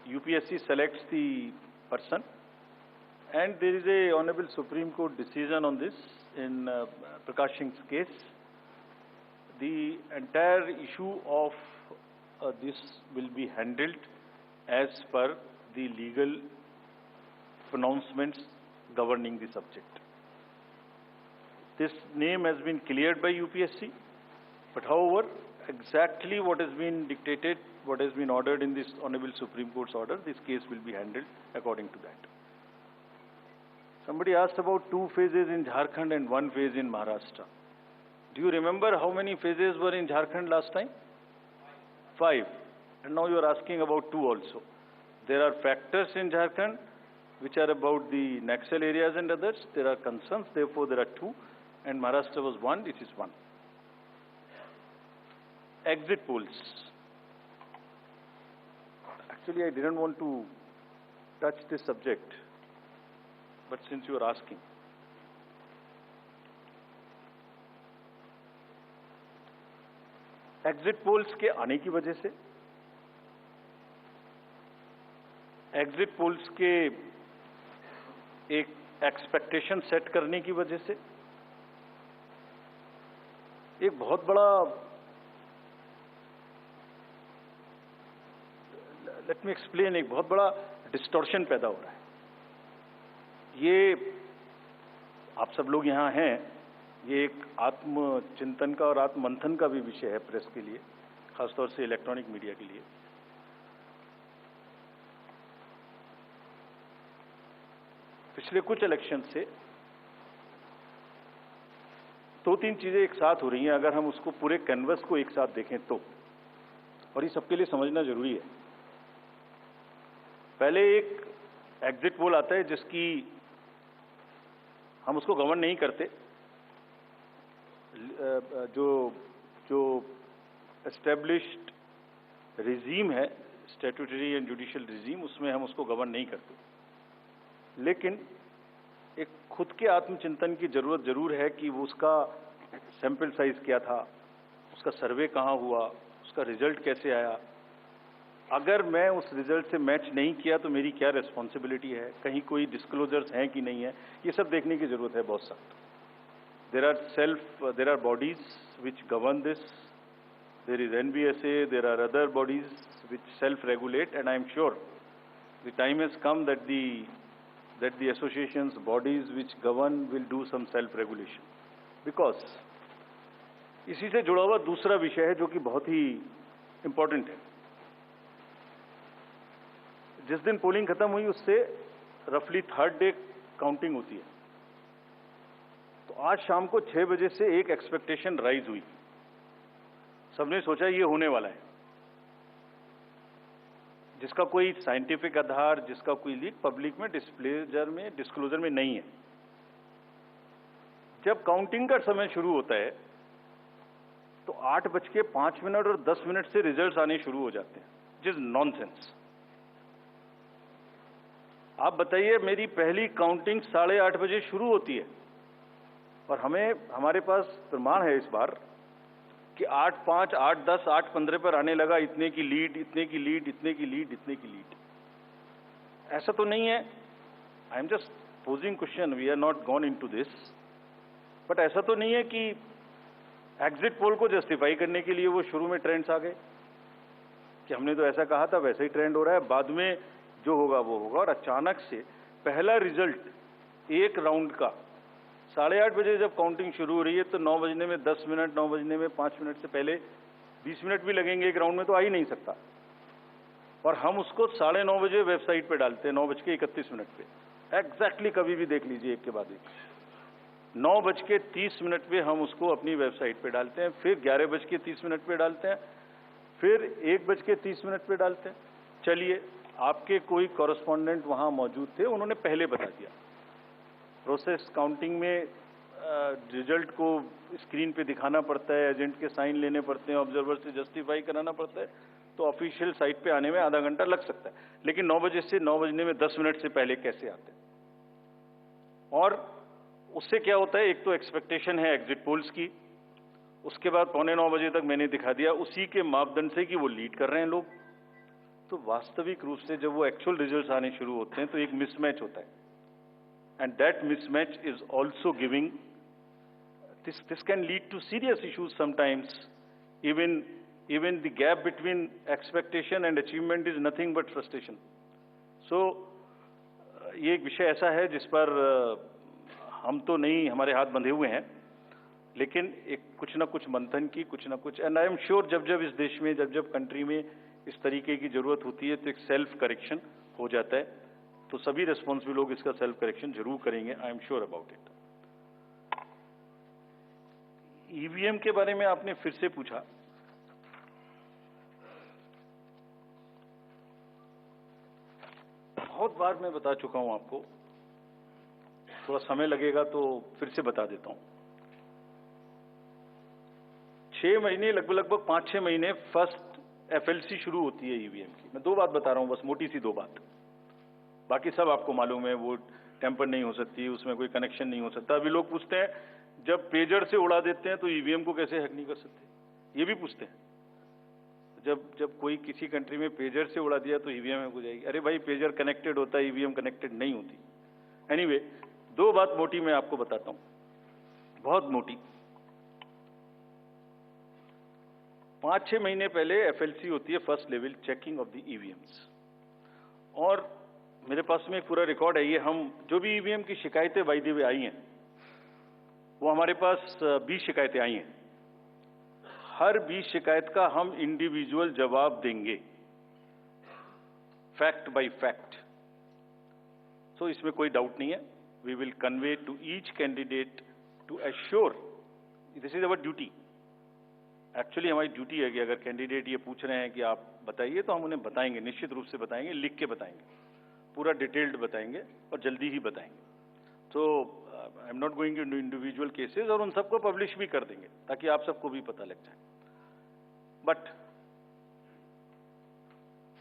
UPSC selects the person, and there is a Honorable Supreme Court decision on this in precautions case. The entire issue of this will be handled as per the legal pronouncements governing the subject. This name has been cleared by UPSC, but however, exactly what has been dictated, what has been ordered in this Honorable Supreme Court's order, this case will be handled according to that. Somebody asked about 2 phases in Jharkhand and 1 phase in Maharashtra. Do you remember how many phases were in Jharkhand last time? 5. And now you are asking about 2 also. There are factors in Jharkhand which are about the Naxal areas and others. There are concerns, therefore there are 2. And Maharashtra was 1, it is 1. Exit polls. Actually, I didn't want to touch this subject, but since you are asking. Exit polls के आने की वजह से, exit polls के एक expectation set करने की वजह से एक बहुत बड़ा, लेट मी एक्सप्लेन, एक बहुत बड़ा डिस्टॉर्शन पैदा हो रहा है। ये आप सब लोग यहाँ हैं, ये एक आत्मचिंतन का और आत्ममंथन का भी विषय है प्रेस के लिए, खासतौर से इलेक्ट्रॉनिक मीडिया के लिए। पिछले कुछ इलेक्शन से 2-3 चीजें एक साथ हो रही हैं, अगर हम उसको पूरे कैनवस को एक साथ देखें तो, और ये सबके लिए समझना जरूरी है। पहले एक एग्जिट पोल आता है जिसकी हम उसको गवर्न नहीं करते, जो एस्टेब्लिश्ड रिजीम है, स्टैट्यूटरी एंड जुडिशियल रिजीम, उसमें हम उसको गवर्न नहीं करते। लेकिन एक खुद के आत्मचिंतन की जरूरत जरूर है कि वो उसका सैंपल साइज क्या था, उसका सर्वे कहाँ हुआ, उसका रिजल्ट कैसे आया। अगर मैं उस रिजल्ट से मैच नहीं किया तो मेरी क्या रिस्पॉन्सिबिलिटी है, कहीं कोई डिस्क्लोजर्स हैं कि नहीं है, ये सब देखने की जरूरत है बहुत सख्त। there are bodies which govern this. There is NBSA, there are other bodies which self-regulate, and I am sure the time has come that the associations, bodies which govern will do some self-regulation. Because इसी से जुड़ा हुआ दूसरा विषय है जो कि बहुत ही इंपॉर्टेंट है। जिस दिन पोलिंग खत्म हुई उससे रफली 3rd डे काउंटिंग होती है। तो आज शाम को 6 बजे से एक एक्सपेक्टेशन राइज हुई। सबने सोचा ये होने वाला है, जिसका कोई साइंटिफिक आधार, जिसका कोई लीक पब्लिक में डिस्क्लोजर में नहीं है। जब काउंटिंग का समय शुरू होता है तो 8:05 और 10 मिनट से रिजल्ट्स आने शुरू हो जाते हैं, विच इज नॉनसेंस। आप बताइए, मेरी पहली काउंटिंग 8:30 बजे शुरू होती है और हमारे पास प्रमाण है इस बार कि 8:05, 8:10, 8:15 पर आने लगा इतने की लीड, इतने की लीड, इतने की लीड, इतने की लीड। ऐसा तो नहीं है, I am just posing question, we are not gone into this, but ऐसा तो नहीं है कि एग्जिट पोल को जस्टिफाई करने के लिए वो शुरू में ट्रेंड्स आ गए कि हमने तो ऐसा कहा था, वैसा ही ट्रेंड हो रहा है, बाद में जो होगा वो होगा। और अचानक से पहला रिजल्ट एक राउंड का 8:30 बजे जब काउंटिंग शुरू हो रही है तो 9 बजने में 10 मिनट, 9 बजने में 5 मिनट से पहले 20 मिनट भी लगेंगे एक राउंड में, तो आ ही नहीं सकता। और हम उसको 9:30 बजे वेबसाइट पे डालते हैं, 9:31 पे। एग्जैक्टली कभी भी देख लीजिए एक के बाद एक। 9:30 पे हम उसको अपनी वेबसाइट पे डालते हैं, फिर 11:30 पे डालते हैं, फिर 1:30 पे डालते हैं। चलिए, आपके कोई कॉरेस्पॉन्डेंट वहां मौजूद थे, उन्होंने पहले बता दिया। प्रोसेस काउंटिंग में रिजल्ट को स्क्रीन पे दिखाना पड़ता है, एजेंट के साइन लेने पड़ते हैं, ऑब्जर्वर से जस्टिफाई कराना पड़ता है, तो ऑफिशियल साइट पे आने में आधा घंटा लग सकता है। लेकिन 9 बजे से 9 बजने में 10 मिनट से पहले कैसे आते हैं? और उससे क्या होता है, एक तो एक्सपेक्टेशन है एग्जिट पोल्स की, उसके बाद 8:45 बजे तक मैंने दिखा दिया उसी के मापदंड से कि वो लीड कर रहे हैं लोग, तो वास्तविक रूप से जब वो एक्चुअल रिजल्ट्स आने शुरू होते हैं तो एक मिसमैच होता है, and that mismatch is also giving, this can lead to serious issues sometimes. Even the gap between expectation and achievement is nothing but frustration. So ये एक विषय ऐसा है जिस पर हम तो नहीं, हमारे हाथ बंधे हुए हैं, लेकिन एक कुछ ना कुछ मंथन की, कुछ ना कुछ, एंड आई एम श्योर जब जब इस देश में, जब जब कंट्री में इस तरीके की जरूरत होती है तो एक सेल्फ करेक्शन हो जाता है, तो सभी रिस्पॉन्सिबल लोग इसका सेल्फ करेक्शन जरूर करेंगे, I am sure about it. EVM के बारे में आपने फिर से पूछा। बहुत बार मैं बता चुका हूं आपको, थोड़ा समय लगेगा तो फिर से बता देता हूं। 6 महीने, लगभग 5-6 महीने फर्स्ट एफएलसी शुरू होती है ईवीएम की। मैं 2 बात बता रहा हूं, बस मोटी सी 2 बात, बाकी सब आपको मालूम है। वो टेम्पर नहीं हो सकती, उसमें कोई कनेक्शन नहीं हो सकता। अभी लोग पूछते हैं जब पेजर से उड़ा देते हैं तो ईवीएम को कैसे हैक नहीं कर सकते, ये भी पूछते हैं। जब कोई किसी कंट्री में पेजर से उड़ा दिया तो ईवीएम हैक हो जाएगी। अरे भाई, पेजर कनेक्टेड होता है, ईवीएम कनेक्टेड नहीं होती। एनीवे, 2 बात मोटी मैं आपको बताता हूं, बहुत मोटी। 5-6 महीने पहले एफएलसी होती है, first level checking of the EVMs, और मेरे पास में एक पूरा रिकॉर्ड है। ये हम जो भी ईवीएम की शिकायतें बाय द वे आई हैं, वो हमारे पास 20 शिकायतें आई हैं। हर 20 शिकायत का हम इंडिविजुअल जवाब देंगे, फैक्ट बाय फैक्ट। सो इसमें कोई डाउट नहीं है। We will convey to each candidate to assure, this is our duty. Actually हमारी ड्यूटी है कि अगर कैंडिडेट ये पूछ रहे हैं कि आप बताइए, तो हम उन्हें बताएंगे, निश्चित रूप से बताएंगे, लिख के बताएंगे, पूरा डिटेल्ड बताएंगे और जल्दी ही बताएंगे। तो I am not going into individual cases, और उन सबको पब्लिश भी कर देंगे ताकि आप सबको भी पता लग जाए। But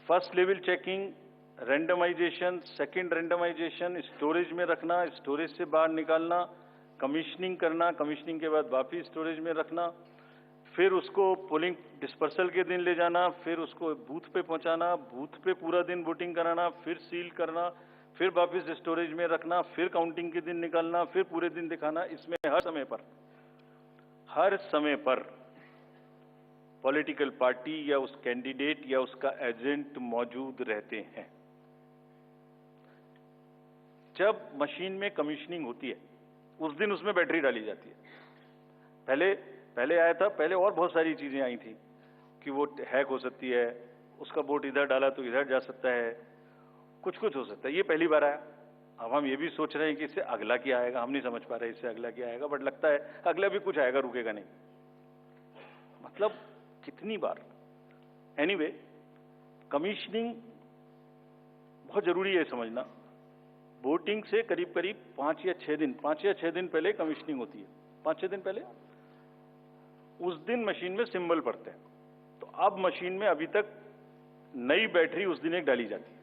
first level checking, randomization, second randomization, storage में रखना, स्टोरेज से बाहर निकालना, कमीशनिंग करना, कमीशनिंग के बाद वापिस स्टोरेज में रखना, फिर उसको पोलिंग डिस्पर्सल के दिन ले जाना, फिर उसको बूथ पे पहुंचाना, बूथ पे पूरा दिन वोटिंग कराना, फिर सील करना, फिर वापस स्टोरेज में रखना, फिर काउंटिंग के दिन निकालना, फिर पूरे दिन दिखाना। इसमें हर समय पर पॉलिटिकल पार्टी या उस कैंडिडेट या उसका एजेंट मौजूद रहते हैं। जब मशीन में कमीशनिंग होती है उस दिन उसमें बैटरी डाली जाती है। पहले आया था, पहले और बहुत सारी चीजें आई थी कि वो हैक हो सकती है, उसका वोट इधर डाला तो इधर जा सकता है, कुछ हो सकता है। ये पहली बार आया। अब हम ये भी सोच रहे हैं कि इससे अगला क्या आएगा, हम नहीं समझ पा रहे इससे अगला क्या आएगा, बट लगता है अगला भी कुछ आएगा, रुकेगा नहीं। मतलब कितनी बार। एनीवे, कमीशनिंग बहुत जरूरी है समझना। वोटिंग से करीब 5 या 6 दिन पहले कमीशनिंग होती है। 5-6 दिन पहले उस दिन मशीन में सिंबल पड़ते हैं। तो अब मशीन में अभी तक नई बैटरी उस दिन एक डाली जाती है,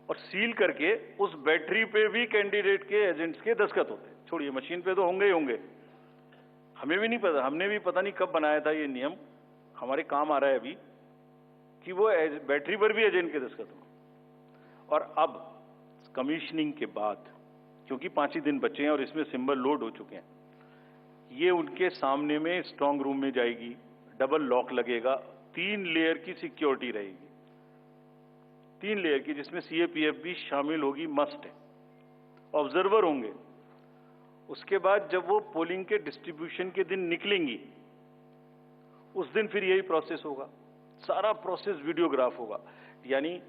और सील करके उस बैटरी पे भी कैंडिडेट के एजेंट्स के दस्तखत होते हैं। छोड़िए, मशीन पे तो होंगे ही होंगे, हमें भी नहीं पता, हमने भी पता नहीं कब बनाया था ये नियम, हमारे काम आ रहा है अभी कि वो बैटरी पर भी एजेंट के दस्तखत हो। और अब कमीशनिंग के बाद, क्योंकि 5 ही दिन बचे हैं और इसमें सिंबल लोड हो चुके हैं, ये उनके सामने में स्ट्रांग रूम में जाएगी, डबल लॉक लगेगा, 3 लेयर की सिक्योरिटी रहेगी, 3 लेयर की, जिसमें सीएपीएफ भी शामिल होगी, मस्ट है। ऑब्जर्वर होंगे। उसके बाद जब वो पोलिंग के डिस्ट्रीब्यूशन के दिन निकलेंगी, उस दिन फिर यही प्रोसेस होगा। सारा प्रोसेस वीडियोग्राफ होगा, यानी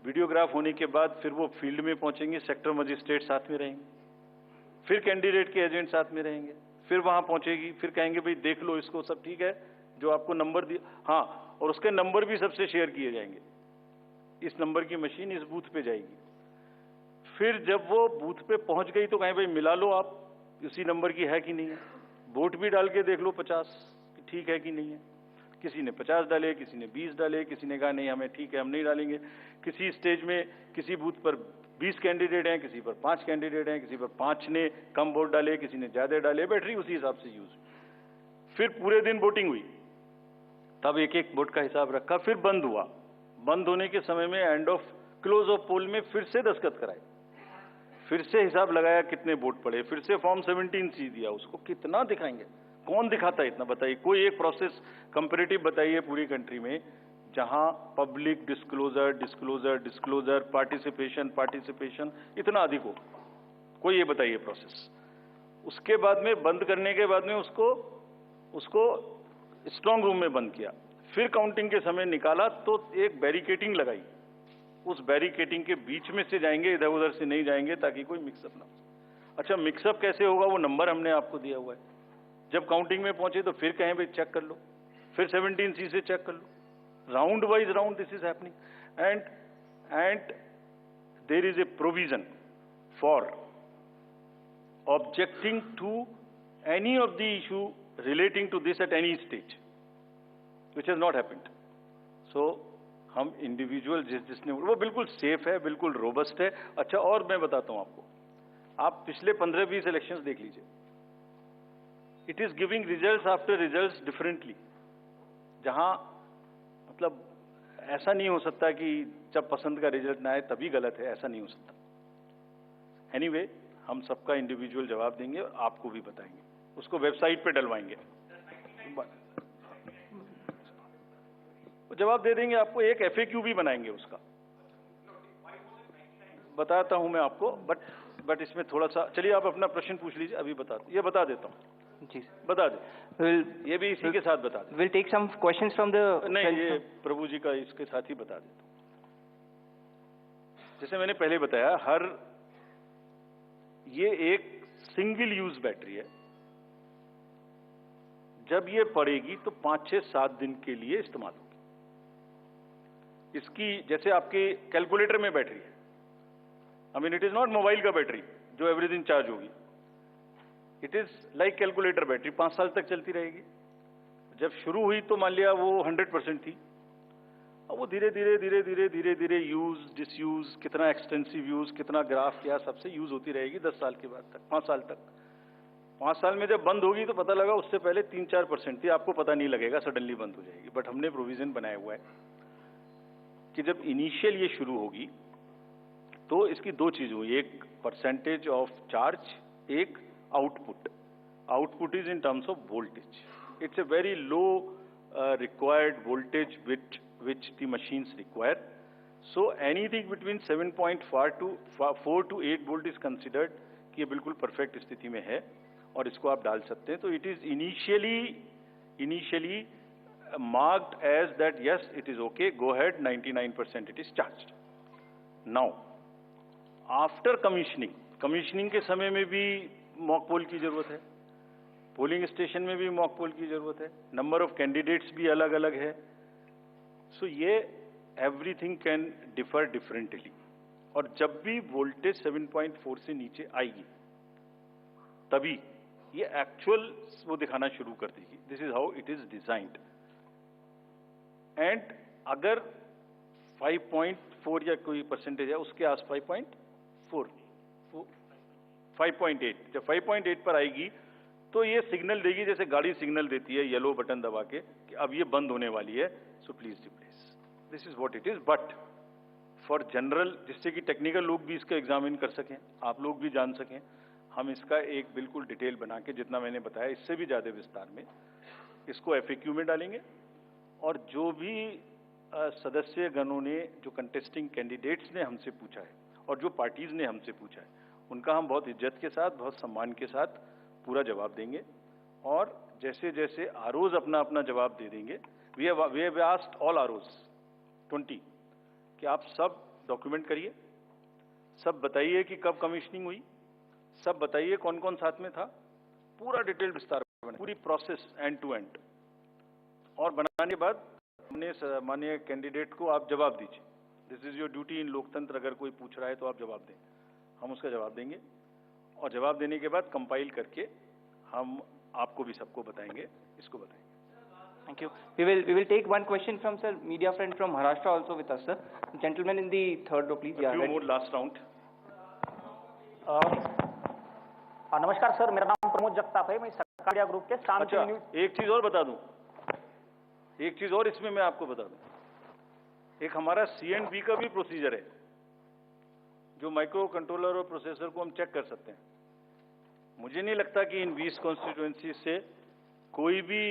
वीडियोग्राफ होने के बाद फिर वो फील्ड में पहुंचेंगे, सेक्टर मजिस्ट्रेट साथ में रहेंगे, फिर कैंडिडेट के एजेंट साथ में रहेंगे, फिर वहां पहुंचेगी, फिर कहेंगे भाई देख लो इसको, सब ठीक है, जो आपको नंबर दिया, हाँ, और उसके नंबर भी सबसे शेयर किए जाएंगे। इस नंबर की मशीन इस बूथ पे जाएगी। फिर जब वो बूथ पे पहुंच गई तो कहें भाई मिला लो आप, उसी नंबर की है कि नहीं है, वोट भी डाल के देख लो 50 ठीक है कि नहीं है। किसी ने 50 डाले, किसी ने 20 डाले, किसी ने कहा नहीं हमें ठीक है, हम नहीं डालेंगे। किसी स्टेज में किसी बूथ पर 20 कैंडिडेट हैं, किसी पर 5 कैंडिडेट हैं, किसी पर 5 ने कम वोट डाले, किसी ने ज्यादा डाले, बैटरी उसी हिसाब से यूज। फिर पूरे दिन वोटिंग हुई, तब एक एक वोट का हिसाब रखा, फिर बंद हुआ। बंद होने के समय में एंड ऑफ क्लोज ऑफ पोल में फिर से दस्तखत कराए, फिर से हिसाब लगाया कितने वोट पड़े, फिर से फॉर्म 17C दिया। उसको कितना दिखाएंगे? कौन दिखाता है इतना? बताइए, कोई एक प्रोसेस कंपैरेटिव बताइए पूरी कंट्री में जहां public disclosure disclosure disclosure participation इतना अधिक हो। कोई ये बताइए प्रोसेस। उसके बाद में बंद करने के बाद में उसको स्ट्रांग रूम में बंद किया, फिर काउंटिंग के समय निकाला तो एक बैरिकेटिंग लगाई। उस बैरिकेटिंग के बीच में से जाएंगे, इधर उधर से नहीं जाएंगे ताकि कोई मिक्सअप ना हो। अच्छा, मिक्सअप कैसे होगा? वो नंबर हमने आपको दिया हुआ है। जब काउंटिंग में पहुंचे तो फिर कहें भाई चेक कर लो, फिर 17C से चेक कर लो। Round wise round this is happening and there is a provision for objecting to any of the issue relating to this at any stage, which has not happened. So हम individual जिसने वो बिल्कुल safe है, बिल्कुल robust है। अच्छा, और मैं बताता हूं आपको, आप पिछले 15-20 इलेक्शंस देख लीजिए, it is giving results after results differently. जहां मतलब ऐसा नहीं हो सकता कि जब पसंद का रिजल्ट ना आए तभी गलत है, ऐसा नहीं हो सकता। एनीवे, हम सबका इंडिविजुअल जवाब देंगे और आपको भी बताएंगे, उसको वेबसाइट पे डलवाएंगे, जवाब दे देंगे आपको। एक FAQ भी बनाएंगे उसका, बताता हूं मैं आपको। बट इसमें थोड़ा सा, चलिए आप अपना प्रश्न पूछ लीजिए, अभी ये बता देता हूं जी, बता दे। ये भी इसी के साथ बता दे। Will take some questions from the, नहीं, ये प्रभु जी का इसके साथ ही बता देता हूं। जैसे मैंने पहले बताया, ये एक सिंगल यूज बैटरी है। जब ये पड़ेगी तो 5-6-7 दिन के लिए इस्तेमाल होगी। इसकी जैसे आपके कैलकुलेटर में बैटरी है, I mean it is not mobile का बैटरी जो एवरी दिन चार्ज होगी। It is like calculator battery, 5 साल तक चलती रहेगी। जब शुरू हुई तो मान लिया वो 100% थी, अब वो धीरे धीरे यूज डिसयूज, कितना एक्सटेंसिव यूज, कितना ग्राफ किया, सबसे यूज होती रहेगी 10 साल के बाद तक, 5 साल तक। 5 साल में जब बंद होगी तो पता लगा उससे पहले 3-4% थी, आपको पता नहीं लगेगा, सडनली बंद हो जाएगी। बट हमने प्रोविजन बनाया हुआ है कि जब इनिशियल ये शुरू होगी तो इसकी 2 चीज हुई, एक परसेंटेज ऑफ चार्ज, एक output. Output is in terms of voltage. It's a very low required voltage which the machines require. So anything between 7.4 to 8 volt is considered कि ये बिल्कुल परफेक्ट स्थिति में है और इसको आप डाल सकते हैं। तो it is initially marked as that yes, it is okay, go ahead, 99% it is charged. Now after commissioning के समय में भी मॉक पोल की जरूरत है, पोलिंग स्टेशन में भी मॉक पोल की जरूरत है, नंबर ऑफ कैंडिडेट्स भी अलग अलग है। सो ये एवरीथिंग कैन डिफर डिफरेंटली। और जब भी वोल्टेज 7.4 से नीचे आएगी तभी ये एक्चुअल वो दिखाना शुरू कर देगी। This is how it is designed. And अगर 5.4 या कोई परसेंटेज है उसके आस 5.8, जब 5.8 पर आएगी तो ये सिग्नल देगी, जैसे गाड़ी सिग्नल देती है येलो बटन दबा के कि अब ये बंद होने वाली है, so please replace. This is what it is. But for general, जिससे कि टेक्निकल लोग भी इसका एग्जामिन कर सकें, आप लोग भी जान सकें, हम इसका एक बिल्कुल डिटेल बना के, जितना मैंने बताया इससे भी ज्यादा विस्तार में, इसको FAQ में डालेंगे। और जो भी सदस्य गणों ने, जो कंटेस्टिंग कैंडिडेट्स ने हमसे पूछा है और जो पार्टीज ने हमसे पूछा है, उनका हम बहुत इज्जत के साथ, बहुत सम्मान के साथ पूरा जवाब देंगे। और जैसे जैसे आरओज अपना अपना जवाब दे देंगे, we have asked all ROs 20 कि आप सब डॉक्यूमेंट करिए, सब बताइए कि कब कमीशनिंग हुई, सब बताइए कौन कौन साथ में था, पूरा डिटेल विस्तार बने, पूरी प्रोसेस एंड टू एंड। और बनाने के बाद हमने माननीय कैंडिडेट को आप जवाब दीजिए। दिस इज योर ड्यूटी इन लोकतंत्र। अगर कोई पूछ रहा है तो आप जवाब दें, हम उसका जवाब देंगे। और जवाब देने के बाद कंपाइल करके हम आपको भी सबको बताएंगे, इसको बताएंगे। Thank you. We will take one question from sir, media friend from Maharashtra also with us, sir. Gentleman in the third row, please. A few more last round. नमस्कार सर, मेरा नाम प्रमोद जगताप है, मैं सरकारिया ग्रुप के शांति न्यूज। एक चीज और बता दूं, एक चीज और इसमें मैं आपको बता दूं, एक हमारा C&B का भी प्रोसीजर है, जो माइक्रो कंट्रोलर और प्रोसेसर को हम चेक कर सकते हैं। मुझे नहीं लगता कि इन 20 कॉन्स्टिट्यूएंसी से कोई भी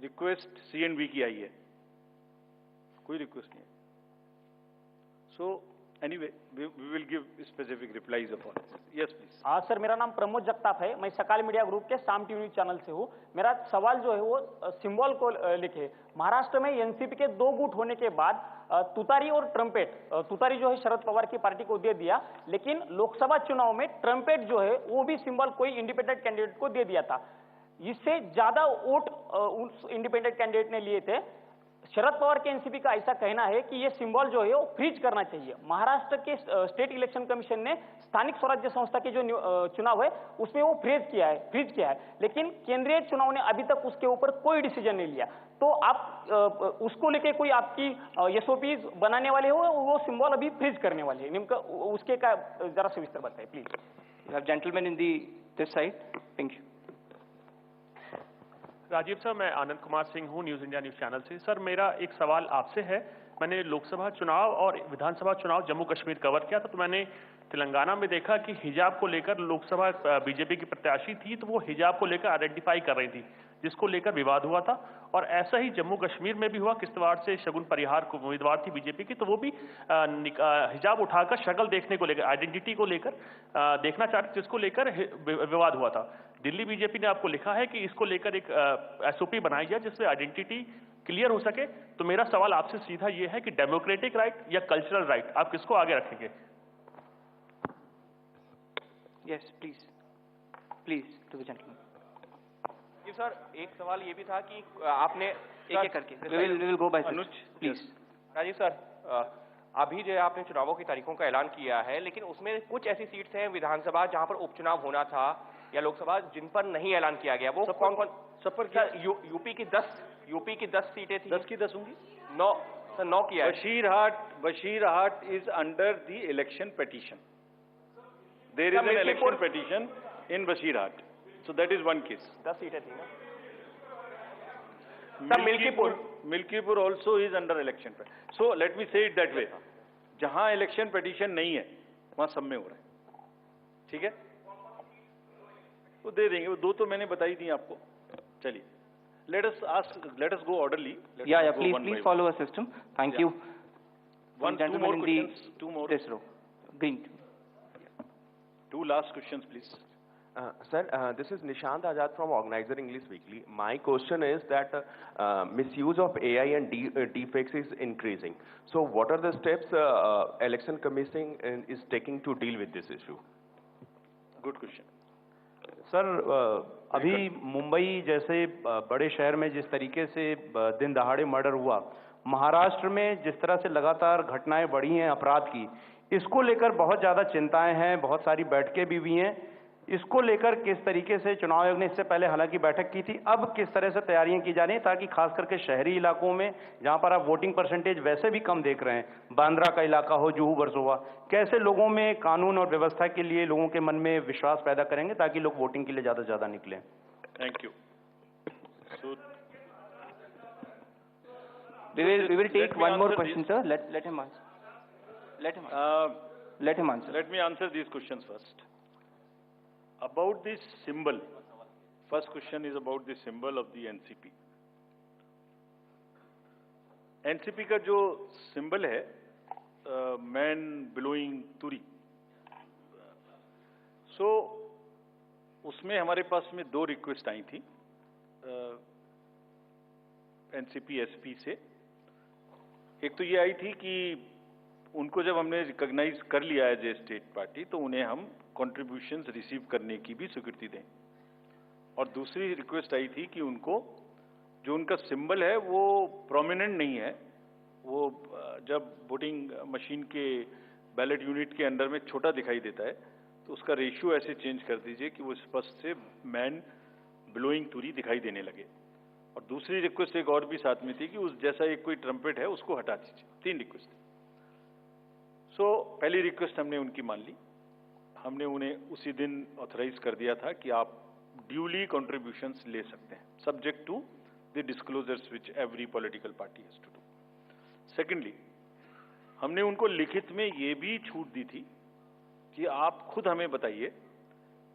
रिक्वेस्ट C&B की आई है, कोई रिक्वेस्ट नहीं है। So anyway we will give specific replies upon this. Yes please. हाँ सर, मेरा नाम प्रमोद जगताप है, मैं सकाल मीडिया ग्रुप के शाम टीवी चैनल से हूँ। मेरा सवाल जो है वो सिंबल को लिखे। महाराष्ट्र में एनसीपी के 2 गुट होने के बाद तुतारी और ट्रम्पेट, तुतारी जो है शरद पवार की पार्टी को दे दिया, लेकिन लोकसभा चुनाव में ट्रम्पेट जो है वो भी सिंबल कोई इंडिपेंडेंट कैंडिडेट को दे दिया था। इससे ज्यादा वोट उस इंडिपेंडेंट कैंडिडेट ने लिए थे। शरद पवार के एनसीपी का ऐसा कहना है कि ये सिंबल जो है वो फ्रीज करना चाहिए। महाराष्ट्र के स्टेट इलेक्शन कमीशन ने स्थानिक स्वराज्य संस्था के जो चुनाव है उसमें वो फ्रीज किया है, लेकिन केंद्रीय चुनाव ने अभी तक उसके ऊपर कोई डिसीजन नहीं लिया। तो आप उसको लेके कोई आपकी एसओपीज बनाने वाले हो, वो सिंबल अभी फ्रीज करने वाले हैं, निम्न उसके का जरा सविस्तर बताइए please. Gentleman in this side, thank you. Rajiv sir, मैं आनंद कुमार सिंह हूँ, न्यूज़ इंडिया न्यूज़ चैनल से। सर मेरा एक सवाल आपसे है, मैंने लोकसभा चुनाव और विधानसभा चुनाव जम्मू कश्मीर कवर किया था, तो मैंने तेलंगाना में देखा कि हिजाब को लेकर लोकसभा बीजेपी की प्रत्याशी थी, तो वो हिजाब को लेकर आइडेंटिफाई कर रही थी, जिसको लेकर विवाद हुआ था। और ऐसा ही जम्मू कश्मीर में भी हुआ, किश्तवाड़ से शगुन परिहार को उम्मीदवार थी बीजेपी की, तो वो भी हिजाब उठाकर शक्ल देखने को लेकर, आइडेंटिटी को लेकर देखना चाहती, जिसको लेकर विवाद हुआ था। दिल्ली बीजेपी ने आपको लिखा है कि इसको लेकर एक एसओपी बनाई जाए जिससे आइडेंटिटी क्लियर हो सके। तो मेरा सवाल आपसे सीधा ये है कि डेमोक्रेटिक राइट या कल्चरल राइट, आप किसको आगे रखेंगे? Yes please to the gentleman. जी सर, एक सवाल ये भी था कि आपने एक करके we will go by Anuj please. Rajiv sir, अभी जो है आपने चुनावों की तारीखों का ऐलान किया है, लेकिन उसमें कुछ ऐसी सीट्स हैं विधानसभा जहां पर उपचुनाव होना था या लोकसभा जिन पर नहीं ऐलान किया गया, वो कौन कौन? सब पर क्या यूपी की 10 सीटें थी? 10 की 10 होंगी। 9 किया है। Basirhat is under the election petition. There is an election petition in Basirhat, so that is one case. 10 सीटें थी ना। Milkipur also is under election petition. So let me say it that way. जहां इलेक्शन पेटिशन नहीं है वहां सब में हो रहा है, ठीक है? वो दे देंगे, वो 2 तो मैंने बताई दी आपको। चलिए, let us go orderly. Yeah, please follow a system. Thank you. Two more questions. Two more. This row. Green. 2 last questions, please. Sir, this is Nishant Azad from Organizer English Weekly. My question is that misuse of AI and deepfakes is increasing. So what are the steps Election Commission is taking to deal with this issue? Good question. Sir, अभी मुंबई जैसे बड़े शहर में जिस तरीके से दिन दहाड़े मर्डर हुआ, महाराष्ट्र में जिस तरह से लगातार घटनाएं बढ़ी हैं अपराध की, इसको लेकर बहुत ज़्यादा चिंताएं हैं, बहुत सारी बैठकें भी हुई हैं। इसको लेकर किस तरीके से चुनाव आयोग ने इससे पहले हालांकि बैठक की थी, अब किस तरह से तैयारियां की जा रही हैं ताकि खास करके शहरी इलाकों में जहां पर आप वोटिंग परसेंटेज वैसे भी कम देख रहे हैं, बांद्रा का इलाका हो, जुहू वर्सोवा, कैसे लोगों में कानून और व्यवस्था के लिए लोगों के मन में विश्वास पैदा करेंगे ताकि लोग वोटिंग के लिए ज्यादा से ज्यादा निकलें? Thank you. We will take one more question, sir. Let him answer. Let him answer. Let me answer these questions first. About this symbol, first question is about the symbol of the NCP. NCP का जो symbol है, man blowing turi. So उसमें हमारे पास में 2 request आई थी NCP SP से। एक तो ये आई थी कि उनको जब हमने रिकॉग्नाइज कर लिया है एज स्टेट पार्टी, तो उन्हें हम कंट्रीब्यूशंस रिसीव करने की भी स्वीकृति दें। और दूसरी रिक्वेस्ट आई थी कि उनको जो उनका सिंबल है वो प्रोमिनेंट नहीं है, वो जब वोटिंग मशीन के बैलेट यूनिट के अंदर में छोटा दिखाई देता है, तो उसका रेशियो ऐसे चेंज कर दीजिए कि वो स्पष्ट से मैन ब्लोइंग तुरी दिखाई देने लगे। और दूसरी रिक्वेस्ट एक और भी साथ में थी कि उस जैसा एक कोई ट्रम्पेट है उसको हटा दीजिए। 3 रिक्वेस्ट थी। सो पहली रिक्वेस्ट हमने उनकी मान ली, हमने उन्हें उसी दिन ऑथराइज कर दिया था कि आप ड्यूली कंट्रीब्यूशंस ले सकते हैं, subject to the disclosures which every political party has to do. Secondly, हमने उनको लिखित में ये भी छूट दी थी कि आप खुद हमें बताइए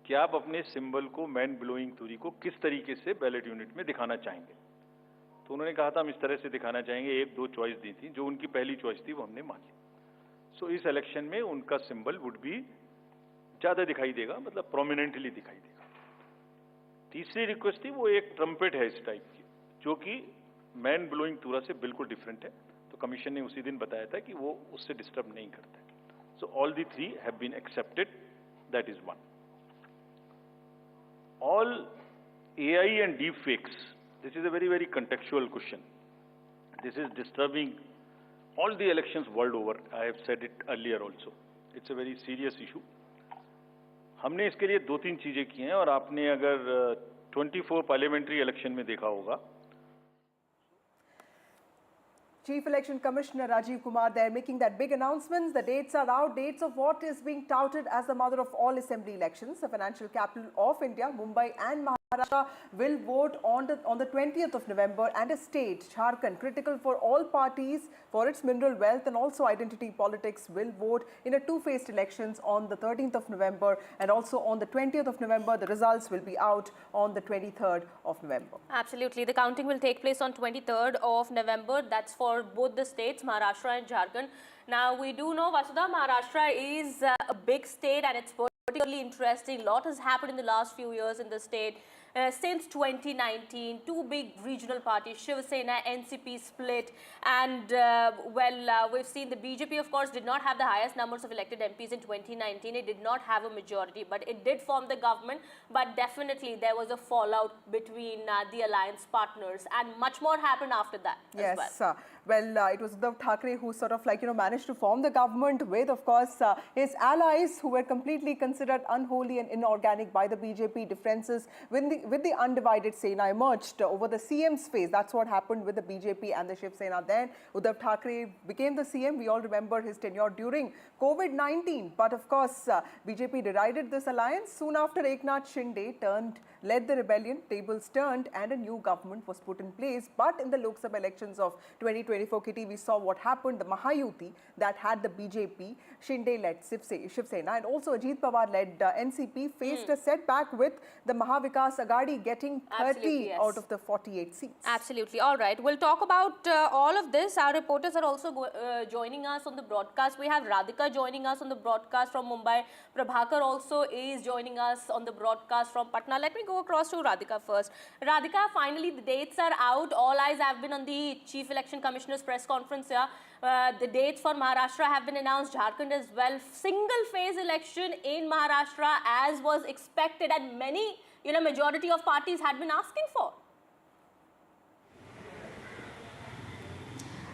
कि आप अपने सिंबल को, मैन ब्लोइंग थ्योरी को किस तरीके से बैलेट यूनिट में दिखाना चाहेंगे। तो उन्होंने कहा था हम इस तरह से दिखाना चाहेंगे, एक दो चॉइस दी थी, जो उनकी पहली चॉइस थी वो हमने मान ली। सो इस इलेक्शन में उनका सिंबल वुड बी ज्यादा दिखाई देगा, मतलब प्रोमिनेंटली दिखाई देगा। तीसरी रिक्वेस्ट थी वो एक ट्रम्पेट है इस टाइप की, जो कि मैन ब्लोइंग थ्योरी से बिल्कुल डिफरेंट है। तो कमीशन ने उसी दिन बताया था कि वो उससे डिस्टर्ब नहीं करता है। So all the three have been accepted, that is one. All AI and deepfakes, this is a very, very contextual question. This is disturbing all the elections world over. I have said it earlier also. It's a very serious issue. हमने इसके लिए दो तीन चीजें की हैं, और आपने अगर 24 पार्लियामेंट्री इलेक्शन में देखा होगा, Chief Election Commissioner Rajiv Kumar there making that big announcements. The dates are out, dates of what is being touted as the mother of all assembly elections. The financial capital of India, Mumbai and Maharashtra will vote on the 20th of November, and a state, Jharkhand, critical for all parties for its mineral wealth and also identity politics, will vote in a two-phased elections on the 13th of November, and also on the 20th of November. The results will be out on the 23rd of November. Absolutely. The counting will take place on 23rd of November. That's for both the states, Maharashtra and Jharkhand. Now, we do know, Vasudha, Maharashtra is a big state, and it's particularly interesting. A lot has happened in the last few years in the state. Since 2019, two big regional parties, Shiv Sena, NCP split, and we've seen the BJP, of course, did not have the highest numbers of elected MPs in 2019. It did not have a majority, but it did form the government. But definitely there was a fallout between the alliance partners, and much more happened after that. Yes, as well. It was Uddhav Thackeray who sort of managed to form the government with, of course, his allies who were completely considered unholy and inorganic by the BJP. Differences with the undivided Sena emerged over the CM's phase. That's what happened with the BJP and the Shiv Sena. Then Uddhav Thackeray became the CM. We all remember his tenure during COVID-19. But of course, BJP derided this alliance. Soon after, Eknath Shinde led the rebellion, tables turned, and a new government was put in place. But in the Lok Sabha elections of 2024, Kitty, we saw what happened. The Mahayuti that had the BJP, Shinde-led Shiv Sena, and also Ajit Pawar-led NCP faced a setback with the Mahavikas Agadi getting 30 out of the 48 seats. Absolutely. All right. We'll talk about all of this. Our reporters are also joining us on the broadcast. We have Radhika joining us on the broadcast from Mumbai. Prabhakar also is joining us on the broadcast from Patna. Let me go across to Radhika first. Radhika, finally the dates are out. All eyes have been on the Chief Election Commissioner's press conference here. The dates for Maharashtra have been announced, Jharkhand as well. Single phase election in Maharashtra as was expected, and many, majority of parties had been asking for.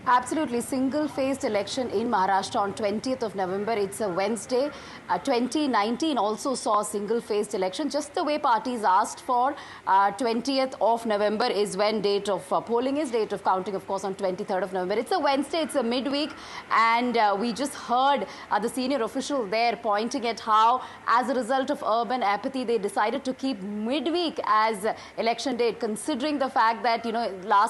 Absolutely. Single-phased election in Maharashtra on 20th of November. It's a Wednesday. 2019 also saw a single-phased election. Just the way parties asked for, 20th of November is when date of polling is. Date of counting, of course, on 23rd of November. It's a Wednesday. It's a midweek. And we just heard the senior official there pointing at how, as a result of urban apathy, they decided to keep midweek as election date, considering the fact that,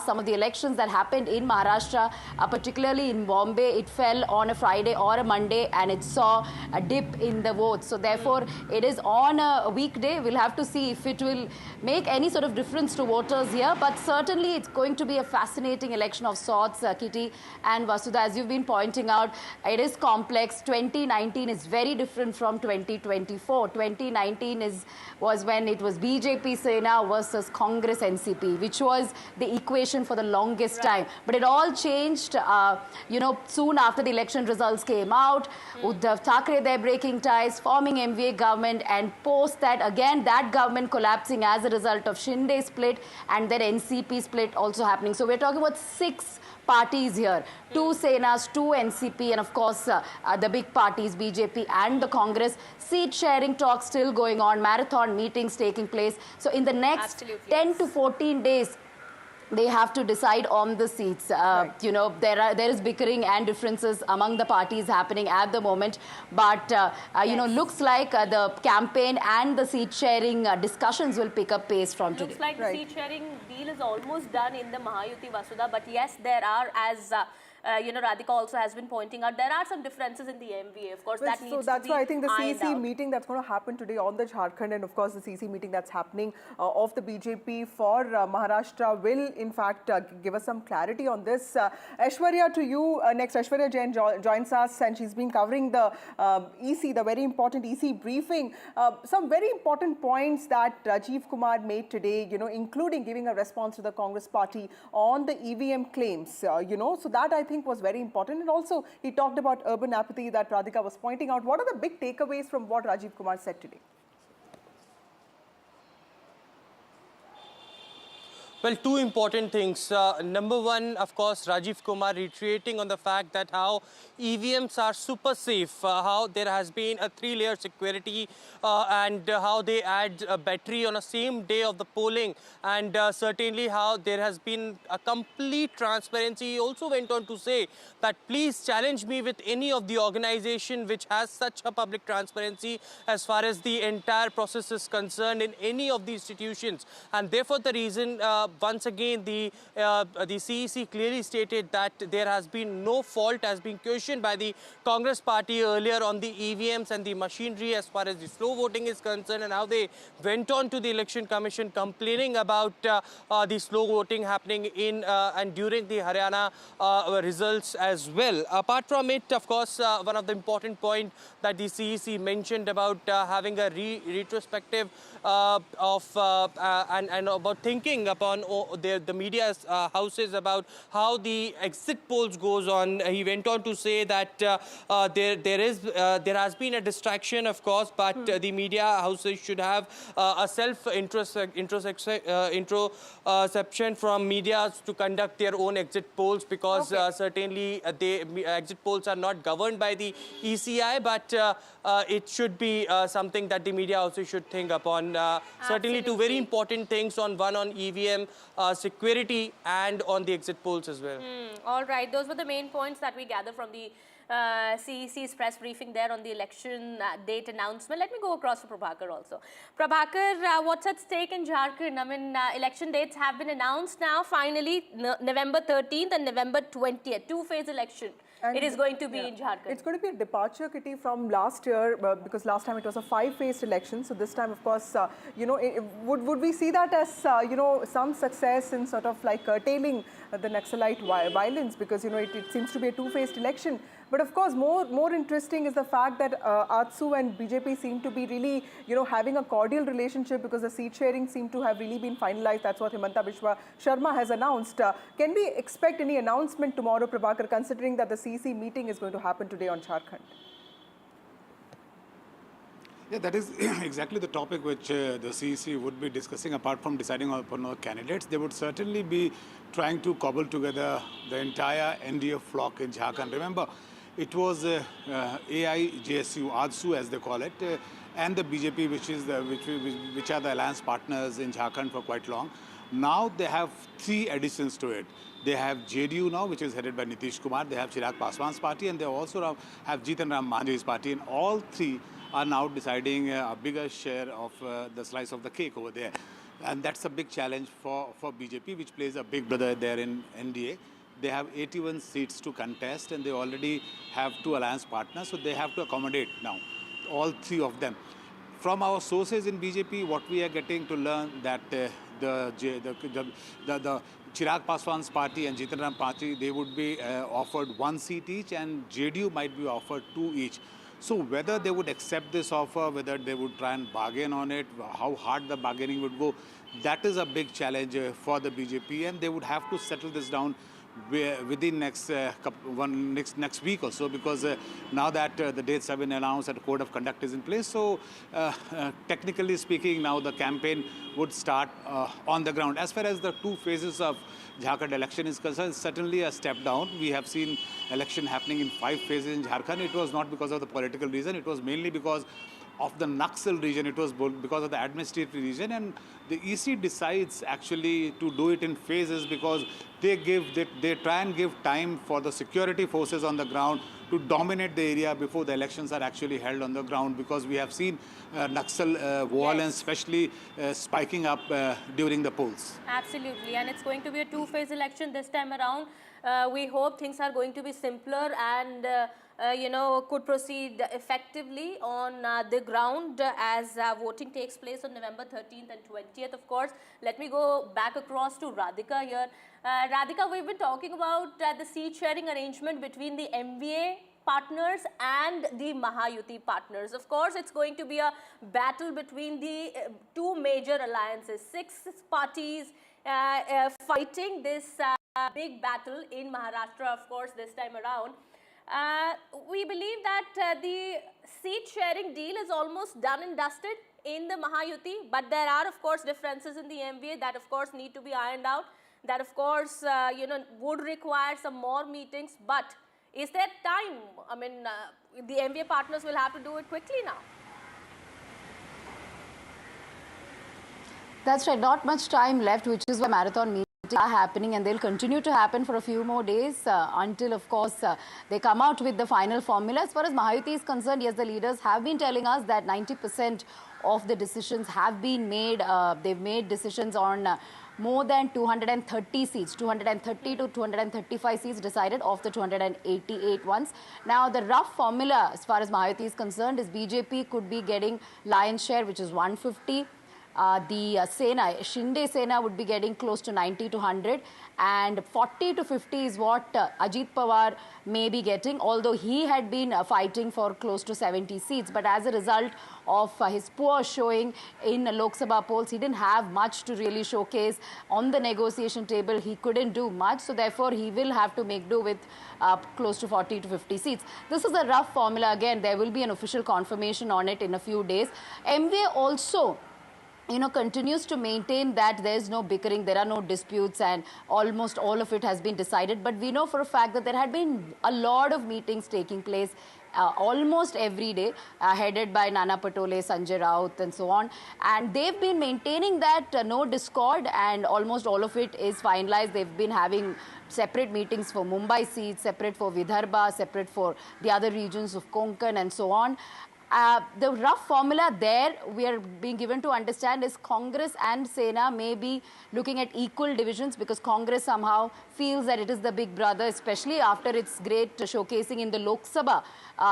some of the elections that happened in Maharashtra, particularly in Bombay, it fell on a Friday or a Monday, and it saw a dip in the votes. So therefore, it is on a weekday. We'll have to see if it will make any sort of difference to voters here. But certainly, it's going to be a fascinating election of sorts, Kitty and Vasudha. As you've been pointing out, it is complex. 2019 is very different from 2024. 2019 was when it was BJP Sena versus Congress NCP, which was the equation for the longest time. But it all changed, soon after the election results came out. Uddhav Thackeray there breaking ties, forming MVA government, and post that, again, that government collapsing as a result of Shinde split and then NCP split also happening. So we're talking about 6 parties here, 2 Senas, 2 NCP, and of course the big parties, BJP and the Congress. Seat sharing talks still going on, marathon meetings taking place. So in the next 10 to 14 days, they have to decide on the seats. You know, there is bickering and differences among the parties happening at the moment. But, you know, looks like the campaign and the seat sharing discussions will pick up pace from today. Looks like the seat sharing deal is almost done in the Mahayuti, Vasudha. But yes, there are, as you know, Radhika also has been pointing out, there are some differences in the MVA. Of course, that needs to be. So that's why I think the CEC meeting that's going to happen today on the Jharkhand, and of course the CEC meeting that's happening of the BJP for Maharashtra will in fact give us some clarity on this. Aishwarya, to you next. Aishwarya Jain joins us, and she's been covering the EC, the very important EC briefing. Some very important points that Rajiv Kumar made today, you know, including giving a response to the Congress party on the EVM claims, you know, so that I think was very important. And also he talked about urban apathy that Radhika was pointing out. What are the big takeaways from what Rajiv Kumar said today? Well, two important things. Number one, of course, Rajiv Kumar reiterating on the fact that how EVMs are super safe, how there has been a 3-layer security and how they add a battery on the same day of the polling, and certainly how there has been a complete transparency. He also went on to say that please challenge me with any of the organization which has such a public transparency as far as the entire process is concerned in any of the institutions. And therefore the reason once again the CEC clearly stated that there has been no fault has been questioned by the Congress party earlier on the EVMs and the machinery as far as the slow voting is concerned, and how they went on to the Election Commission complaining about the slow voting happening in and during the Haryana results as well. Apart from it, of course, one of the important points that the CEC mentioned about having a retrospective of and about thinking upon the media houses about how the exit polls goes on. He went on to say that there has been a distraction, of course, but the media houses should have a introspection from media to conduct their own exit polls, because certainly exit polls are not governed by the ECI, but it should be something that the media also should think upon. Certainly two very important things, on EVM security and on the exit polls as well. All right, those were the main points that we gathered from the CEC's press briefing there on the election date announcement. Let me go across to Prabhakar also. Prabhakar, what's at stake in Jharkhand? I mean, election dates have been announced now, finally, November 13th and November 20th, two-phase election. And it is going to be in Jharkhand. It's going to be a departure, Kitty, from last year, because last time it was a 5-phase election. So this time, of course, you know, would we see that as, you know, some success in sort of like curtailing the Naxalite violence, because, you know, it seems to be a 2-phased election. But of course, more interesting is the fact that AJSU and BJP seem to be really, you know, having a cordial relationship, because the seat sharing seem to have really been finalized. That's what Himanta Biswa Sharma has announced. Can we expect any announcement tomorrow, Prabhakar, considering that the CEC meeting is going to happen today on Jharkhand? Yeah, that is exactly the topic which the CEC would be discussing. Apart from deciding upon our candidates, they would certainly be trying to cobble together the entire NDA flock in Jharkhand. Remember, it was AJSU, as they call it, and the BJP, which are the alliance partners in Jharkhand for quite long. Now they have 3 additions to it. They have JDU now, which is headed by Nitish Kumar. They have Chirag Paswan's party, and they also have Jitan Ram Manjhi's party. And all 3 are now deciding a bigger share of the slice of the cake over there. And that's a big challenge for BJP, which plays a big brother there in NDA. They have 81 seats to contest, and they already have 2 alliance partners, so they have to accommodate now all 3 of them. From our sources in BJP, what we are getting to learn that the Chirag Paswan's party and Jitan Ram party, they would be offered 1 seat each, and JDU might be offered 2 each. So whether they would accept this offer, whether they would try and bargain on it, how hard the bargaining would go, that is a big challenge for the BJP, and they would have to settle this down within next week or so, because now that the dates have been announced and the code of conduct is in place, so technically speaking, now the campaign would start on the ground. As far as the 2 phases of Jharkhand election is concerned, certainly a step down. We have seen election happening in 5 phases in Jharkhand. It was not because of the political reason. It was mainly because of the Naxal region. It was because of the administrative region, and the EC decides actually to do it in phases because they try and give time for the security forces on the ground to dominate the area before the elections are actually held on the ground, because we have seen Naxal violence, especially spiking up during the polls. Absolutely, and it's going to be a two-phase election this time around. We hope things are going to be simpler and could proceed effectively on the ground as voting takes place on November 13th and 20th, of course. Let me go back across to Radhika here. Radhika, we've been talking about the seat sharing arrangement between the MVA partners and the Mahayuti partners. Of course, it's going to be a battle between the two major alliances, 6 parties fighting this big battle in Maharashtra, of course, this time around. We believe that the seat sharing deal is almost done and dusted in the Mahayuti, but there are, of course, differences in the MVA that, of course, need to be ironed out. That, of course, would require some more meetings. But is there time? I mean, the MVA partners will have to do it quickly now. That's right. Not much time left, which is why marathon meetings are happening, and they'll continue to happen for a few more days until, of course, they come out with the final formula. As far as Mahayuti is concerned, yes, the leaders have been telling us that 90% of the decisions have been made. They've made decisions on more than 230 seats, 230 to 235 seats decided of the 288 ones. Now, the rough formula, as far as Mahayuti is concerned, is BJP could be getting lion's share, which is 150. The Sena, Shinde Sena would be getting close to 90 to 100, and 40 to 50 is what Ajit Pawar may be getting, although he had been fighting for close to 70 seats. But as a result of his poor showing in Lok Sabha polls, he didn't have much to really showcase on the negotiation table. He couldn't do much, so therefore he will have to make do with close to 40 to 50 seats. This is a rough formula. Again, there will be an official confirmation on it in a few days. MVA also continues to maintain that there is no bickering, there are no disputes, and almost all of it has been decided. But we know for a fact that there had been a lot of meetings taking place almost every day, headed by Nana Patole, Sanjay Raut, and so on. And they've been maintaining that no discord, and almost all of it is finalized. They've been having separate meetings for Mumbai seats, separate for Vidarbha, separate for the other regions of Konkan, and so on. The rough formula there we are being given to understand is Congress and Sena may be looking at equal divisions, because Congress somehow feels that it is the big brother, especially after its great showcasing in the Lok Sabha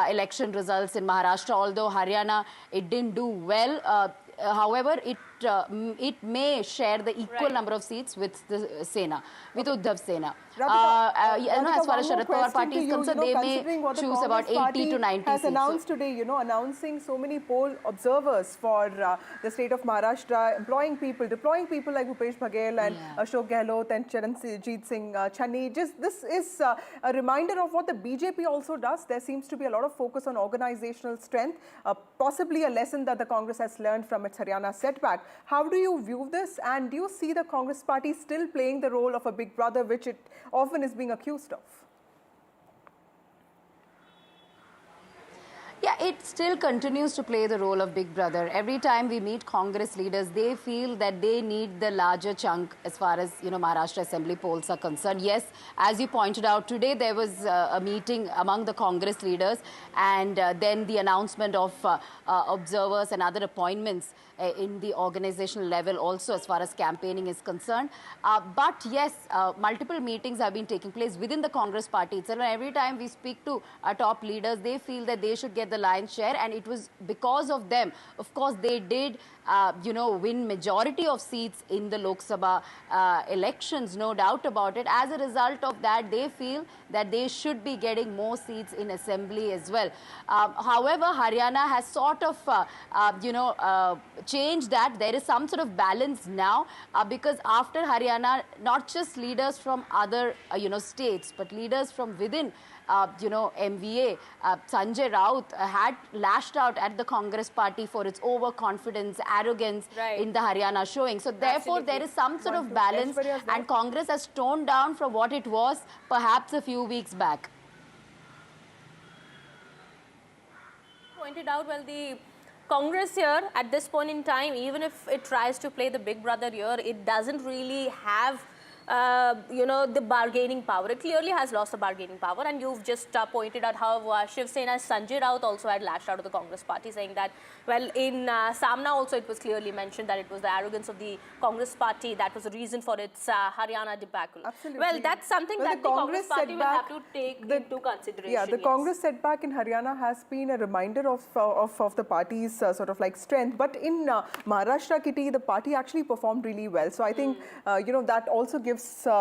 election results in Maharashtra. Although Haryana, it didn't do well. However, it may share the equal number of seats with the Sena, with Uddhav Sena. As far as Sharad Pawar party is concerned, they may choose about 80 to 90 has seats. Announced today, announcing so many poll observers for the state of Maharashtra, deploying people like Bhupesh Baghel and Ashok Gehlot and Charanjit Singh Channi. This is a reminder of what the BJP also does. There seems to be a lot of focus on organizational strength, possibly a lesson that the Congress has learned from its Haryana setback. How do you view this, and do you see the Congress party still playing the role of a big brother, which it often is being accused of? Yeah, it still continues to play the role of big brother. Every time we meet Congress leaders, they feel that they need the larger chunk as far as, Maharashtra Assembly polls are concerned. Yes, as you pointed out, today there was a meeting among the Congress leaders, and then the announcement of observers and other appointments in the organizational level also as far as campaigning is concerned. But yes, multiple meetings have been taking place within the Congress party itself. And every time we speak to our top leaders, they feel that they should get the lion's share, and it was because of them. Of course, they did, win majority of seats in the Lok Sabha elections, no doubt about it. As a result of that, they feel that they should be getting more seats in assembly as well. However, Haryana has sort of, changed that. There is some sort of balance now, because after Haryana, not just leaders from other, states, but leaders from within MVA, Sanjay Raut had lashed out at the Congress party for its overconfidence, arrogance in the Haryana showing. So therefore, there is some sort of balance, and Congress has toned down from what it was perhaps a few weeks back. Pointed out, well, the Congress here at this point in time, even if it tries to play the big brother here, it doesn't really have the bargaining power. It clearly has lost the bargaining power, and you've just pointed out how Shiv Sena's Sanjay Raut also had lashed out of the Congress party, saying that, well, in Samna also it was clearly mentioned that it was the arrogance of the Congress party that was the reason for its Haryana debacle. Absolutely. Well, that's something that the Congress party will have to take into consideration. Yeah, the Congress setback in Haryana has been a reminder of the party's sort of like strength. But in Maharashtra, Kitty, the party actually performed really well. So I think, that also gives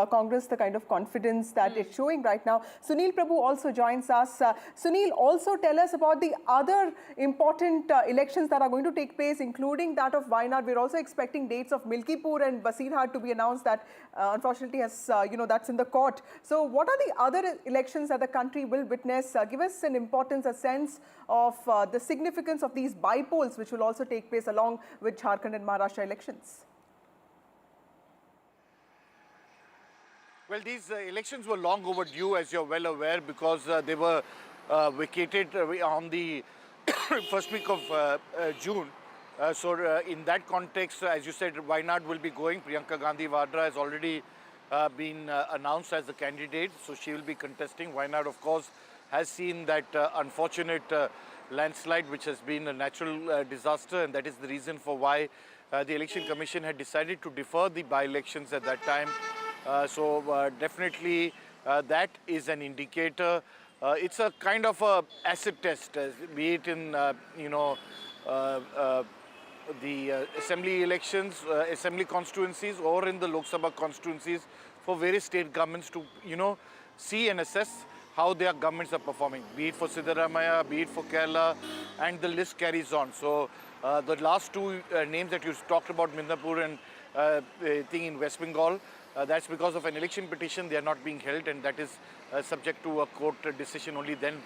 Congress the kind of confidence that it's showing right now. Sunil Prabhu also joins us. Sunil, also tell us about the other important elections that are going to take place, including that of Wayanad. We're also expecting dates of Milkipur and Basirhat to be announced. That unfortunately has, that's in the court. So what are the other elections that the country will witness? Give us an importance, a sense of the significance of these by-polls, which will also take place along with Jharkhand and Maharashtra elections. Well, these elections were long overdue, as you're well aware, because they were vacated on the first week of June. So in that context, as you said, Wayanad will be going. Priyanka Gandhi Vadra has already been announced as the candidate, so she will be contesting. Wayanad, of course, has seen that unfortunate landslide, which has been a natural disaster, and that is the reason for why the Election Commission had decided to defer the by-elections at that time. Definitely that is an indicator. It's a kind of a acid test, be it in the assembly elections, assembly constituencies, or in the Lok Sabha constituencies for various state governments to see and assess how their governments are performing, be it for Siddaramaiah, be it for Kerala, and the list carries on. So the last two names that you talked about, Manipur and thing in West Bengal, that's because of an election petition. They are not being held, and that is subject to a court decision. Only then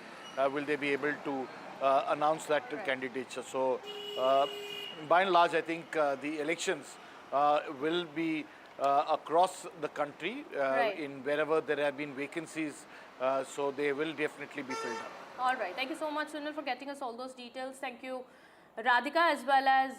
will they be able to announce that candidature. So by and large, I think the elections will be across the country in wherever there have been vacancies. So they will definitely be filled up. All right. Thank you so much, Sunil, for getting us all those details. Thank you, Radhika, as well as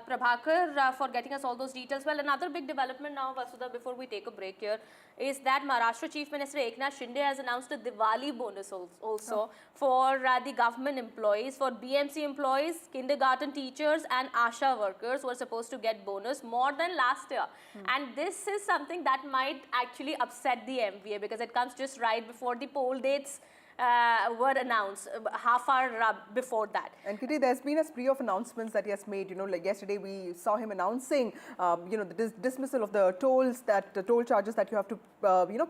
Prabhakar, for getting us all those details. Well, another big development now, Vasudha, before we take a break here, is that Maharashtra Chief Minister Eknath Shinde has announced a Diwali bonus also for the government employees, for BMC employees, kindergarten teachers and ASHA workers who are supposed to get bonus more than last year. And this is something that might actually upset the MVA because it comes just right before the poll dates were announced, half hour before that. And Kitty, there's been a spree of announcements that he has made. Like yesterday we saw him announcing, the dismissal of the tolls, the toll charges that you have to,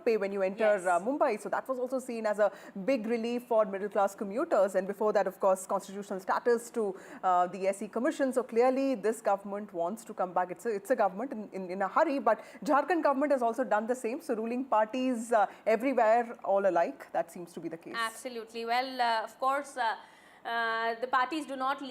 pay when you enter Mumbai. So that was also seen as a big relief for middle-class commuters. And before that, of course, constitutional status to the SE Commission. So clearly, this government wants to come back. It's a government in a hurry. But Jharkhand government has also done the same. So ruling parties everywhere all alike. That seems to be the case. Absolutely. Well, of course, the parties do not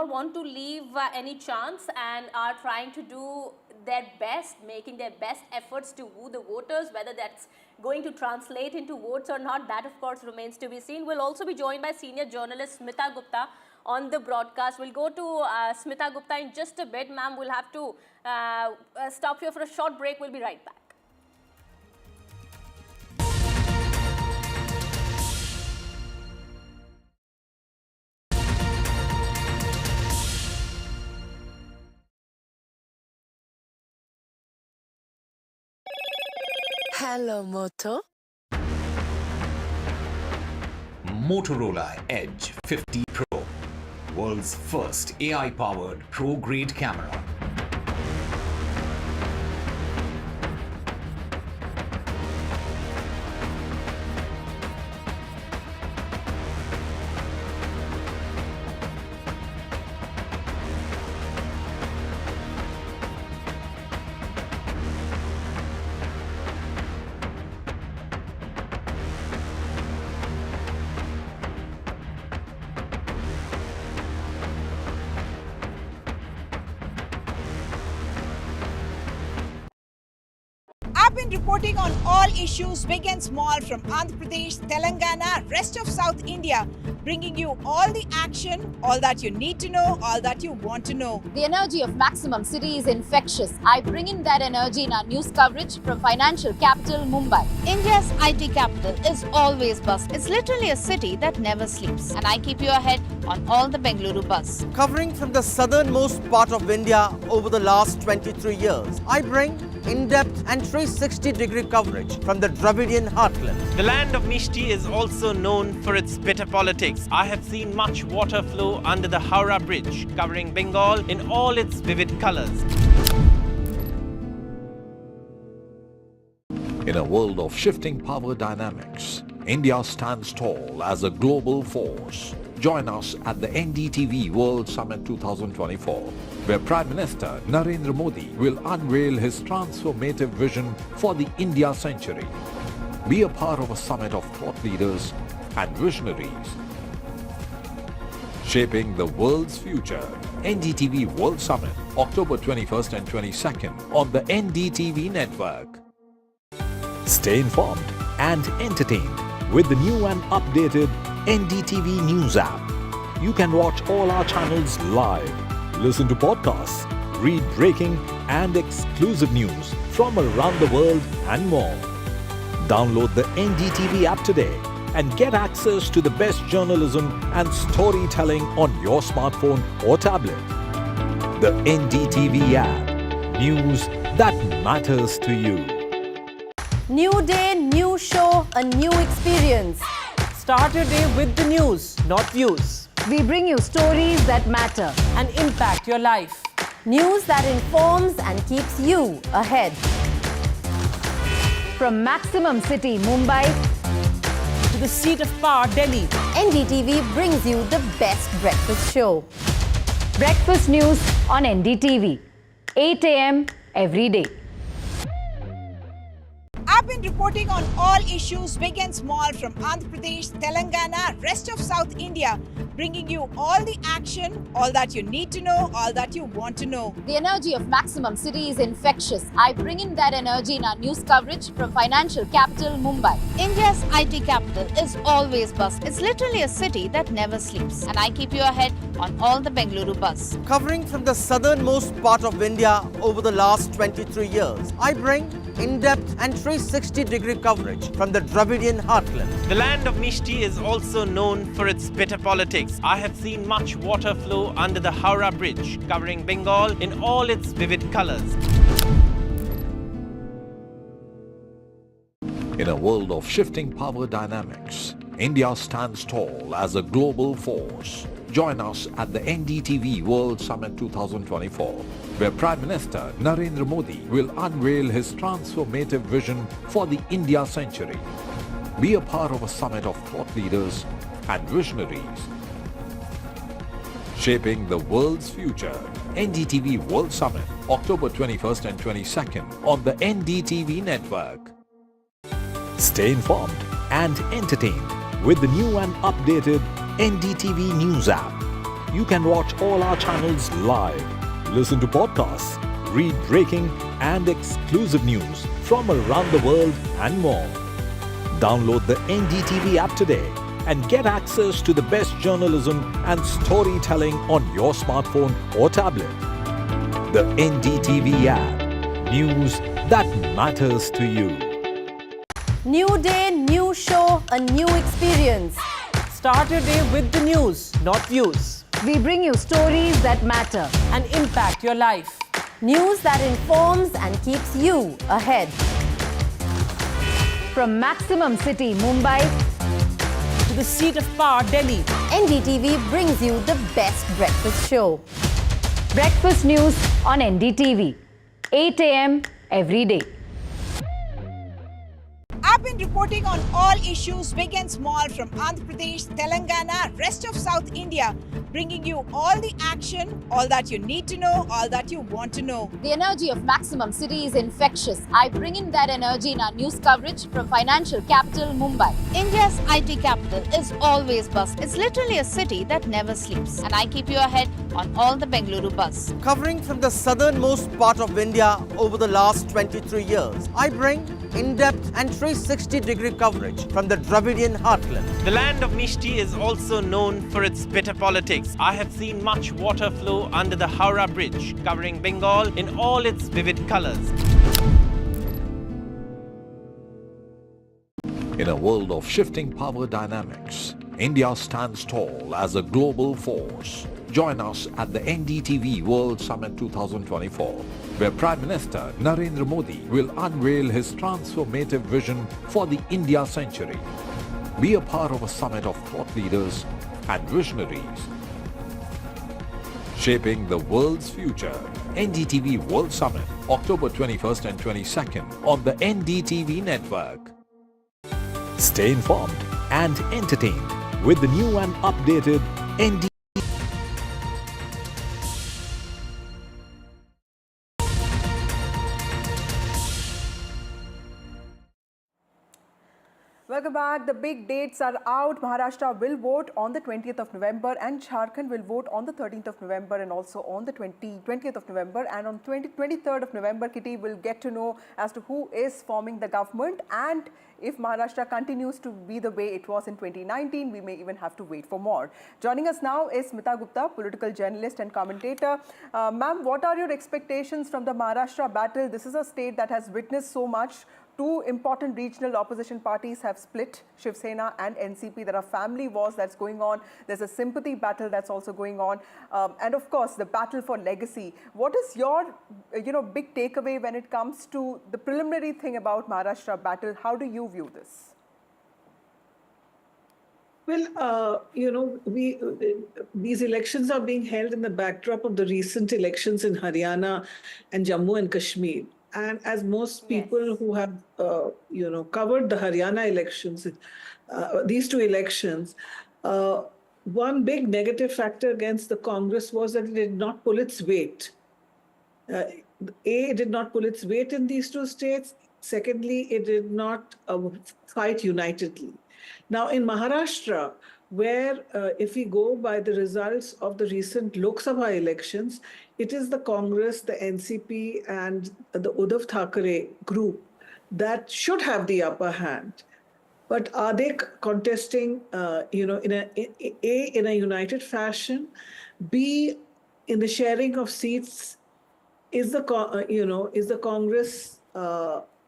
want to leave any chance and are trying to do their best, making their best efforts to woo the voters. Whether that's going to translate into votes or not, that of course remains to be seen. We'll also be joined by senior journalist Smita Gupta on the broadcast. We'll go to Smita Gupta in just a bit. Ma'am, we'll have to stop here for a short break. We'll be right back. Hello, Moto. Motorola Edge 50 Pro, world's first AI-powered pro-grade camera. been reporting on all issues big and small from Andhra Pradesh, Telangana, rest of South India, bringing you all the action, all that you need to know, all that you want to know. The energy of Maximum City is infectious. I bring in that energy in our news coverage from financial capital Mumbai. India's IT capital is always buzz. It's literally a city that never sleeps. And I keep you ahead on all the Bengaluru buzz. Covering from the southernmost part of India over the last 23 years, I bring in-depth and 360-degree coverage from the Dravidian heartland. The land of Mishti is also known for its bitter politics. I have seen much water flow under the Howrah Bridge, covering Bengal in all its vivid colors. In a world of shifting power dynamics, India stands tall as a global force. Join us at the NDTV World Summit 2024, where Prime Minister Narendra Modi will unveil his transformative vision for the India century. Be a part of a summit of thought leaders and visionaries, shaping the world's future. NDTV World Summit, October 21st and 22nd on the NDTV network. Stay informed and entertained with the new and updated NDTV News app. You can watch all our channels live, listen to podcasts, read breaking and exclusive news from around the world and more. Download the NDTV app today and get access to the best journalism and storytelling on your smartphone or tablet. The NDTV app. News that matters to you. New day, new show, a new experience. Start your day with the news, not views. We bring you stories that matter and impact your life. News that informs and keeps you ahead. From Maximum City, Mumbai, to the seat of power, Delhi, NDTV brings you the best breakfast show. Breakfast news on NDTV, 8 a.m. every day. I've been reporting on all issues big and small from Andhra Pradesh, Telangana, rest of South India, bringing you all the action, all that you need to know, all that you want to know. The energy of Maximum City is infectious. I bring in that energy in our news coverage from financial capital Mumbai. India's IT capital is always buzz. It's literally a city that never sleeps. And I keep you ahead on all the Bengaluru buzz. Covering from the southernmost part of India over the last 23 years, I bring in-depth and 360-degree coverage from the Dravidian heartland. The land of Mishti is also known for its bitter politics. I have seen much water flow under the Howrah Bridge, covering Bengal in all its vivid colors. In a world of shifting power dynamics, India stands tall as a global force. Join us at the NDTV World Summit 2024, where Prime Minister Narendra Modi will unveil his transformative vision for the India century. Be a part of a summit of thought leaders and visionaries, shaping the world's future. NDTV World Summit, October 21st and 22nd on the NDTV network. Stay informed and entertained with the new and updated NDTV News app. You can watch all our channels live, listen to podcasts, read breaking and exclusive news from around the world and more. Download the NDTV app today and get access to the best journalism and storytelling on your smartphone or tablet. The NDTV app. News that matters to you. New day, new show, a new experience. Start your day with the news, not views. We bring you stories that matter and impact your life. News that informs and keeps you ahead. From Maximum City, Mumbai, to the seat of power, Delhi, NDTV brings you the best breakfast show. Breakfast news on NDTV, 8 a.m. every day. I've been reporting on all issues big and small from Andhra Pradesh, Telangana, rest of South India, bringing you all the action, all that you need to know, all that you want to know. The energy of Maximum City is infectious. I bring in that energy in our news coverage from financial capital Mumbai. India's IT capital is always buzz. It's literally a city that never sleeps. And I keep you ahead on all the Bengaluru buzz. Covering from the southernmost part of India over the last 23 years, I bring in-depth and 360-degree coverage from the Dravidian heartland. The land of Mishti is also known for its bitter politics. I have seen much water flow under the Howrah Bridge, covering Bengal in all its vivid colors. In a world of shifting power dynamics, India stands tall as a global force. Join us at the NDTV World Summit 2024, where Prime Minister Narendra Modi will unveil his transformative vision for the India century. Be a part of a summit of thought leaders and visionaries, shaping the world's future. NDTV World Summit, October 21st and 22nd on the NDTV network. Stay informed and entertained with the new and updated NDTV. Welcome back. The big dates are out. Maharashtra will vote on the 20th of November and Jharkhand will vote on the 13th of November and also on the 20th of November. And on 23rd of November, Kitty will get to know as to who is forming the government, and if Maharashtra continues to be the way it was in 2019, we may even have to wait for more. Joining us now is Smita Gupta, political journalist and commentator. Ma'am, what are your expectations from the Maharashtra battle? This is a state that has witnessed so much. Two important regional opposition parties have split, Shiv Sena and NCP. There are family wars that's going on. There's a sympathy battle that's also going on. And of course, the battle for legacy. What is your big takeaway when it comes to the preliminary thing about Maharashtra battle? How do you view this? Well, these elections are being held in the backdrop of the recent elections in Haryana and Jammu and Kashmir. And as most people who have, covered the Haryana elections, these two elections, one big negative factor against the Congress was that it did not pull its weight. It did not pull its weight in these two states. Secondly, it did not fight unitedly. Now, in Maharashtra, where if we go by the results of the recent Lok Sabha elections, it is the Congress, the NCP, and the Uddhav Thackeray group that should have the upper hand. But are they contesting, in a united fashion? B, in the sharing of seats, is the Congress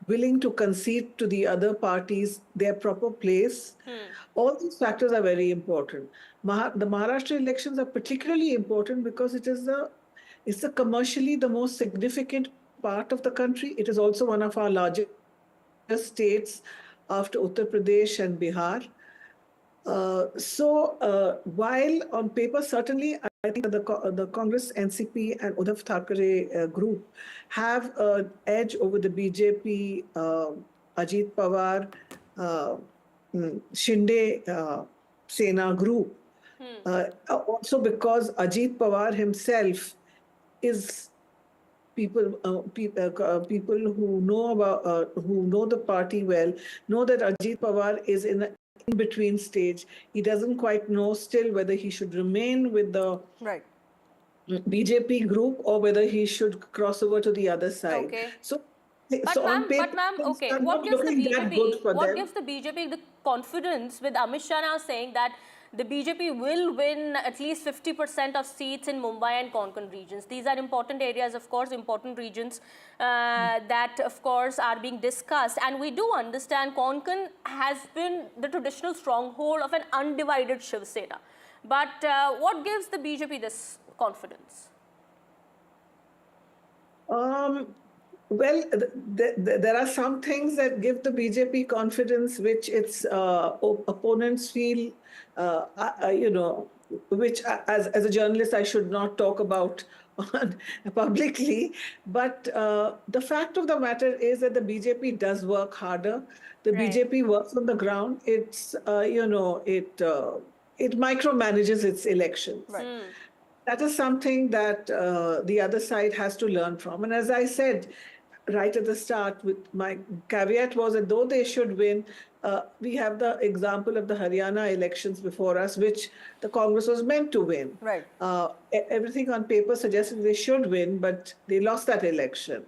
willing to concede to the other parties their proper place? All these factors are very important. The Maharashtra elections are particularly important because it's commercially the most significant part of the country. It is also one of our largest states after Uttar Pradesh and Bihar. While on paper, certainly, I think the Congress, NCP, and Uddhav Thackeray group have an edge over the BJP, Ajit Pawar, Shinde Sena group. Also because Ajit Pawar himself is people who know the party well, know that Ajit Pawar is in an in-between stage. He doesn't quite know still whether he should remain with the BJP group or whether he should cross over to the other side. Okay. So ma'am, okay, what gives the BJP the confidence with Amit Shah now saying that the BJP will win at least 50% of seats in Mumbai and Konkan regions? These are important areas, of course, important regions that, of course, are being discussed. And we do understand Konkan has been the traditional stronghold of an undivided Shiv Sena. But what gives the BJP this confidence? Well, there are some things that give the BJP confidence which its opponents feel, which as a journalist I should not talk about publicly. But the fact of the matter is that the BJP does work harder. The BJP works on the ground. it micromanages its elections. Right. That is something that the other side has to learn from. And as I said right at the start, with my caveat was that though they should win, we have the example of the Haryana elections before us, which the Congress was meant to win. Right. Everything on paper suggested they should win, but they lost that election.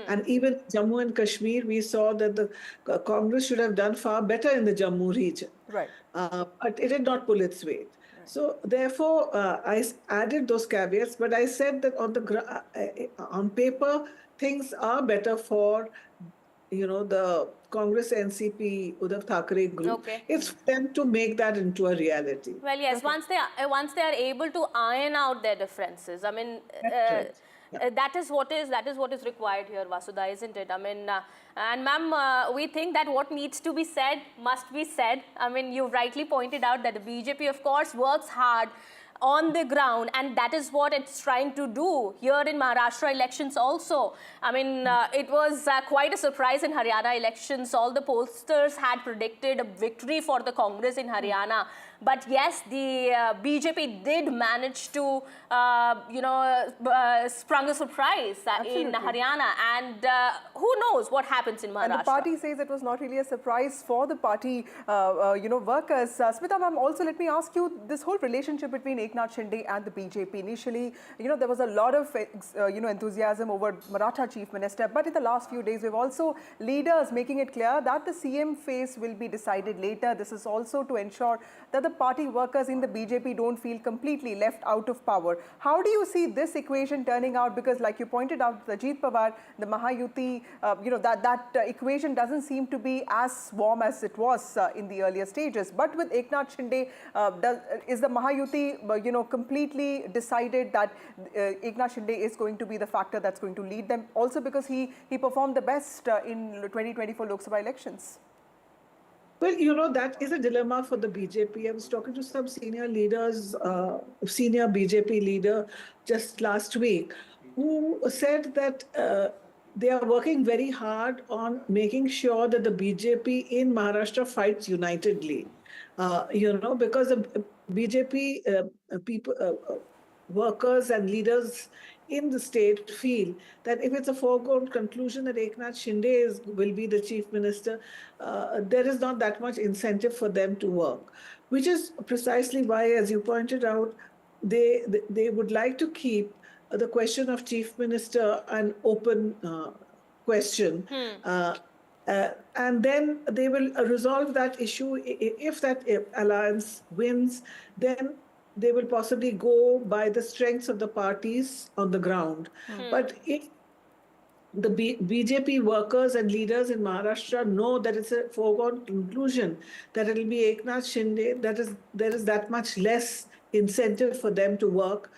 And even Jammu and Kashmir, we saw that the Congress should have done far better in the Jammu region. Right. But it did not pull its weight. So therefore, I added those caveats, but I said that on paper, things are better for, the Congress NCP Uddhav Thackeray group. Okay. It's for them to make that into a reality. Well, yes, once they are able to iron out their differences, I mean, that is what is required here, Vasudha, isn't it? I mean, and ma'am, we think that what needs to be said must be said. I mean, you rightly pointed out that the BJP, of course, works hard on the ground, and that is what it's trying to do here in Maharashtra elections also. I mean, it was quite a surprise in Haryana elections. All the pollsters had predicted a victory for the Congress in Haryana. But yes, the BJP did manage to, sprung a surprise in Haryana. And who knows what happens in Maharashtra. And the party says it was not really a surprise for the party, workers. Smita ma'am, also let me ask you, this whole relationship between Eknath Shinde and the BJP. Initially, there was a lot of, enthusiasm over Maratha Chief Minister. But in the last few days, we've also leaders making it clear that the CM phase will be decided later. This is also to ensure that the party workers in the BJP don't feel completely left out of power. How do you see this equation turning out? Because like you pointed out, Ajit Pawar, the Mahayuti, that equation doesn't seem to be as warm as it was in the earlier stages. But with Eknath Shinde, is the Mahayuti, completely decided that Eknath Shinde is going to be the factor that's going to lead them? Also because he performed the best in 2024 Lok Sabha elections. Well, that is a dilemma for the BJP. I was talking to some senior leaders, senior BJP leader just last week, who said that they are working very hard on making sure that the BJP in Maharashtra fights unitedly. Because the BJP workers and leaders in the state feel that if it's a foregone conclusion that Eknath Shinde will be the chief minister, there is not that much incentive for them to work, which is precisely why, as you pointed out, they would like to keep the question of chief minister an open question. And then they will resolve that issue. If that alliance wins, then they will possibly go by the strengths of the parties on the ground. But if the BJP workers and leaders in Maharashtra know that it's a foregone conclusion, that it will be Eknath Shinde, there is that much less incentive for them to work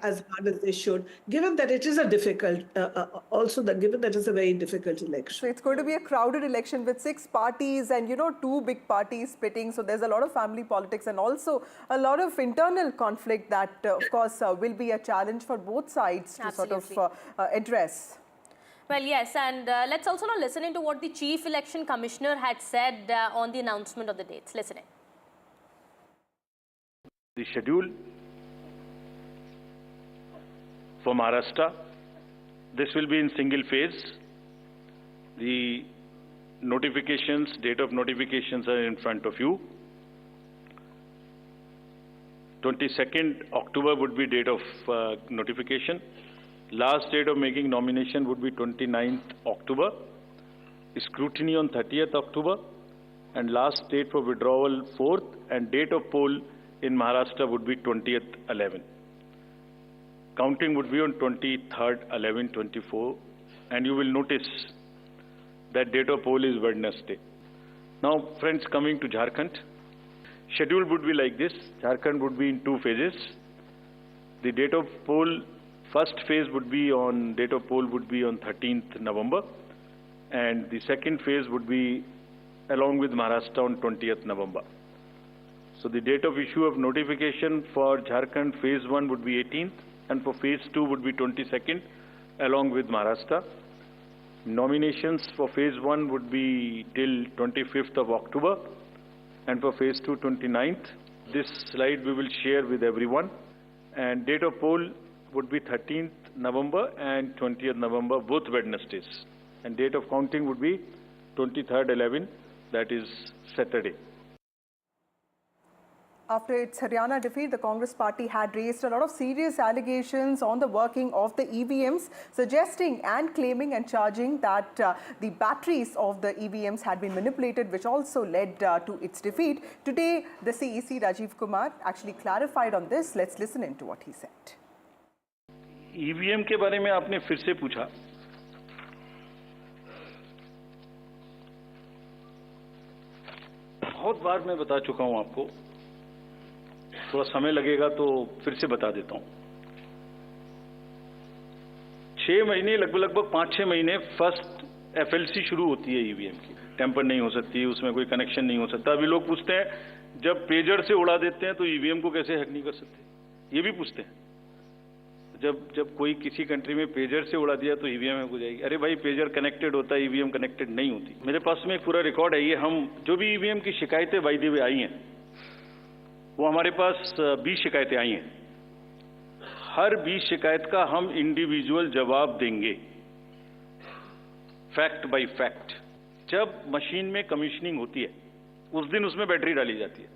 as hard as they should, given that it is a difficult, given that it's a very difficult election. So it's going to be a crowded election with 6 parties and, 2 big parties splitting. So there's a lot of family politics and also a lot of internal conflict that, of course, will be a challenge for both sides to sort of address. Well, yes, and let's also now listen into what the Chief Election Commissioner had said on the announcement of the dates. Listen in. The schedule for Maharashtra, this will be in single phase. The notifications, date of notifications are in front of you. 22nd October would be date of notification. Last date of making nomination would be 29th October. Scrutiny on 30th October. And last date for withdrawal 4th, and date of poll in Maharashtra would be 20th 11. Counting would be on 23rd 11 24, and you will notice that date of poll is Wednesday. Now, friends, coming to Jharkhand, schedule would be like this. Jharkhand would be in 2 phases. The date of poll, first phase would be on, date of poll would be on 13th November, and the second phase would be along with Maharashtra on 20th November. So the date of issue of notification for Jharkhand phase 1 would be 18th, and for phase 2 would be 22nd along with Maharashtra. Nominations for phase 1 would be till 25th of October, and for phase 2 29th. This slide we will share with everyone. And date of poll would be 13th November and 20th November, both Wednesdays. And date of counting would be 23rd 11, that is Saturday. After its Haryana defeat, the Congress party had raised a lot of serious allegations on the working of the EVMs, suggesting and claiming and charging that the batteries of the EVMs had been manipulated, which also led to its defeat. Today, the CEC Rajiv Kumar actually clarified on this. Let's listen into what he said. EVM के बारे में आपने फिर से पूछा. बहुत बार मैं बता चुका हूं आपको. थोड़ा समय लगेगा तो फिर से बता देता हूं. 6 महीने लगभग 5-6 महीने फर्स्ट FLC शुरू होती है EVM की. टेम्पर नहीं हो सकती, उसमें कोई कनेक्शन नहीं हो सकता. अभी लोग पूछते हैं जब पेजर से उड़ा देते हैं तो EVM को कैसे हैक नहीं कर सकते, ये भी पूछते हैं. जब कोई किसी कंट्री में पेजर से उड़ा दिया तो EVM हैक हो जाएगी. अरे भाई, पेजर कनेक्टेड होता है, EVM कनेक्टेड नहीं होती. मेरे पास में एक पूरा रिकॉर्ड है. ये हम जो भी EVM की शिकायतें बाय द वे आई हैं, वो हमारे पास 20 शिकायतें आई हैं. हर 20 शिकायत का हम इंडिविजुअल जवाब देंगे, फैक्ट बाय फैक्ट. जब मशीन में कमीशनिंग होती है उस दिन उसमें बैटरी डाली जाती है.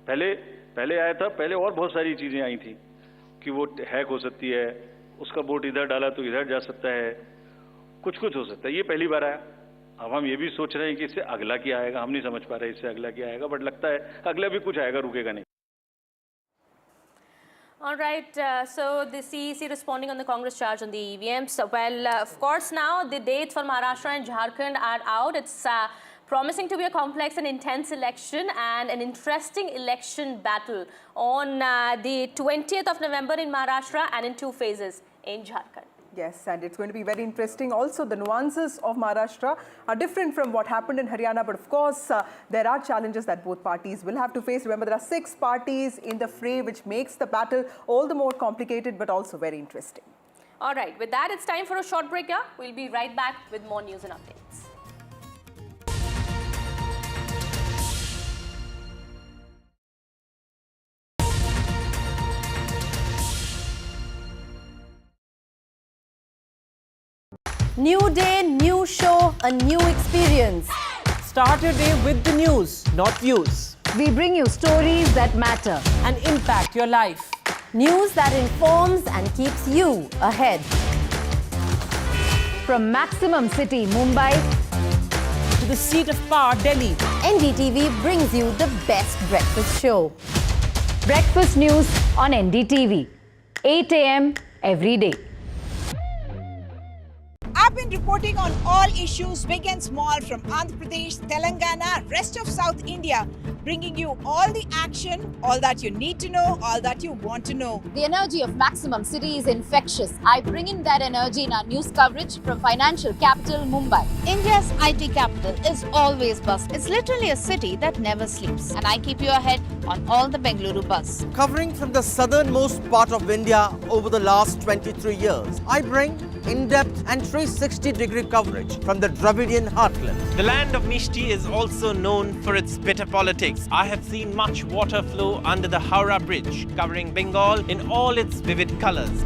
पहले आया था, पहले और बहुत सारी चीजें आई थी कि वो हैक हो सकती है, उसका बोट इधर डाला तो इधर जा सकता है, कुछ हो सकता है. ये पहली बार आया. अब हम ये भी सोच रहे हैं कि इससे अगला क्या आएगा. हम नहीं समझ पा रहे इससे अगला क्या आएगा, बट लगता है अगला भी कुछ आएगा, रुकेगा नहीं. All right, so the CEC responding on the Congress charge on the EVMs. Well, of course, now the dates for Maharashtra and Jharkhand are out. It's promising to be a complex and intense election and an interesting election battle on the 20th of November in Maharashtra and in 2 phases in Jharkhand. Yes, and it's going to be very interesting. Also, the nuances of Maharashtra are different from what happened in Haryana. But of course, there are challenges that both parties will have to face. Remember, there are 6 parties in the fray, which makes the battle all the more complicated, but also very interesting. All right, with that, it's time for a short break here. We'll be right back with more news and updates. New day, new show, a new experience. Start your day with the news, not views. We bring you stories that matter And impact your life. News that informs and keeps you ahead. from Maximum City, Mumbai, To the seat of power, Delhi. NDTV brings you the best breakfast show. breakfast news on NDTV, 8 a.m. every day. I've been reporting on all issues, big and small, from Andhra Pradesh, Telangana, rest of South India, bringing you all the action, all that you need to know, all that you want to know. The energy of Maximum City is infectious. I bring in that energy in our news coverage from financial capital, Mumbai. India's IT capital is always buzz. It's literally a city that never sleeps. And I keep you ahead on all the Bengaluru buzz. Covering from the southernmost part of India over the last 23 years, I bring in-depth and 360-degree coverage from the Dravidian heartland. The land of Mishti is also known for its bitter politics. I have seen much water flow under the Howrah Bridge, covering Bengal in all its vivid colors.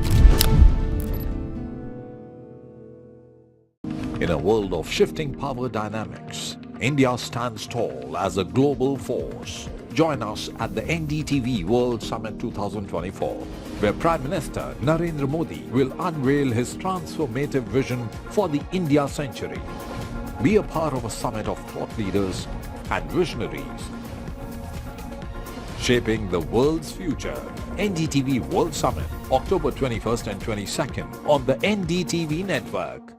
In a world of shifting power dynamics, India stands tall as a global force. Join us at the NDTV World Summit 2024, where Prime Minister Narendra Modi will unveil his transformative vision for the India century. Be a part of a summit of thought leaders and visionaries, shaping the world's future. NDTV World Summit, October 21st and 22nd on the NDTV network.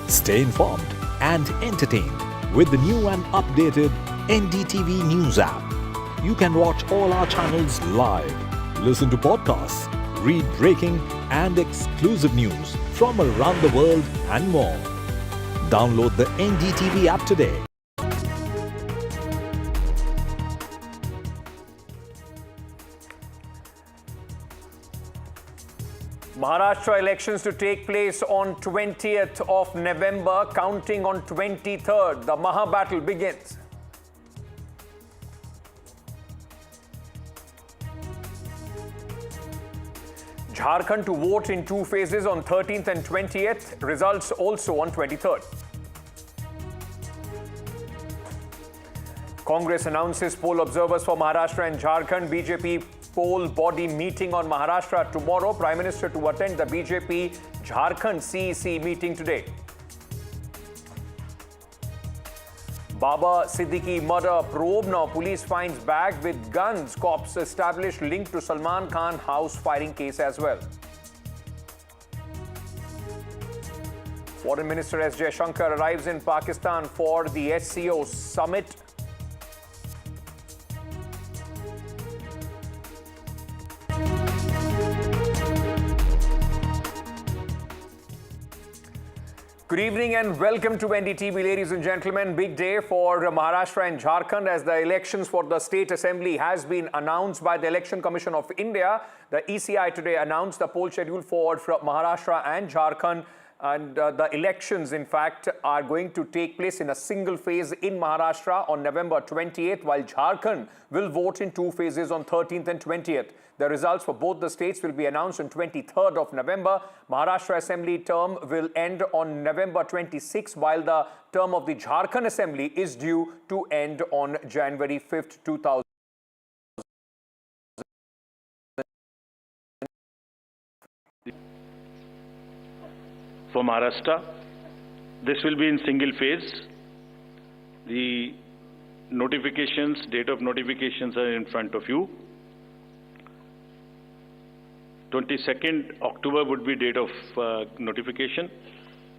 Stay informed and entertained with the new and updated NDTV News app. You can watch all our channels live, listen to podcasts, read breaking and exclusive news from around the world and more. Download the NDTV app today. Maharashtra elections to take place on 20th of November, counting on 23rd. The Maha battle begins. Jharkhand to vote in 2 phases on 13th and 20th. Results also on 23rd. Congress announces poll observers for Maharashtra and Jharkhand. BJP poll body meeting on Maharashtra tomorrow. Prime Minister to attend the BJP Jharkhand CEC meeting today. Baba Siddiki murder probe. Now police finds bag with guns. Cops establish link to Salman Khan house firing case as well. Foreign Minister S. Jaishankar arrives in Pakistan for the SCO summit. Good evening and welcome to NDTV, ladies and gentlemen. Big day for Maharashtra and Jharkhand as the elections for the State Assembly has been announced by the Election Commission of India. The ECI today announced the poll schedule for Maharashtra and Jharkhand. And the elections, in fact, are going to take place in a single phase in Maharashtra on November 28th, while Jharkhand will vote in 2 phases on 13th and 20th. The results for both the states will be announced on 23rd of November. Maharashtra Assembly term will end on November 26th, while the term of the Jharkhand Assembly is due to end on January 5th, 2000. For Maharashtra, this will be in single phase. The notifications, date of notifications are in front of you. 22nd October would be date of notification.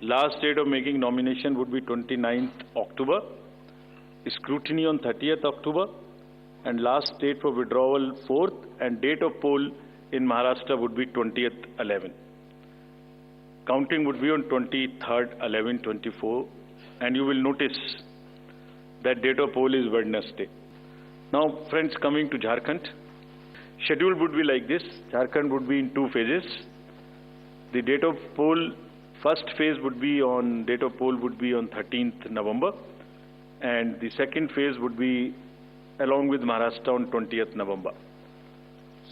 Last date of making nomination would be 29th October. Scrutiny on 30th October. And last date for withdrawal 4th. And date of poll in Maharashtra would be 20th 11. Counting would be on 23rd 11 24. And you will notice that date of poll is Wednesday. Now, friends, coming to Jharkhand. Schedule would be like this. Jharkhand would be in 2 phases. The date of poll, first phase would be on, date of poll would be on 13th November. And the second phase would be along with Maharashtra on 20th November.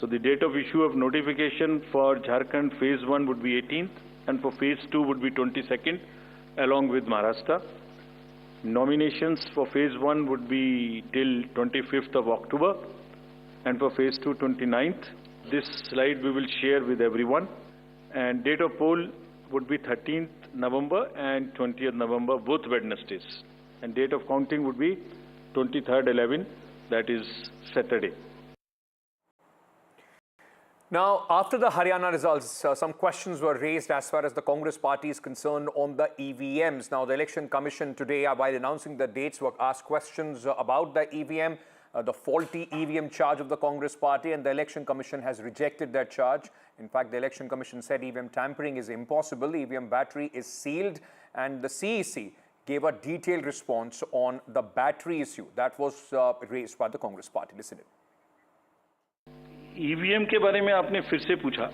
So the date of issue of notification for Jharkhand phase 1 would be 18th and for phase 2 would be 22nd along with Maharashtra. Nominations for phase 1 would be till 25th of October. And for phase 2, 29th. This slide we will share with everyone. And date of poll would be 13th November and 20th November, both Wednesdays. And date of counting would be 23rd 11, that is Saturday. Now, after the Haryana results, some questions were raised as far as the Congress party is concerned on the EVMs. Now, the Election Commission today, while announcing the dates, were asked questions about the EVM. The faulty EVM charge of the Congress party, and the Election Commission has rejected that charge. In fact, the Election Commission said EVM tampering is impossible, the EVM battery is sealed, and the CEC gave a detailed response on the battery issue that was raised by the Congress party. Listen in. EVM के बारे में आपने फिर से पूछा.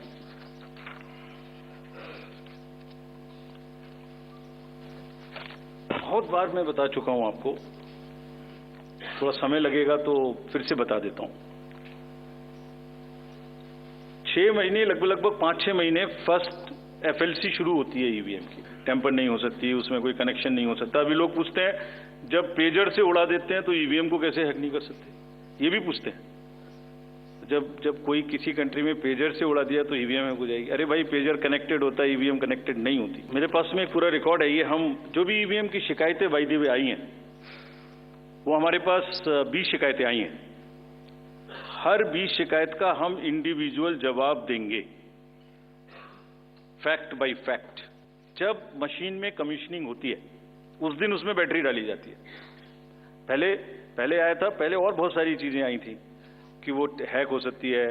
बहुत बार मैं बता चुका हूं आपको. थोड़ा समय लगेगा तो फिर से बता देता हूं. 6 महीने लगभग 5-6 महीने फर्स्ट FLC शुरू होती है ईवीएम की. टेम्पर नहीं हो सकती, उसमें कोई कनेक्शन नहीं हो सकता. अभी लोग पूछते हैं जब पेजर से उड़ा देते हैं तो ईवीएम को कैसे हैक नहीं कर सकते, ये भी पूछते हैं. जब कोई किसी कंट्री में पेजर से उड़ा दिया तो ईवीएम हैक हो जाएगी. अरे भाई, पेजर कनेक्टेड होता है, ईवीएम कनेक्टेड नहीं होती. मेरे पास में एक पूरा रिकॉर्ड है. ये हम जो भी ईवीएम की शिकायतें वायदे में आई हैं, वो हमारे पास 20 शिकायतें आई हैं. हर 20 शिकायत का हम इंडिविजुअल जवाब देंगे, फैक्ट बाय फैक्ट. जब मशीन में कमीशनिंग होती है उस दिन उसमें बैटरी डाली जाती है. पहले आया था, पहले और बहुत सारी चीजें आई थी कि वो हैक हो सकती है,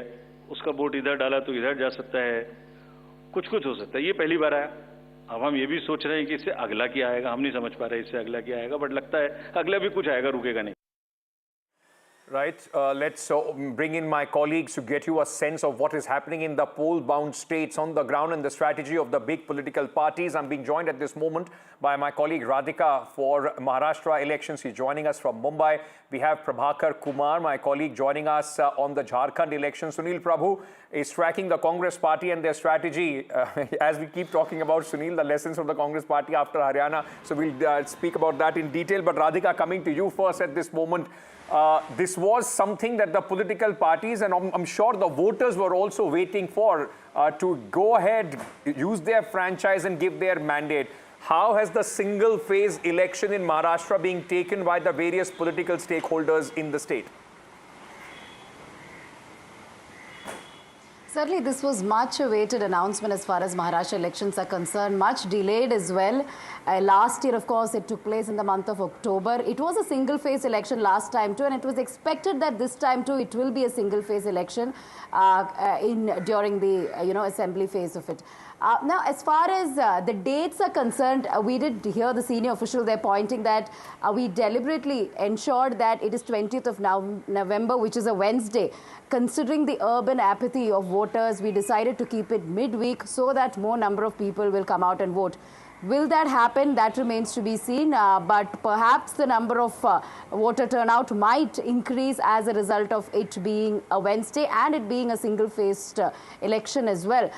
उसका बोर्ड इधर डाला तो इधर जा सकता है, कुछ हो सकता है. ये पहली बार आया. अब हम ये भी सोच रहे हैं कि इससे अगला क्या आएगा. हम नहीं समझ पा रहे इससे अगला क्या आएगा, बट लगता है अगला भी कुछ आएगा, रुकेगा नहीं. Right. Let's bring in my colleagues to get you a sense of what is happening in the poll-bound states on the ground and the strategy of the big political parties. I'm being joined at this moment by my colleague Radhika for Maharashtra elections. She's joining us from Mumbai. We have Prabhakar Kumar, my colleague, joining us on the Jharkhand elections. Sunil Prabhu is tracking the Congress party and their strategy. As we keep talking about, Sunil, the lessons of the Congress party after Haryana. So we'll speak about that in detail. But Radhika, coming to you first at this moment. This was something that the political parties and I'm sure the voters were also waiting for to go ahead, use their franchise and give their mandate. How has the single phase election in Maharashtra being taken by the various political stakeholders in the state? Certainly, this was much awaited announcement as far as Maharashtra elections are concerned, much delayed as well. Last year, of course, it took place in the month of October. It was a single phase election last time too, and it was expected that this time too it will be a single phase election during the assembly phase of it. Now, as far as the dates are concerned, we did hear the senior official there pointing that we deliberately ensured that it is 20th of November, which is a Wednesday. Considering the urban apathy of voters, we decided to keep it midweek so that more number of people will come out and vote. Will that happen? That remains to be seen, but perhaps the number of voter turnout might increase as a result of it being a Wednesday and it being a single-phased election as well.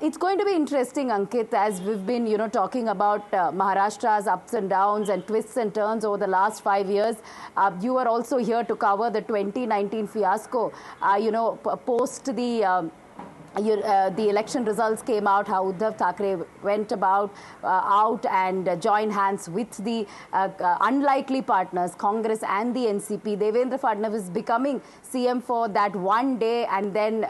It's going to be interesting, Ankit, as we've been, talking about Maharashtra's ups and downs and twists and turns over the last 5 years. You are also here to cover the 2019 fiasco, post the election results came out, how Uddhav Thackeray went out and joined hands with the unlikely partners, Congress and the NCP. Devendra Fadnavis becoming CM for that one day and then,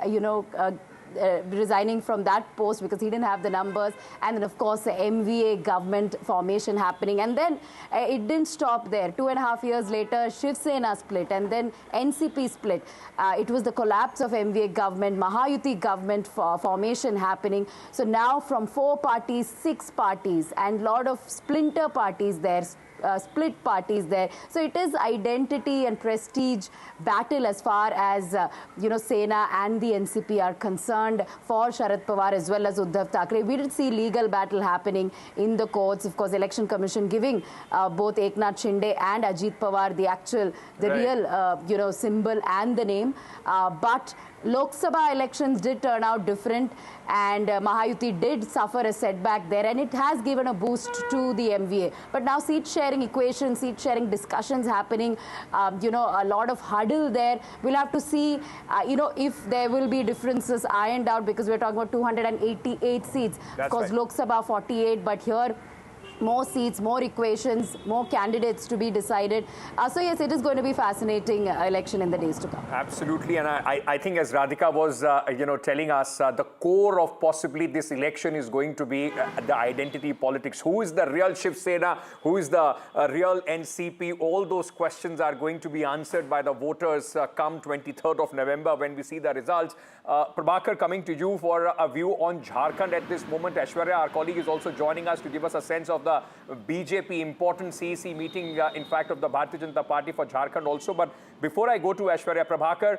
resigning from that post because he didn't have the numbers, and then of course the MVA government formation happening, and then it didn't stop there. 2.5 years later, Shiv Sena split and then NCP split. It was the collapse of MVA government, Mahayuti government formation happening. So now from 4 parties, 6 parties and lot of splinter parties there. Split parties there. So it is identity and prestige battle as far as, Sena and the NCP are concerned for Sharad Pawar as well as Uddhav Thackeray. We did see legal battle happening in the courts. Of course, Election Commission giving both Eknath, Shinde and Ajit Pawar the real symbol and the name. But Lok Sabha elections did turn out different, and Mahayuti did suffer a setback there, and it has given a boost to the MVA. But now seat sharing equations, seat sharing discussions happening, a lot of huddle there. We'll have to see, if there will be differences ironed out, because we're talking about 288 seats. That's of course, right. Lok Sabha 48, but here more seats, more equations, more candidates to be decided. So yes, it is going to be fascinating election in the days to come. Absolutely, and I think as Radhika was, telling us, the core of possibly this election is going to be the identity politics. Who is the real Shiv Sena? Who is the real NCP? All those questions are going to be answered by the voters come 23rd of November when we see the results. Prabhakar, coming to you for a view on Jharkhand at this moment. Aishwarya, our colleague, is also joining us to give us a sense of the BJP important CEC meeting, in fact, of the Bharatiya Janata Party for Jharkhand also. But before I go to Aishwarya, Prabhakar,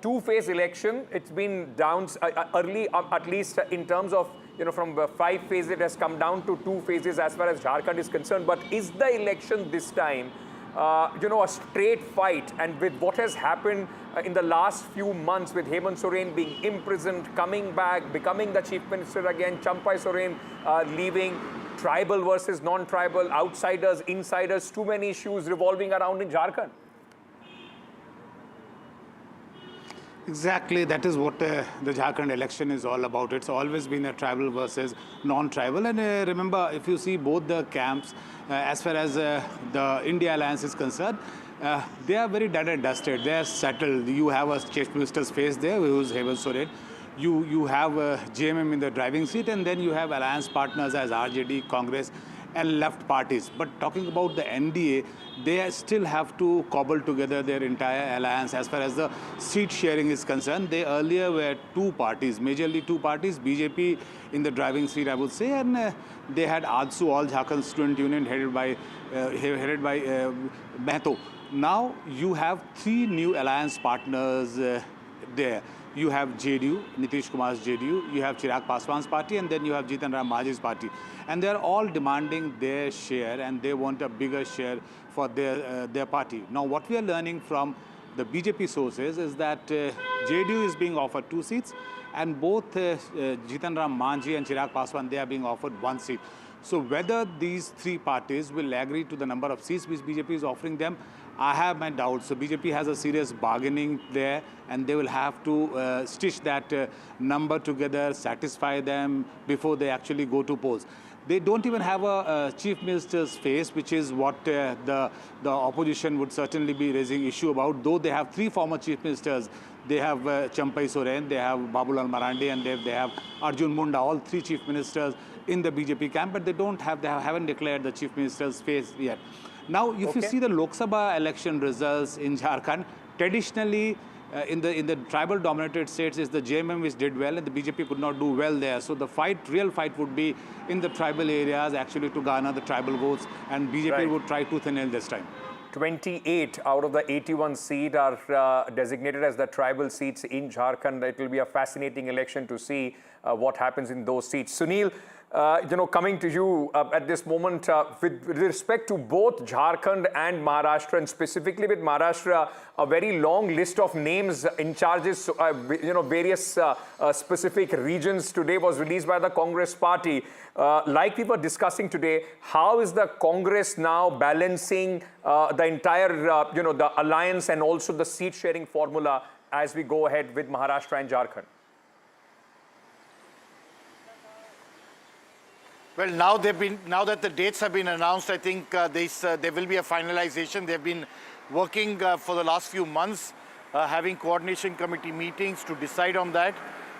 two-phase election, it's been down early, at least in terms of, from 5 phases, it has come down to 2 phases as far as Jharkhand is concerned. But is the election this time, a straight fight? And with what has happened in the last few months, with Hemant Soren being imprisoned, coming back, becoming the chief minister again, Champai Soren leaving, tribal versus non-tribal, outsiders, insiders, too many issues revolving around in Jharkhand. Exactly, that is what the Jharkhand election is all about. It's always been a tribal versus non-tribal. And remember, if you see both the camps, as far as the India Alliance is concerned, they are very done and dusted. They are settled. You have a chief minister's face there, who is Hemant Soren. You have JMM in the driving seat, and then you have alliance partners as RJD, Congress, and left parties. But talking about the NDA, they still have to cobble together their entire alliance as far as the seat sharing is concerned. They earlier were 2 parties, majorly 2 parties, BJP in the driving seat, I would say, and they had AJSU, All Jharkhand Student Union, headed by Mehto. Now you have three new alliance partners there. You have JDU, Nitish Kumar's JDU, you have Chirag Paswan's party, and then you have Jitan Ram Manjhi's party. And they're all demanding their share, and they want a bigger share for their party. Now, what we are learning from the BJP sources is that JDU is being offered 2 seats, and both Jitan Ram Manjhi and Chirag Paswan, they are being offered 1 seat. So whether these 3 parties will agree to the number of seats which BJP is offering them, I have my doubts. So BJP has a serious bargaining there, and they will have to stitch that number together, satisfy them before they actually go to polls. They don't even have a chief minister's face, which is what the opposition would certainly be raising issue about. Though they have 3 former chief ministers, they have Champai Soren, they have Babulal Marandi, and they have Arjun Munda, all 3 chief ministers in the BJP camp, but they haven't declared the chief minister's face yet. Now, if you see the Lok Sabha election results in Jharkhand, traditionally in the tribal-dominated states is the JMM which did well, and the BJP could not do well there. So the real fight would be in the tribal areas actually to garner the tribal votes, and BJP would try tooth and nail this time. 28 out of the 81 seats are designated as the tribal seats in Jharkhand. It will be a fascinating election to see what happens in those seats. Sunil, coming to you at this moment, with respect to both Jharkhand and Maharashtra, and specifically with Maharashtra, a very long list of names in charges, various specific regions today was released by the Congress party. Like we were discussing today, how is the Congress now balancing the entire, the alliance and also the seat sharing formula as we go ahead with Maharashtra and Jharkhand? Well, now that the dates have been announced, I think there will be a finalization. They've been working for the last few months, having coordination committee meetings to decide on that.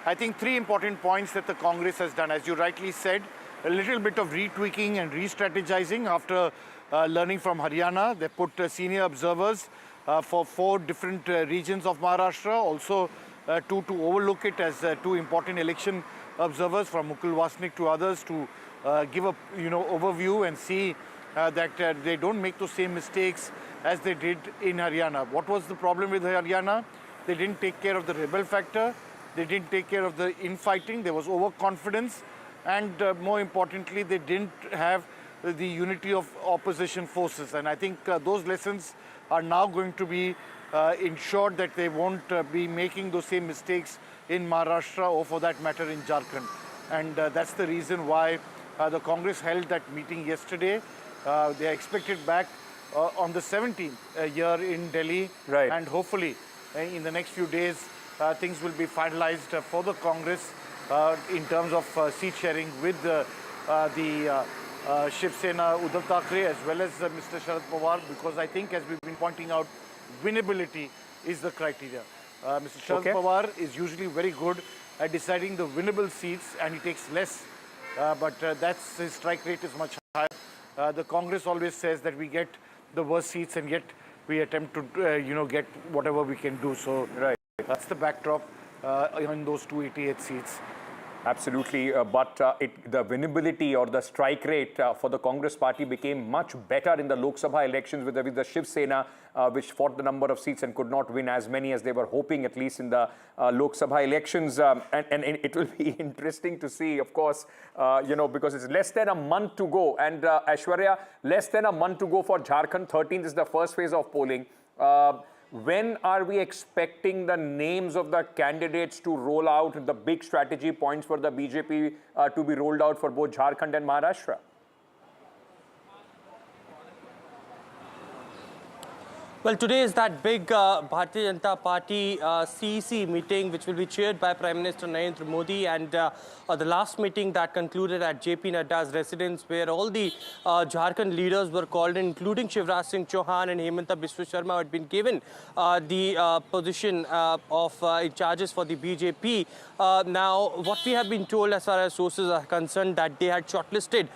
I think 3 important points that the Congress has done, as you rightly said, a little bit of retweaking and re-strategizing after learning from Haryana. They put senior observers for 4 different regions of Maharashtra, also to overlook it as 2 important election observers, from Mukul Vasnik to others, to give a overview and see that they don't make the same mistakes as they did in Haryana. What was the problem with Haryana? They didn't take care of the rebel factor. They didn't take care of the infighting. There was overconfidence. And more importantly, they didn't have the unity of opposition forces. And I think those lessons are now going to be ensured that they won't be making those same mistakes in Maharashtra, or for that matter in Jharkhand. And that's the reason why the Congress held that meeting yesterday. They are expected back on the 17th here in Delhi. Right. And hopefully in the next few days, things will be finalized for the Congress in terms of seat sharing with the Shiv Sena, Uddhav Thackeray, as well as Mr. Sharad Pawar, because I think, as we've been pointing out, winnability is the criteria. Mr. Sharad Pawar is usually very good at deciding the winnable seats, and he takes less, but his strike rate is much higher. The Congress always says that we get the worst seats, and yet we attempt to get whatever we can do. So that's the backdrop in those 288 seats. Absolutely, but the winnability or the strike rate for the Congress party became much better in the Lok Sabha elections with the Shiv Sena, which fought the number of seats and could not win as many as they were hoping, at least in the Lok Sabha elections. And it will be interesting to see, of course, because it's less than a month to go. And Aishwarya, less than a month to go for Jharkhand. 13th is the first phase of polling. When are we expecting the names of the candidates to roll out, the big strategy points for the BJP to be rolled out for both Jharkhand and Maharashtra? Well, today is that big Bharatiya Janata Party CEC meeting, which will be chaired by Prime Minister Narendra Modi, and the last meeting that concluded at JP Nadda's residence, where all the Jharkhand leaders were called in, including Shivraj Singh Chauhan and Hemanta Biswa Sharma, who had been given the position of in charges for the BJP. Now, what we have been told as far as sources are concerned, that they had shortlisted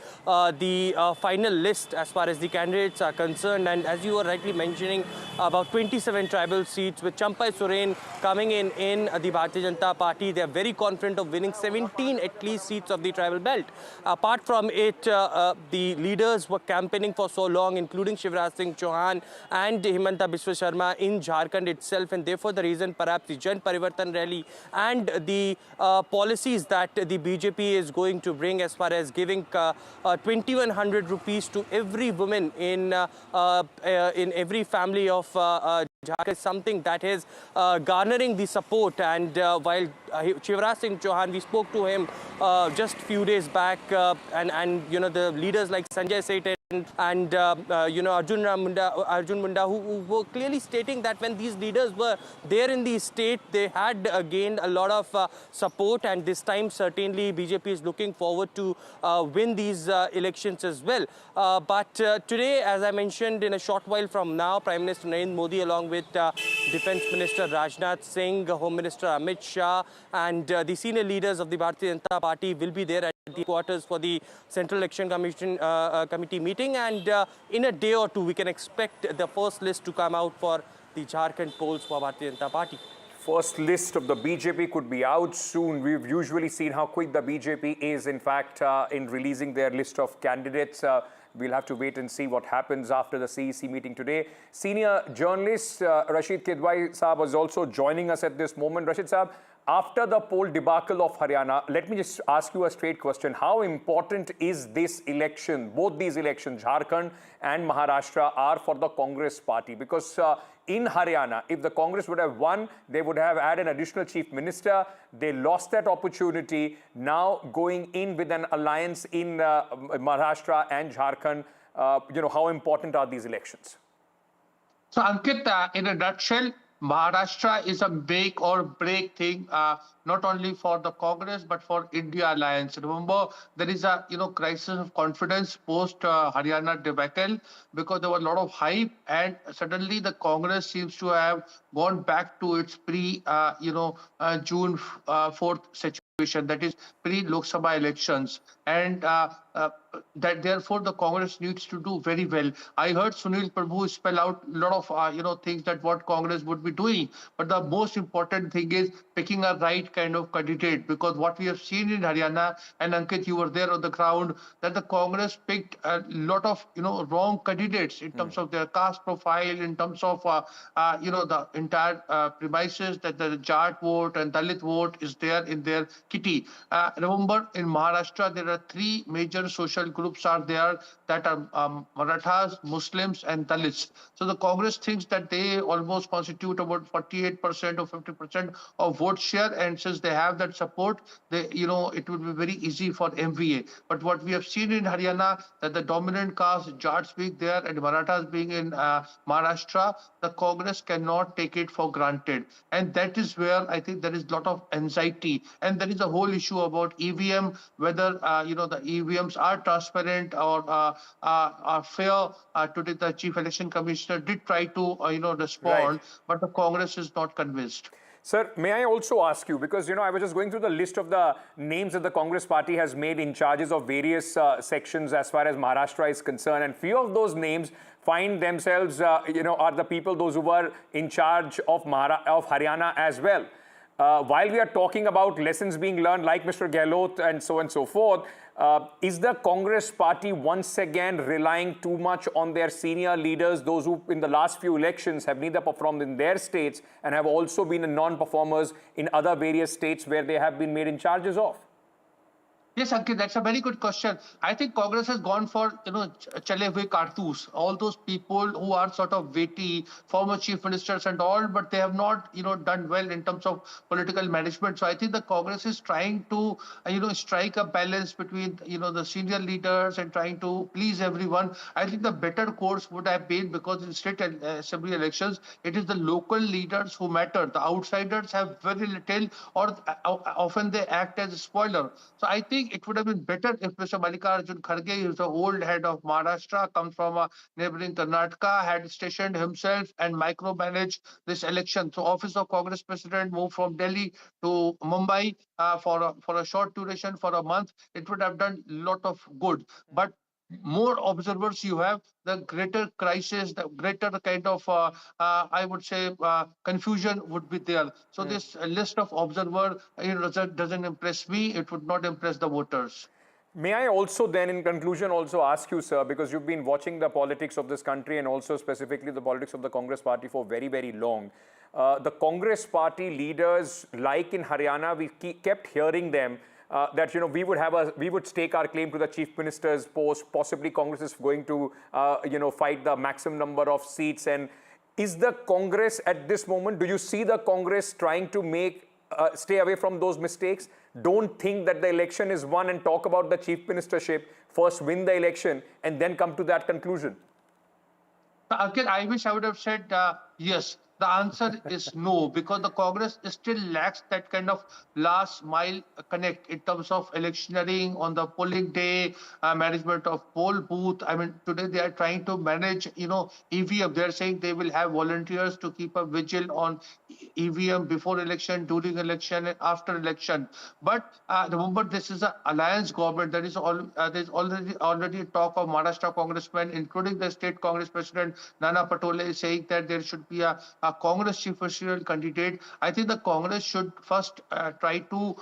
the final list as far as the candidates are concerned, and as you were rightly mentioning, about 27 tribal seats. With Champai Soren coming in the Bharatiya Janata Party, they are very confident of winning 17 at least seats of the tribal belt. Apart from it, the leaders were campaigning for so long, including Shivraj Singh Chauhan and Himanta Biswa Sharma in Jharkhand itself, and therefore the reason perhaps the Jan Parivartan rally and the policies that the BJP is going to bring as far as giving 2100 rupees to every woman in every family of Jharkhand is something that is garnering the support. And while Shivraj Singh Chauhan, we spoke to him just few days back, and you know, the leaders like Sanjay Seth and you know, Arjun Munda, who were clearly stating that when these leaders were there in the state, they had gained a lot of support, and this time certainly BJP is looking forward to win these elections as well. But today, as I mentioned, in a short while from now, Prime Minister Narendra Modi, along with Defence Minister Rajnath Singh, Home Minister Amit Shah, and the senior leaders of the Bharatiya Janata Party will be there at the quarters for the Central Election Committee meeting, and in a day or two we can expect the first list to come out for the Jharkhand polls for Bharatiya Janata Party. First list of the BJP could be out soon. We've usually seen how quick the BJP is, in fact, in releasing their list of candidates. We'll have to wait and see what happens after the CEC meeting today. Senior journalist Rashid Kidwai Saab is also joining us at this moment. Rashid Saab, after the poll debacle of Haryana, let me just ask you a straight question. How important is this election, both these elections, Jharkhand and Maharashtra, are for the Congress party? Because in Haryana, if the Congress would have won, they would have had an additional chief minister. They lost that opportunity. Now going in with an alliance in Maharashtra and Jharkhand, you know, how important are these elections? So Ankit, in a nutshell, Maharashtra is a make or break thing, not only for the Congress but for India Alliance. Remember, there is a crisis of confidence post Haryana debacle, because there was a lot of hype, and suddenly the Congress seems to have gone back to its pre June 4th situation, that is pre-Lok Sabha elections, and that therefore the Congress needs to do very well. I heard Sunil Prabhu spell out a lot of things that what Congress would be doing, but the most important thing is picking a right kind of candidate, because what we have seen in Haryana, and Ankit, you were there on the ground, that the Congress picked a lot of wrong candidates in terms of their caste profile, in terms of the entire premises that the Jat vote and Dalit vote is there in their kitty. Remember, in Maharashtra there are three major social groups are there, that are Marathas, Muslims and Dalits. So the Congress thinks that they almost constitute about 48% or 50% of vote share, and since they have that support, they, it would be very easy for MVA. But what we have seen in Haryana, that the dominant caste, Jats being there and Marathas being in Maharashtra, the Congress cannot take it for granted. And that is where I think there is a lot of anxiety. And there is a whole issue about EVM, whether, the EVMs are transparent or are fair. Today, the Chief Election Commissioner did try to, respond, but the Congress is not convinced. Sir, may I also ask you, because, I was just going through the list of the names that the Congress party has made in charges of various sections as far as Maharashtra is concerned, and few of those names find themselves, are the people, those who were in charge of Haryana as well. While we are talking about lessons being learned, like Mr. Gehlot and so on and so forth, is the Congress party once again relying too much on their senior leaders, those who in the last few elections have neither performed in their states and have also been non-performers in other various states where they have been made in charges of? Yes, Ankit, that's a very good question. I think Congress has gone for, chale hue kartoos, all those people who are sort of weighty, former chief ministers and all, but they have not, done well in terms of political management. So I think the Congress is trying to, strike a balance between, the senior leaders and trying to please everyone. I think the better course would have been, because in state assembly elections, it is the local leaders who matter. The outsiders have very little, or often they act as a spoiler. So I think it would have been better if Mr. Mallikarjun Kharge, who is the old head of Maharashtra, comes from a neighboring Karnataka, had stationed himself and micromanaged this election. So Office of Congress President moved from Delhi to Mumbai for a short duration, for a month. It would have done a lot of good. But more observers you have, the greater crisis, the greater kind of, I would say, confusion would be there. So this list of observer doesn't impress me. It would not impress the voters. May I also then, in conclusion, also ask you, sir, because you've been watching the politics of this country and also specifically the politics of the Congress party for very, very long. The Congress party leaders, like in Haryana, we kept hearing them that we would stake our claim to the chief minister's post. Possibly Congress is going to fight the maximum number of seats. And is the Congress at this moment? Do you see the Congress trying to stay away from those mistakes? Don't think that the election is won and talk about the chief ministership. First, win the election and then come to that conclusion. Again, I wish I would have said yes. The answer is no, because the Congress still lacks that kind of last mile connect in terms of electioneering on the polling day, management of poll booth. I mean, today they are trying to manage, EVM. They're saying they will have volunteers to keep a vigil on EVM before election, during election, and after election. But remember, this is an alliance government. There is already talk of Maharashtra congressmen, including the state Congress president Nana Patole, saying that there should be a Congress chief ministerial candidate. I think the Congress should first try to,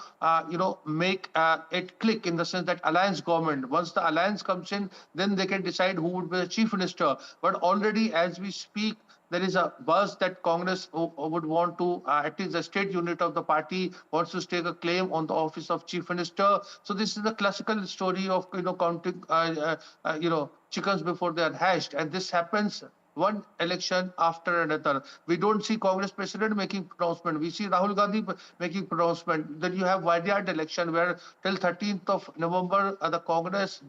make it click in the sense that alliance government. Once the alliance comes in, then they can decide who would be the chief minister. But already, as we speak, there is a buzz that Congress would want to, at least the state unit of the party wants to stake a claim on the office of chief minister. So this is the classical story of, counting, chickens before they are hatched. And this happens one election after another. We don't see Congress president making pronouncement. We see Rahul Gandhi making pronouncement. Then you have Vineyard election where till 13th of November, the Congress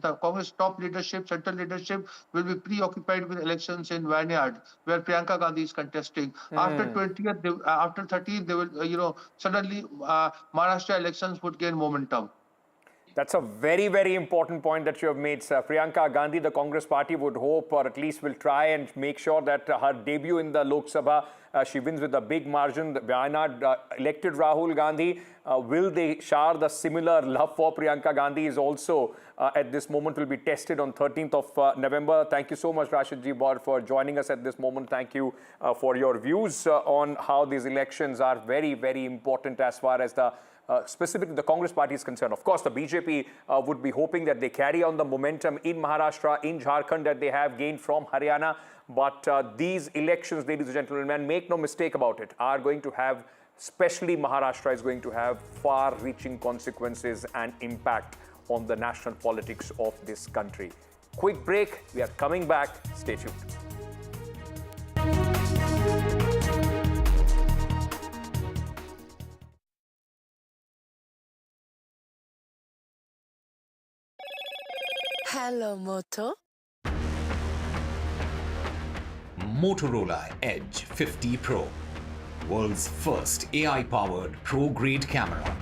top leadership, central leadership will be preoccupied with elections in Vineyard where Priyanka Gandhi is contesting. After 20th, after 13th, they will, suddenly Maharashtra elections would gain momentum. That's a very, very important point that you have made, sir. Priyanka Gandhi, the Congress party would hope, or at least will try and make sure that her debut in the Lok Sabha, she wins with a big margin. The Wayanad elected Rahul Gandhi. Will they share the similar love for Priyanka Gandhi is also at this moment will be tested on 13th of November. Thank you so much, Rashid Ji Baud, for joining us at this moment. Thank you for your views on how these elections are very, very important as far as the specifically the Congress party is concerned. Of course, the BJP would be hoping that they carry on the momentum in Maharashtra, in Jharkhand that they have gained from Haryana. But these elections, ladies and gentlemen, and make no mistake about it, are going to have, especially Maharashtra is going to have far-reaching consequences and impact on the national politics of this country. Quick break. We are coming back. Stay tuned. Hello, Moto. Motorola Edge 50 Pro, world's first AI-powered pro-grade camera.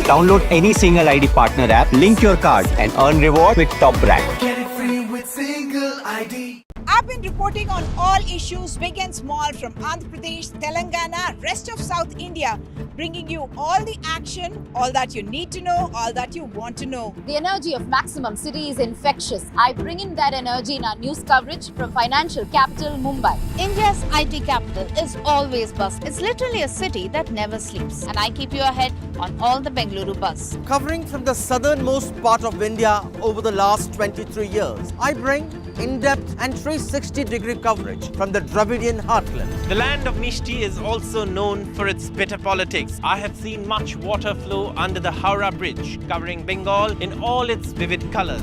Download any single ID partner app, link your card and earn reward with top brand. Get it free with single ID. I've been reporting on all issues big and small from Andhra Pradesh, Telangana, rest of South India, bringing you all the action, all that you need to know, all that you want to know. The energy of Maximum City is infectious. I bring in that energy in our news coverage from financial capital Mumbai. India's IT capital is always buzz. It's literally a city that never sleeps. And I keep you ahead on all the Bengaluru buzz. Covering from the southernmost part of India over the last 23 years, I bring in-depth and 360-degree coverage from the Dravidian heartland. The land of Mishti is also known for its bitter politics. I have seen much water flow under the Howrah Bridge, covering Bengal in all its vivid colors.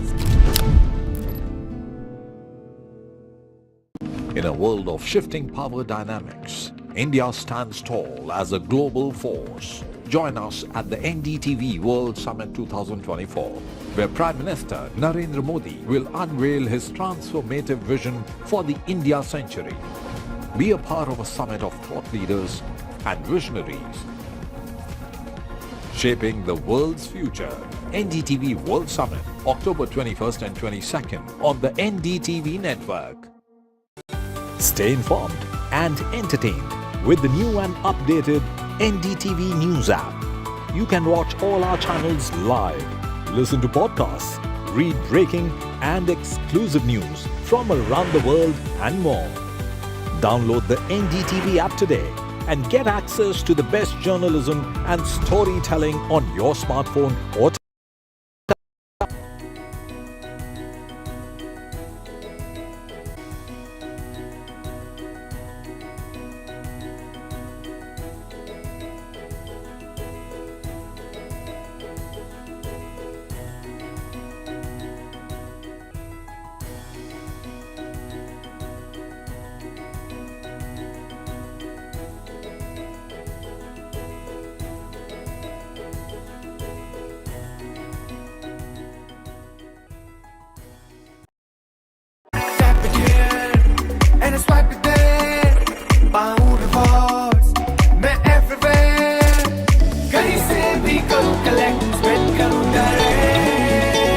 In a world of shifting power dynamics, India stands tall as a global force. Join us at the NDTV World Summit 2024, where Prime Minister Narendra Modi will unveil his transformative vision for the India century. Be a part of a summit of thought leaders and visionaries shaping the world's future. NDTV World Summit, October 21st and 22nd on the NDTV network. Stay informed and entertained with the new and updated NDTV News app. You can watch all our channels live, listen to podcasts, read breaking and exclusive news from around the world and more. Download the NDTV app today and get access to the best journalism and storytelling on your smartphone or and it's right there. पाऊँ rewards, मैं everywhere. कहीं से भी करूँ collect, spend करूँ direct.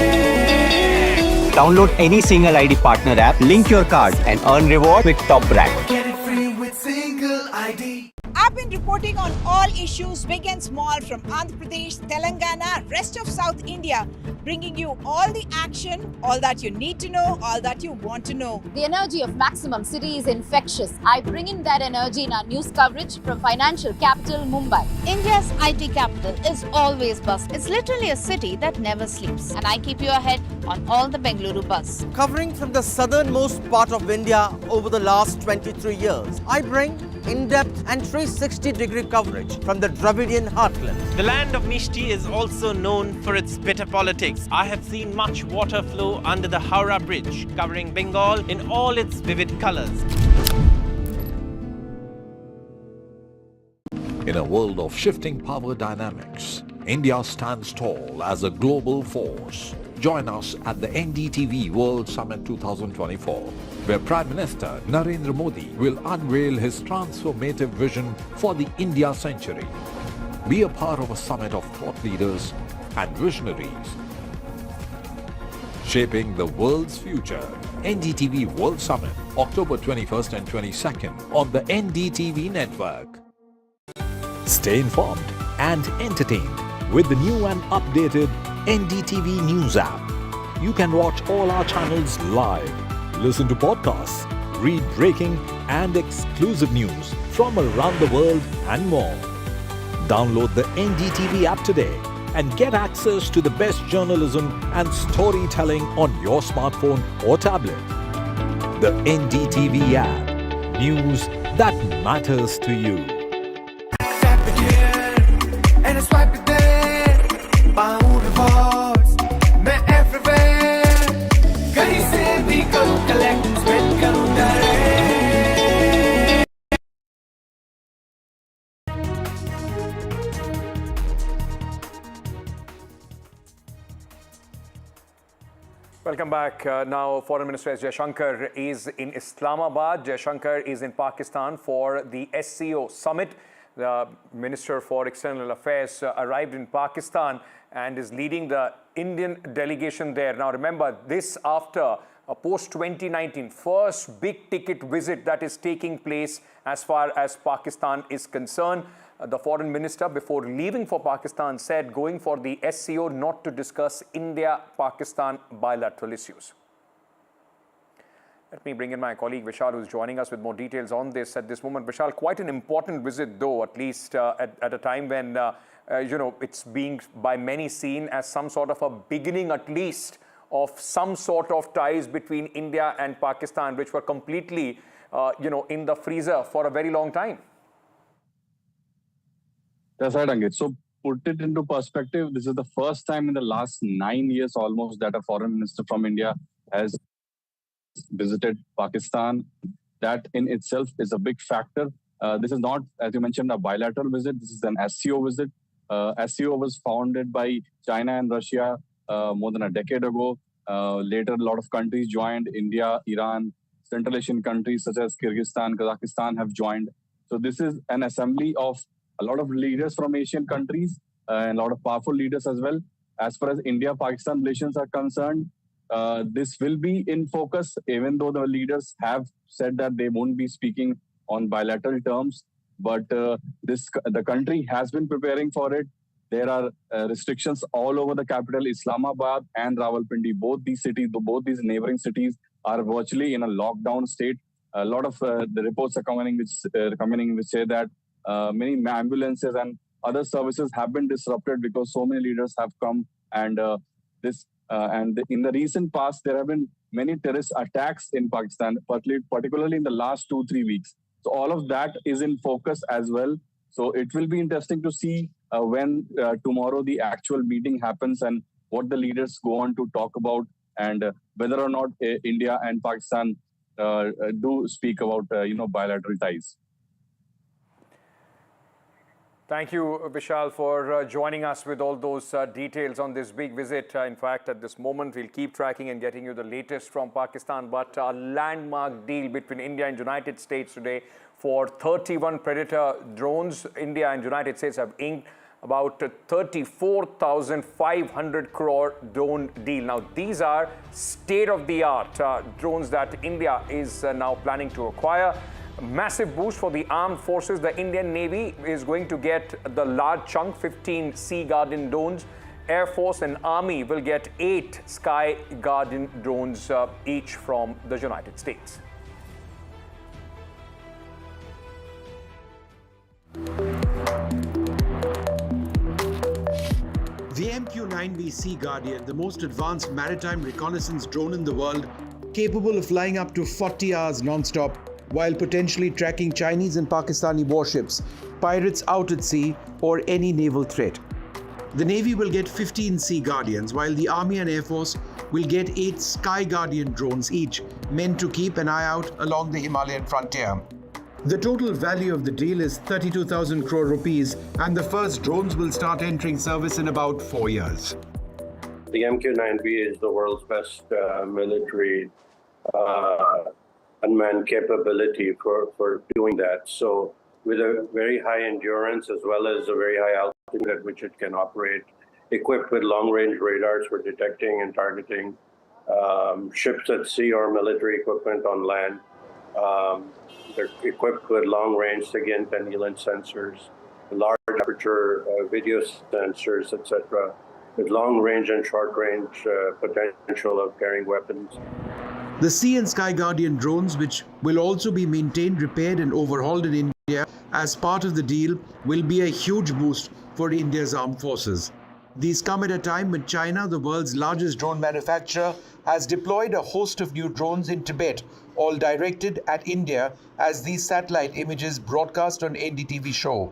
Download any single ID partner app, link your card and earn reward with top brand. Get it free with single ID. I've been reporting on all issues big and small from Andhra Pradesh, Telangana, rest of South India, bringing you all the action, all that you need to know, all that you want to know. The energy of Maximum City is infectious. I bring in that energy in our news coverage from financial capital Mumbai. India's IT capital is always buzz. It's literally a city that never sleeps. And I keep you ahead on all the Bengaluru buzz. Covering from the southernmost part of India over the last 23 years, I bring in-depth and 360-degree coverage from the Dravidian heartland. The land of Mishti is also known for its bitter politics. I have seen much water flow under the Howrah Bridge, covering Bengal in all its vivid colors. In a world of shifting power dynamics, India stands tall as a global force. Join us at the NDTV World Summit 2024, where Prime Minister Narendra Modi will unveil his transformative vision for the India century. Be a part of a summit of thought leaders and visionaries shaping the world's future. NDTV World Summit, October 21st and 22nd on the NDTV network. Stay informed and entertained with the new and updated NDTV News app. You can watch all our channels live, listen to podcasts, read breaking and exclusive news from around the world and more. Download the NDTV app today and get access to the best journalism and storytelling on your smartphone or tablet. The NDTV app. News that matters to you. Tap it here and it's right there. पाऊँ rewards, मैं everywhere. कहीं से भी करूँ collect, spend करूँ direct. Welcome back. Now, Foreign Minister S. Jaishankar is in Islamabad. Jaishankar is in Pakistan for the SCO summit. The Minister for External Affairs arrived in Pakistan and is leading the Indian delegation there. Now, remember, this after a post-2019 first big-ticket visit that is taking place as far as Pakistan is concerned. The foreign minister, before leaving for Pakistan, said going for the SCO not to discuss India-Pakistan bilateral issues. Let me bring in my colleague Vishal, who's joining us with more details on this at this moment. Vishal, quite an important visit, though, at least at a time when, it's being by many seen as some sort of a beginning, at least, of some sort of ties between India and Pakistan, which were completely, in the freezer for a very long time. That's right, Ankit. So put it into perspective, this is the first time in the last 9 years almost that a foreign minister from India has visited Pakistan. That in itself is a big factor. This is not, as you mentioned, a bilateral visit. This is an SCO visit. SCO was founded by China and Russia more than a decade ago. Later, a lot of countries joined. India, Iran, Central Asian countries such as Kyrgyzstan, Kazakhstan have joined. So this is an assembly of a lot of leaders from Asian countries and a lot of powerful leaders as well. As far as India-Pakistan relations are concerned, this will be in focus, even though the leaders have said that they won't be speaking on bilateral terms. But the country has been preparing for it. There are restrictions all over the capital, Islamabad and Rawalpindi. Both these cities, both these neighboring cities are virtually in a lockdown state. A lot of the reports are coming which say that many ambulances and other services have been disrupted because so many leaders have come, and in the recent past there have been many terrorist attacks in Pakistan, particularly in the last 2-3 weeks. So all of that is in focus as well. So it will be interesting to see when tomorrow the actual meeting happens and what the leaders go on to talk about, and whether or not India and Pakistan do speak about bilateral ties. Thank you, Vishal, for joining us with all those details on this big visit. In fact, at this moment, we'll keep tracking and getting you the latest from Pakistan. But a landmark deal between India and United States today for 31 Predator drones. India and United States have inked about 34,500 crore drone deal. Now, these are state-of-the-art drones that India is now planning to acquire. Massive boost for the armed forces. The Indian Navy is going to get the large chunk, 15 Sea Guardian drones. Air Force and Army will get 8 Sky Guardian drones each from the United States. The MQ-9B Sea Guardian, the most advanced maritime reconnaissance drone in the world, capable of flying up to 40 hours non-stop, while potentially tracking Chinese and Pakistani warships, pirates out at sea, or any naval threat. The Navy will get 15 Sea Guardians, while the Army and Air Force will get 8 Sky Guardian drones each, meant to keep an eye out along the Himalayan frontier. The total value of the deal is 32,000 crore rupees, and the first drones will start entering service in about 4 years. The MQ-9B is the world's best military unmanned capability for doing that. So with a very high endurance as well as a very high altitude at which it can operate, equipped with long-range radars for detecting and targeting ships at sea or military equipment on land. They're equipped with long-range SIGINT and ELINT sensors, large aperture video sensors, etc., with long-range and short-range potential of carrying weapons. The Sea and Sky Guardian drones, which will also be maintained, repaired and overhauled in India as part of the deal, will be a huge boost for India's armed forces. These come at a time when China, the world's largest drone manufacturer, has deployed a host of new drones in Tibet, all directed at India, as these satellite images broadcast on NDTV show.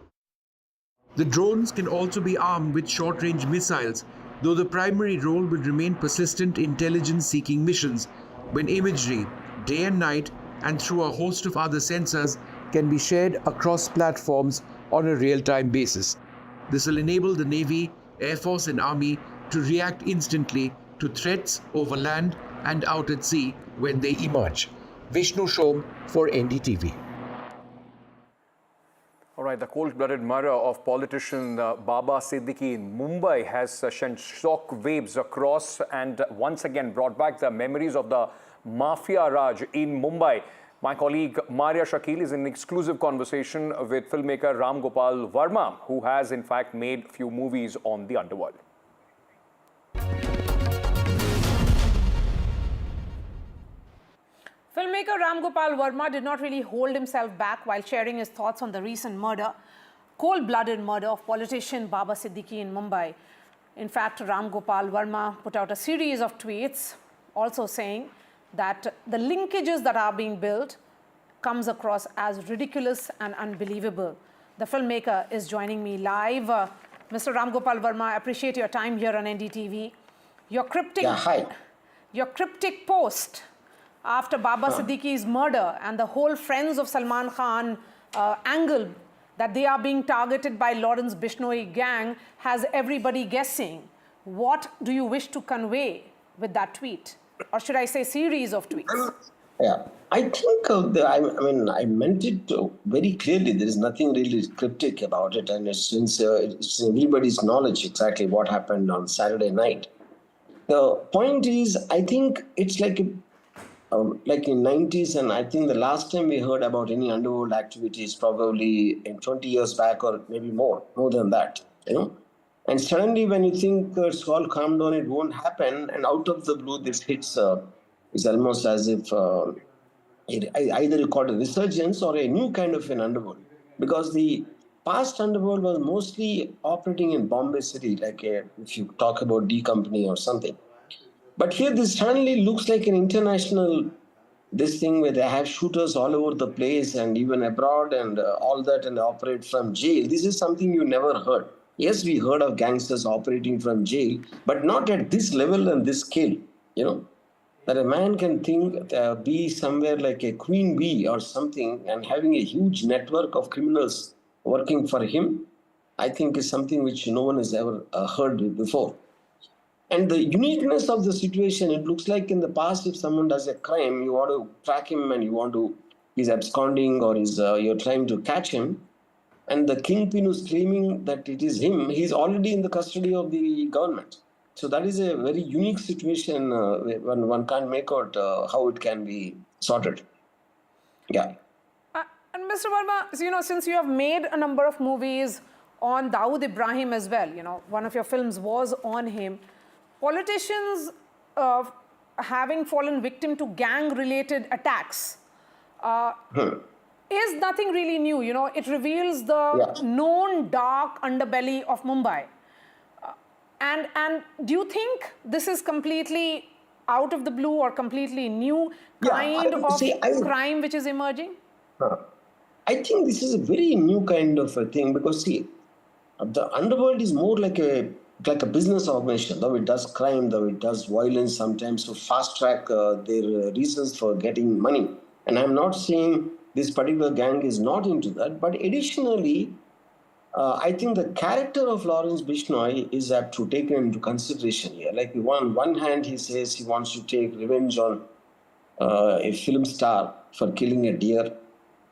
The drones can also be armed with short-range missiles, though the primary role will remain persistent intelligence-seeking missions, when imagery, day and night, and through a host of other sensors, can be shared across platforms on a real-time basis. This will enable the Navy, Air Force and Army to react instantly to threats over land and out at sea when they emerge. Vishnu Shom for NDTV. All right, the cold-blooded murder of politician Baba Siddiki in Mumbai has sent shock waves across and once again brought back the memories of the Mafia Raj in Mumbai. My colleague Maria Shakil is in exclusive conversation with filmmaker Ram Gopal Verma, who has in fact made few movies on the underworld. Filmmaker Ram Gopal Verma did not really hold himself back while sharing his thoughts on the recent murder, cold-blooded murder of politician Baba Siddiki in Mumbai. In fact, Ram Gopal Verma put out a series of tweets also saying that the linkages that are being built comes across as ridiculous and unbelievable. The filmmaker is joining me live. Mr. Ram Gopal Verma, I appreciate your time here on NDTV. Your cryptic post after Baba Siddiqui's murder and the whole friends of Salman Khan angle that they are being targeted by Lawrence Bishnoi gang has everybody guessing. What do you wish to convey with that tweet? Or should I say series of tweets? Yeah, I think, I meant it very clearly. There is nothing really cryptic about it. And it's everybody's knowledge exactly what happened on Saturday night. The point is, I think it's like in 90s, and I think the last time we heard about any underworld activities probably in 20 years back or maybe more than that, And suddenly when you think it's all calmed down, it won't happen, and out of the blue this hits, it's almost as if either you call it a resurgence or a new kind of an underworld. Because the past underworld was mostly operating in Bombay City, if you talk about D Company or something. But here this suddenly looks like an international thing where they have shooters all over the place and even abroad and all that, and they operate from jail. This is something you never heard. Yes, we heard of gangsters operating from jail, but not at this level and this scale, That a man can be somewhere like a queen bee or something and having a huge network of criminals working for him, I think is something which no one has ever heard before. And the uniqueness of the situation, it looks like in the past, if someone does a crime, you want to track him and he's absconding or you're trying to catch him. And the kingpin who's claiming that it is him, he's already in the custody of the government. So that is a very unique situation when one can't make out how it can be sorted. Yeah. And Mr. Verma, since you have made a number of movies on Dawood Ibrahim as well, one of your films was on him. Politicians having fallen victim to gang-related attacks is nothing really new. It reveals the known dark underbelly of Mumbai. And do you think this is completely out of the blue or completely new kind of crime which is emerging? I think this is a very new kind of a thing because, the underworld is more like a business organization, though it does crime, though it does violence sometimes to fast-track their reasons for getting money. And I'm not saying this particular gang is not into that, but additionally, I think the character of Lawrence Bishnoi is to take into consideration here. Like on one hand, he says he wants to take revenge on a film star for killing a deer.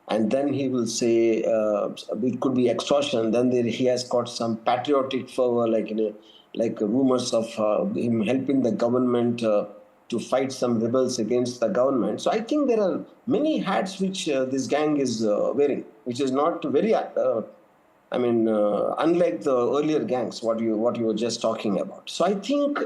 And then he will say it could be extortion. Then he has got some patriotic fervor, like rumors of him helping the government to fight some rebels against the government. So I think there are many hats which this gang is wearing, which is not very, unlike the earlier gangs, what you were just talking about. So I think,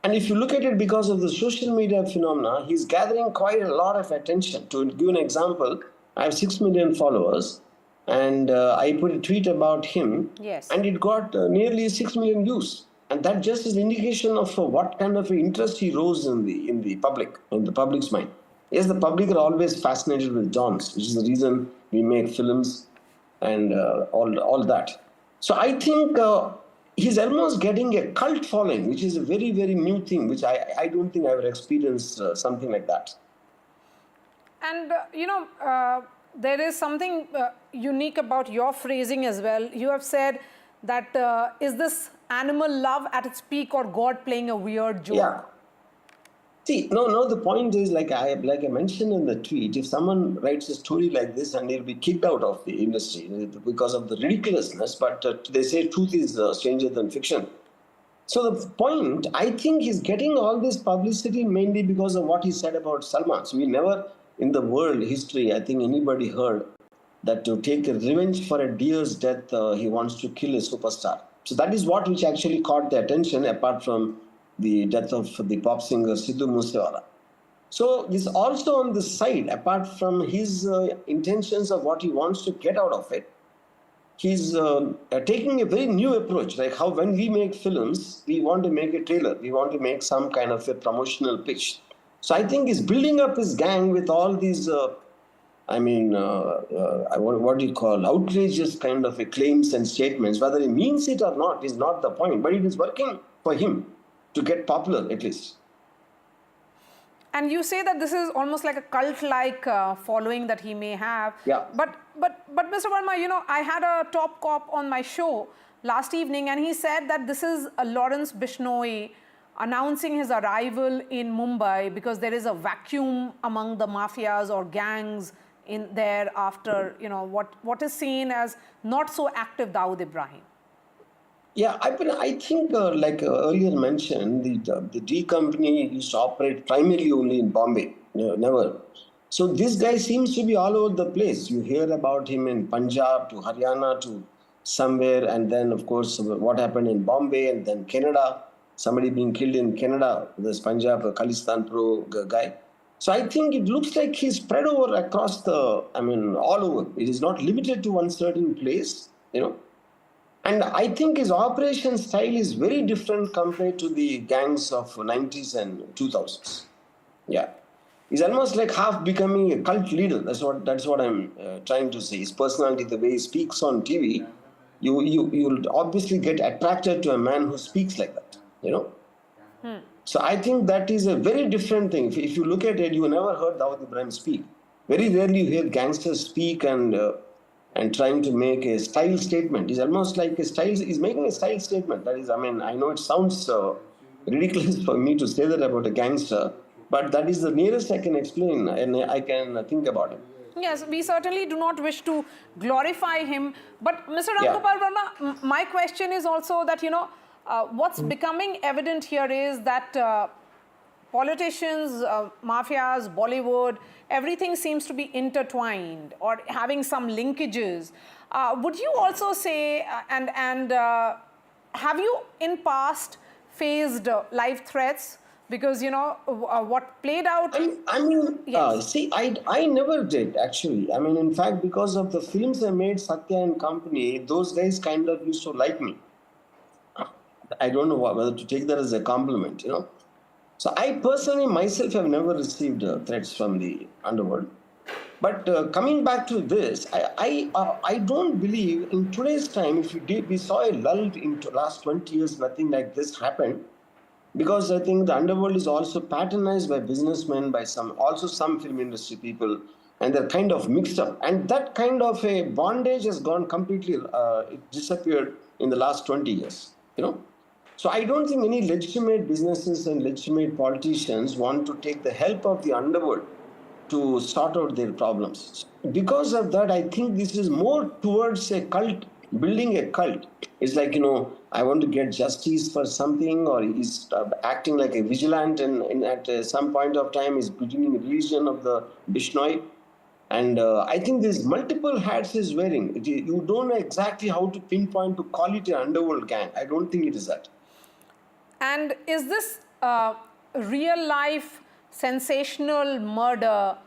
and if you look at it because of the social media phenomena, he's gathering quite a lot of attention. To give an example, I have 6 million followers, and I put a tweet about him, and it got nearly 6 million views. And that just is an indication of what kind of interest he rose in the public's mind. Yes, the public are always fascinated with Dons, which is the reason we make films and all that. So I think he's almost getting a cult following, which is a very, very new thing, which I don't think I've ever experienced something like that. And, there is something unique about your phrasing as well. You have said that is this animal love at its peak or God playing a weird joke? Yeah. See, no, the point is, like I mentioned in the tweet, if someone writes a story like this and they'll be kicked out of the industry because of the ridiculousness, but they say truth is stranger than fiction. So the point, I think he's getting all this publicity mainly because of what he said about Salman. So we never in the world history, I think anybody heard that to take a revenge for a deer's death, he wants to kill a superstar. So that is what which actually caught the attention apart from the death of the pop singer Sidhu Moosewala. So this also on the side, apart from his intentions of what he wants to get out of it, he's taking a very new approach, like how when we make films, we want to make a trailer, we want to make some kind of a promotional pitch. So I think he's building up his gang with all these, what do you call, outrageous kind of claims and statements. Whether he means it or not is not the point, but it is working for him to get popular at least. And you say that this is almost like a cult-like following that he may have. Yeah. But But Mr. Verma, you know, I had a top cop on my show last evening, and he said that this is Lawrence Bishnoi announcing his arrival in Mumbai because there is a vacuum among the mafias or gangs in there after, you know, what is seen as not so active Dawood Ibrahim. Yeah, I think, like earlier mentioned, the D company used to operate primarily only in Bombay, never. So this guy seems to be all over the place. You hear about him in Punjab to Haryana to somewhere, and then of course what happened in Bombay, and then Canada, somebody being killed in Canada, this Punjab Khalistan Pro guy. So I think it looks like he's spread over across all over. It is not limited to one certain place, you know. And I think his operation style is very different compared to the gangs of 90s and 2000s. Yeah. He's almost like half becoming a cult leader. That's what I'm trying to say. His personality, the way he speaks on TV, you'll obviously get attracted to a man who speaks like that, you know. So I think that is a very different thing. If you look at it, you never heard Dawood Ibrahim speak. Very rarely you hear gangsters speak and trying to make a style statement. He's almost like he's making a style statement. That is, I mean, I know it sounds ridiculous for me to say that about a gangster, but that is the nearest I can explain and I can think about it. Yes, we certainly do not wish to glorify him. But Mr. Ramgopal Verma, my question is also that, you know, what's becoming evident here is that politicians, mafias, Bollywood, everything seems to be intertwined or having some linkages. Would you also say, and have you in past faced live threats? Because, you know, what played out... See, I never did, actually. I mean, in fact, because of the films I made, Satya and company, those guys kind of used to like me. I don't know whether to take that as a compliment, you know. So I personally myself have never received threats from the underworld. But coming back to this, I don't believe in today's time, if we saw a lull into last 20 years, nothing like this happened. Because I think the underworld is also patronized by businessmen, by some film industry people, and they're kind of mixed up. And that kind of a bondage has gone completely, it disappeared in the last 20 years, you know. So I don't think any legitimate businesses and legitimate politicians want to take the help of the underworld to sort out their problems. Because of that, I think this is more towards a cult, building a cult. It's like, you know, I want to get justice for something, or he's acting like a vigilant, and at some point of time is bringing religion of the Bishnoi. And I think there's multiple hats he's wearing. You don't know exactly how to pinpoint to call it an underworld gang. I don't think it is that. And is this real life sensational murder,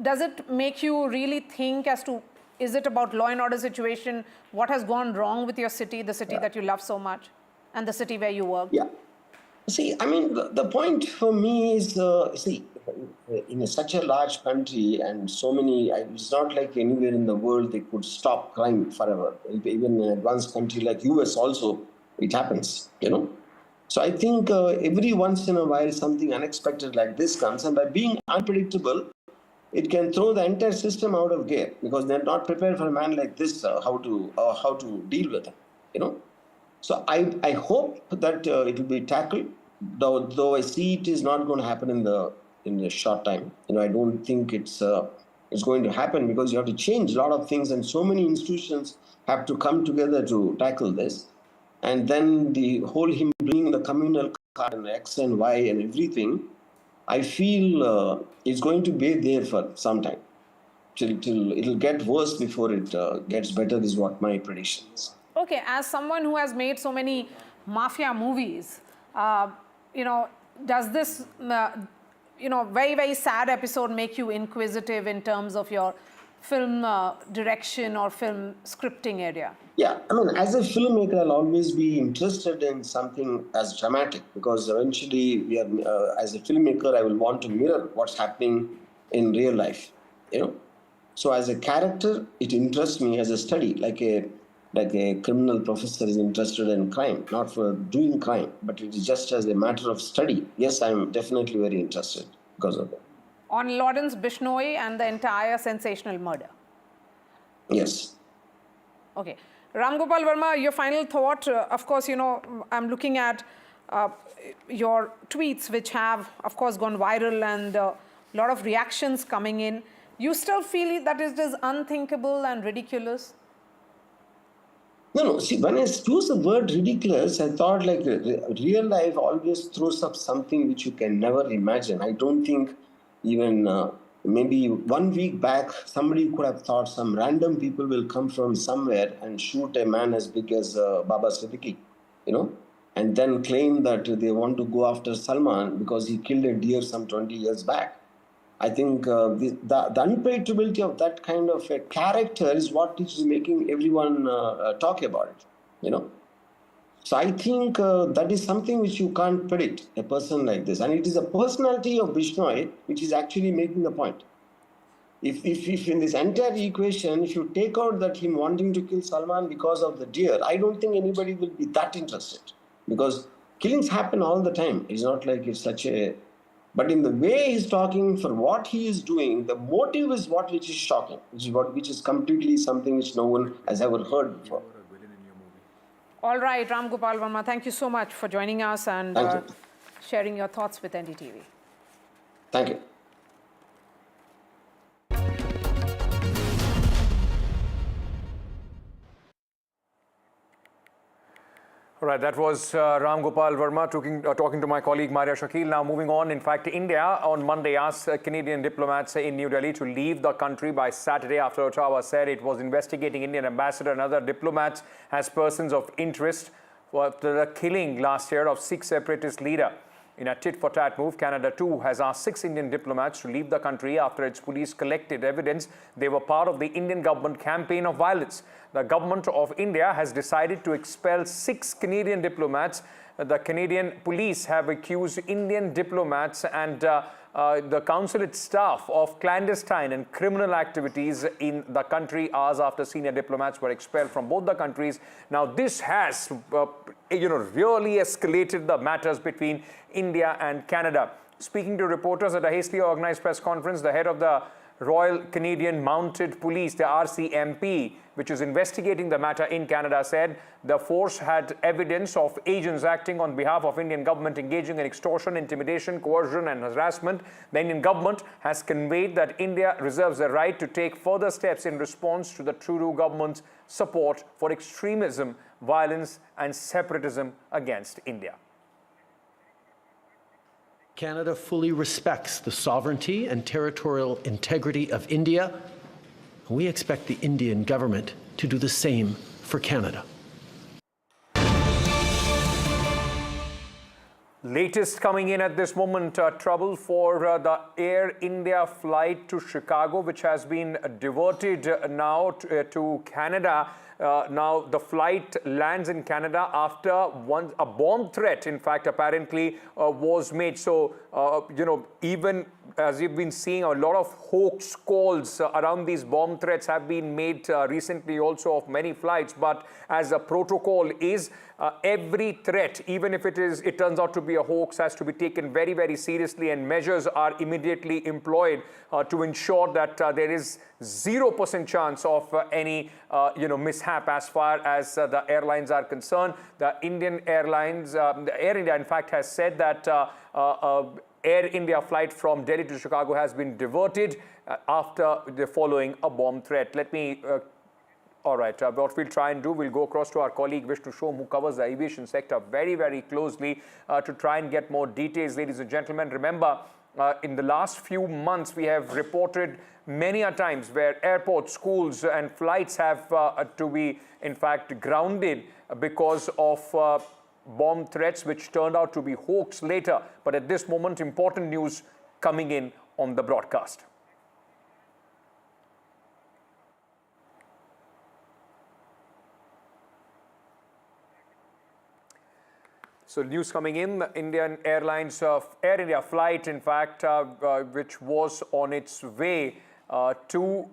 does it make you really think as to, is it about law and order situation? What has gone wrong with your city, the city that you love so much, and the city where you work? Yeah. See, I mean, the point for me is, in such a large country and so many, it's not like anywhere in the world they could stop crime forever. Even in an advanced country like US also, it happens, you know. So I think every once in a while something unexpected like this comes, and by being unpredictable, it can throw the entire system out of gear because they're not prepared for a man like this, how to deal with him, you know. So I hope that it will be tackled, though I see it is not going to happen in the short time. You know, I don't think it's going to happen because you have to change a lot of things, and so many institutions have to come together to tackle this. And then the whole him bringing the communal card and X and Y and everything, I feel it's going to be there for some time. Till it'll get worse before it gets better is what my prediction is. Okay, as someone who has made so many mafia movies, you know, does this, you know, very, very sad episode make you inquisitive in terms of your film direction or film scripting area? Yeah, I mean, as a filmmaker, I'll always be interested in something as dramatic because eventually, as a filmmaker, I will want to mirror what's happening in real life, you know. So as a character, it interests me as a study, like a criminal professor is interested in crime, not for doing crime, but it is just as a matter of study. Yes, I'm definitely very interested because of that. on Lawrence Bishnoi and the entire sensational murder. Yes. Okay. Ram Gopal Verma, your final thought. Of course, you know, I'm looking at your tweets, which have, of course, gone viral and a lot of reactions coming in. You still feel that it is unthinkable and ridiculous? No. See, when I use the word ridiculous, I thought like real life always throws up something which you can never imagine. I don't think even maybe 1 week back, somebody could have thought some random people will come from somewhere and shoot a man as big as Baba Siddiki, you know, and then claim that they want to go after Salman because he killed a deer some 20 years back. I think the unpredictability of that kind of a character is what is making everyone talk about it, you know. So I think that is something which you can't predict, a person like this. And it is a personality of Bishnoi which is actually making the point. If in this entire equation, if you take out that him wanting to kill Salman because of the deer, I don't think anybody will be that interested. Because killings happen all the time. It's not like it's such a... But in the way he's talking, for what he is doing, the motive is what which is shocking, which is completely something which no one has ever heard before. All right, Ram Gopal Verma, thank you so much for joining us and sharing your thoughts with NDTV. Thank you. All right, that was Ram Gopal Verma talking to my colleague Maria Shakil. Now moving on, in fact, India on Monday asked Canadian diplomats in New Delhi to leave the country by Saturday after Ottawa said it was investigating Indian ambassador and other diplomats as persons of interest for the killing last year of Sikh separatist leader. In a tit-for-tat move, Canada too has asked 6 Indian diplomats to leave the country after its police collected evidence they were part of the Indian government campaign of violence. The government of India has decided to expel 6 Canadian diplomats. The Canadian police have accused Indian diplomats and the consulate staff of clandestine and criminal activities in the country hours after senior diplomats were expelled from both the countries. Now, this has, really escalated the matters between India and Canada. Speaking to reporters at a hastily organized press conference, the head of the Royal Canadian Mounted Police, the RCMP, which is investigating the matter in Canada, said the force had evidence of agents acting on behalf of Indian government engaging in extortion, intimidation, coercion and harassment. The Indian government has conveyed that India reserves the right to take further steps in response to the Trudeau government's support for extremism, violence and separatism against India. Canada fully respects the sovereignty and territorial integrity of India. We expect the Indian government to do the same for Canada. Latest coming in at this moment, trouble for the Air India flight to Chicago, which has been diverted now to Canada. Now, the flight lands in Canada after a bomb threat, in fact, apparently was made. So, even as you've been seeing, a lot of hoax calls around these bomb threats have been made recently also of many flights. But as the protocol is, every threat, even if it turns out to be a hoax, has to be taken very, very seriously, and measures are immediately employed to ensure that there is 0% chance of any mishap as far as the airlines are concerned. The Indian Airlines, Air India, in fact, has said that Air India flight from Delhi to Chicago has been diverted after the following a bomb threat. Let me all right, what we'll try and do, we'll go across to our colleague Vishnu Shom, who covers the aviation sector very, very closely to try and get more details. Ladies and gentlemen, remember, in the last few months, we have reported many a times where airports, schools and flights have to be, in fact, grounded because of bomb threats, which turned out to be hoax later. But at this moment, important news coming in on the broadcast. So news coming in, the Indian Airlines Air India flight, in fact, which was on its way to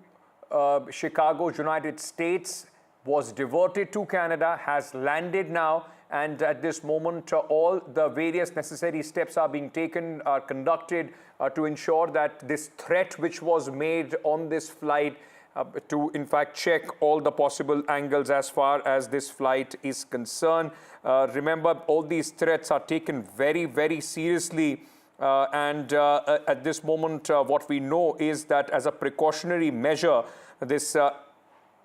Chicago, United States, was diverted to Canada, has landed now, And at this moment, all the various necessary steps are being taken, are conducted to ensure that this threat which was made on this flight to in fact check all the possible angles as far as this flight is concerned. Remember, all these threats are taken very, very seriously. At this moment, what we know is that as a precautionary measure, this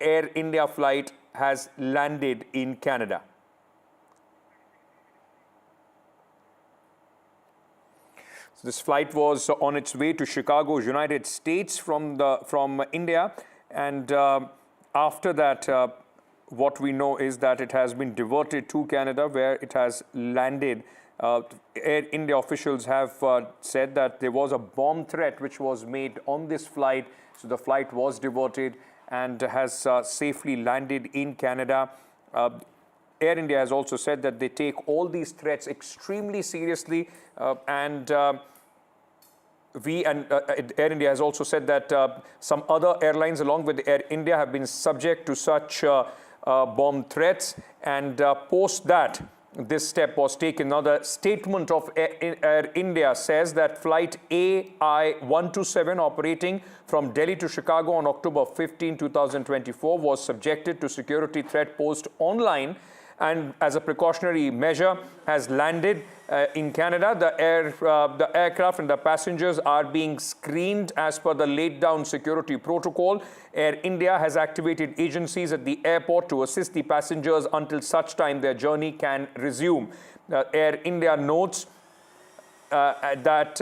Air India flight has landed in Canada. So this flight was on its way to Chicago, United States from India. And after that, what we know is that it has been diverted to Canada, where it has landed. Air India officials have said that there was a bomb threat which was made on this flight. So the flight was diverted and has safely landed in Canada. Air India has also said that they take all these threats extremely seriously, Air India has also said that some other airlines along with Air India have been subject to such bomb threats, and post that this step was taken. Now the statement of Air India says that flight AI-127 operating from Delhi to Chicago on October 15, 2024 was subjected to security threat posed online, and as a precautionary measure has landed in Canada. The aircraft and the passengers are being screened as per the laid down security protocol. Air India has activated agencies at the airport to assist the passengers until such time their journey can resume. Air India notes that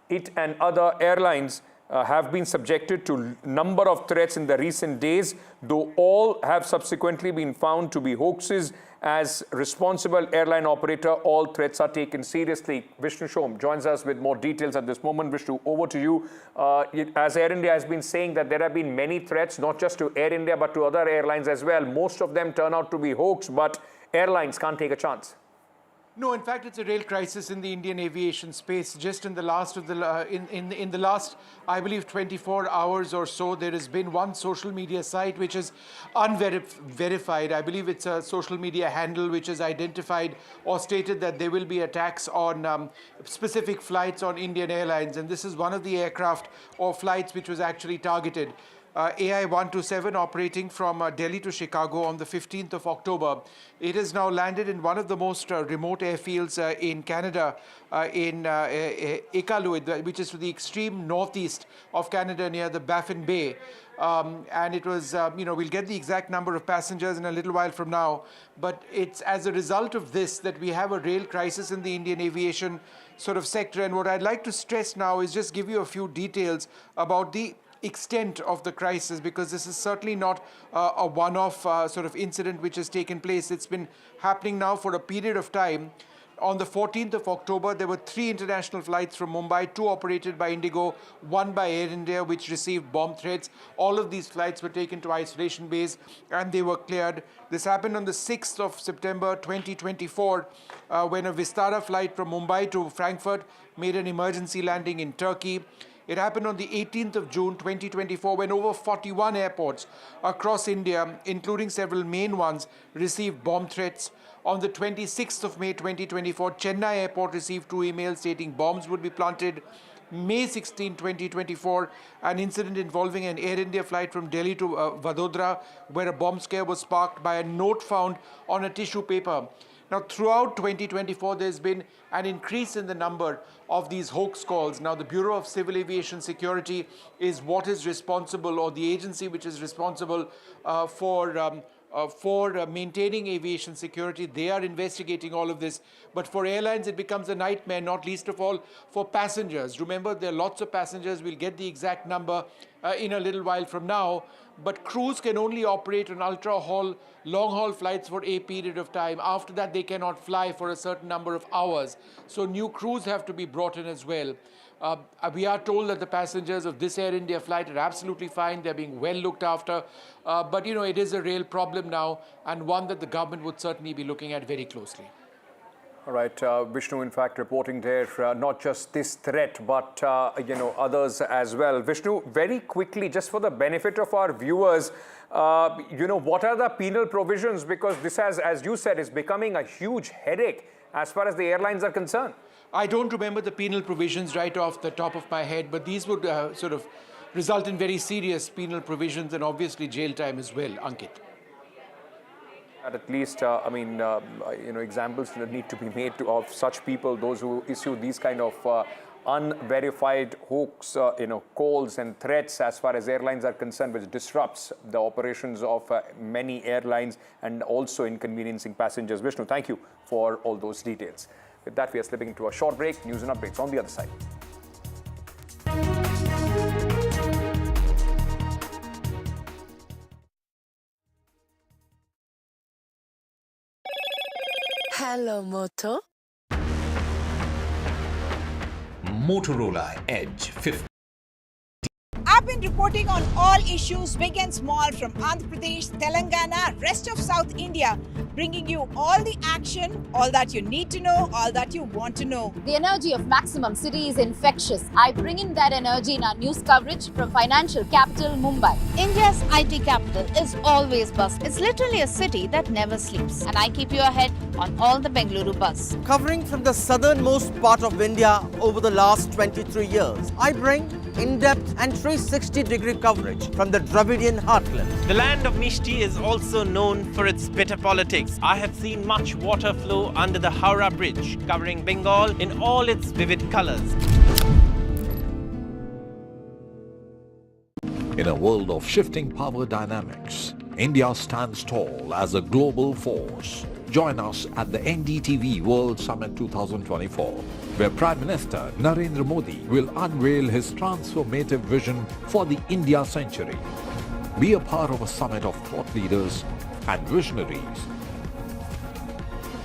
it and other airlines have been subjected to number of threats in the recent days, though all have subsequently been found to be hoaxes. As responsible airline operator, all threats are taken seriously. Vishnu Shom joins us with more details at this moment. Vishnu, over to you. As Air India has been saying that there have been many threats, not just to Air India, but to other airlines as well. Most of them turn out to be hoax, but airlines can't take a chance. No, in fact, it's a real crisis in the Indian aviation space. Just in the last in the last, I believe, 24 hours or so, there has been one social media site which is unverified. I believe it's a social media handle which has identified or stated that there will be attacks on specific flights on Indian Airlines, and this is one of the aircraft or flights which was actually targeted. AI-127 operating from Delhi to Chicago on the 15th of October. It has now landed in one of the most remote airfields in Canada, in Eknath, which is to the extreme northeast of Canada near the Baffin Bay. And it was, we'll get the exact number of passengers in a little while from now, but it's as a result of this that we have a real crisis in the Indian aviation sort of sector. And what I'd like to stress now is just give you a few details about the extent of the crisis, because this is certainly not a one-off sort of incident which has taken place. It's been happening now for a period of time. On the 14th of October, there were 3 international flights from Mumbai, 2 operated by Indigo, 1 by Air India, which received bomb threats. All of these flights were taken to isolation bays and they were cleared. This happened on the 6th of September 2024 when a Vistara flight from Mumbai to Frankfurt made an emergency landing in Turkey. It happened on the 18th of June 2024 when over 41 airports across India, including several main ones, received bomb threats. On the 26th of May 2024, Chennai airport received 2 emails stating bombs would be planted. May 16, 2024, an incident involving an Air India flight from Delhi to Vadodara, where a bomb scare was sparked by a note found on a tissue paper. Now, throughout 2024, there's been an increase in the number of these hoax calls. Now, the Bureau of Civil Aviation Security is what is responsible, or the agency which is responsible for maintaining aviation security. They are investigating all of this. But for airlines, it becomes a nightmare, not least of all for passengers. Remember, there are lots of passengers. We'll get the exact number in a little while from now. But crews can only operate on long-haul flights for a period of time. After that, they cannot fly for a certain number of hours. So new crews have to be brought in as well. We are told that the passengers of this Air India flight are absolutely fine. They're being well looked after. But, it is a real problem now, and one that the government would certainly be looking at very closely. All right, Vishnu, in fact, reporting there, not just this threat, but, others as well. Vishnu, very quickly, just for the benefit of our viewers, what are the penal provisions? Because this has, as you said, is becoming a huge headache as far as the airlines are concerned. I don't remember the penal provisions right off the top of my head, but these would sort of result in very serious penal provisions and obviously jail time as well, Ankit. At least, examples need to be made of such people, those who issue these kind of unverified hoax, calls and threats as far as airlines are concerned, which disrupts the operations of many airlines and also inconveniencing passengers. Vishnu, thank you for all those details. With that, we are slipping into a short break. News and updates on the other side. Hello, Moto. Motorola Edge 50. I've been reporting on all issues, big and small, from Andhra Pradesh, Telangana, rest of South India, bringing you all the action, all that you need to know, all that you want to know. The energy of Maximum City is infectious. I bring in that energy in our news coverage from financial capital Mumbai. India's IT capital is always buzz. It's literally a city that never sleeps. And I keep you ahead on all the Bengaluru buzz. Covering from the southernmost part of India over the last 23 years, I bring in-depth and 360-degree coverage from the Dravidian heartland. The land of Mishti is also known for its bitter politics. I have seen much water flow under the Howrah Bridge, covering Bengal in all its vivid colors. In a world of shifting power dynamics, India stands tall as a global force. Join us at the NDTV World Summit 2024, where Prime Minister Narendra Modi will unveil his transformative vision for the India century. Be a part of a summit of thought leaders and visionaries,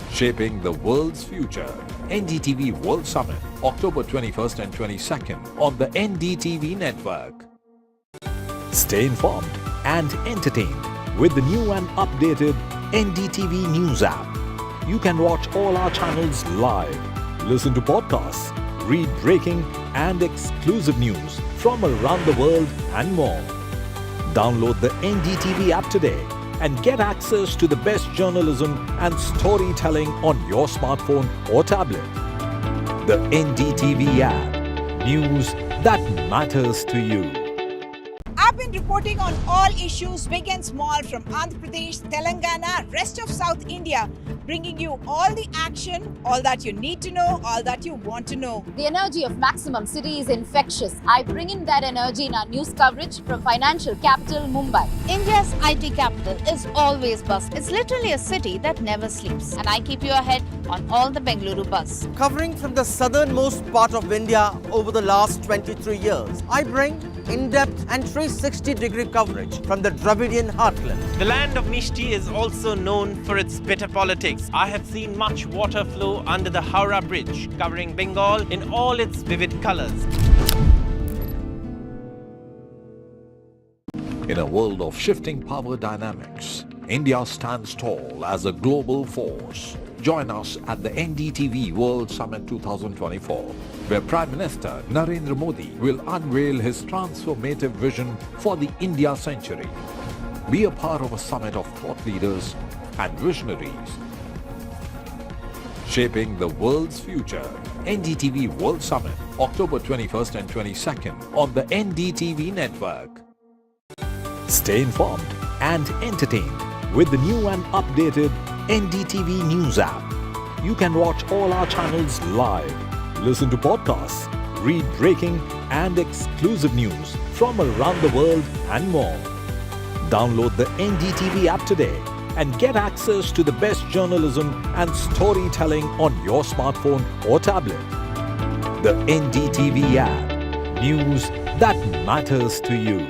shaping the world's future. NDTV World Summit, October 21st and 22nd on the NDTV network. Stay informed and entertained with the new and updated NDTV News app. You can watch all our channels live, listen to podcasts, read breaking and exclusive news from around the world and more. Download the NDTV app today and get access to the best journalism and storytelling on your smartphone or tablet. The NDTV app. News that matters to you. I've been reporting on all issues, big and small, from Andhra Pradesh, Telangana, rest of South India, bringing you all the action, all that you need to know, all that you want to know. The energy of Maximum City is infectious. I bring in that energy in our news coverage from financial capital Mumbai. India's IT capital is always buzz. It's literally a city that never sleeps. And I keep you ahead on all the Bengaluru buzz. Covering from the southernmost part of India over the last 23 years, I bring in-depth and 360-degree coverage from the Dravidian heartland. The land of Mishti is also known for its bitter politics. I have seen much water flow under the Howrah Bridge, covering Bengal in all its vivid colors. In a world of shifting power dynamics, India stands tall as a global force. Join us at the NDTV World Summit 2024, where Prime Minister Narendra Modi will unveil his transformative vision for the India century. Be a part of a summit of thought leaders and visionaries, shaping the world's future. NDTV World Summit, October 21st and 22nd on the NDTV network. Stay informed and entertained with the new and updated NDTV News app. You can watch all our channels live, listen to podcasts, read breaking and exclusive news from around the world and more. Download the NDTV app today and get access to the best journalism and storytelling on your smartphone or tablet. The NDTV app. News that matters to you.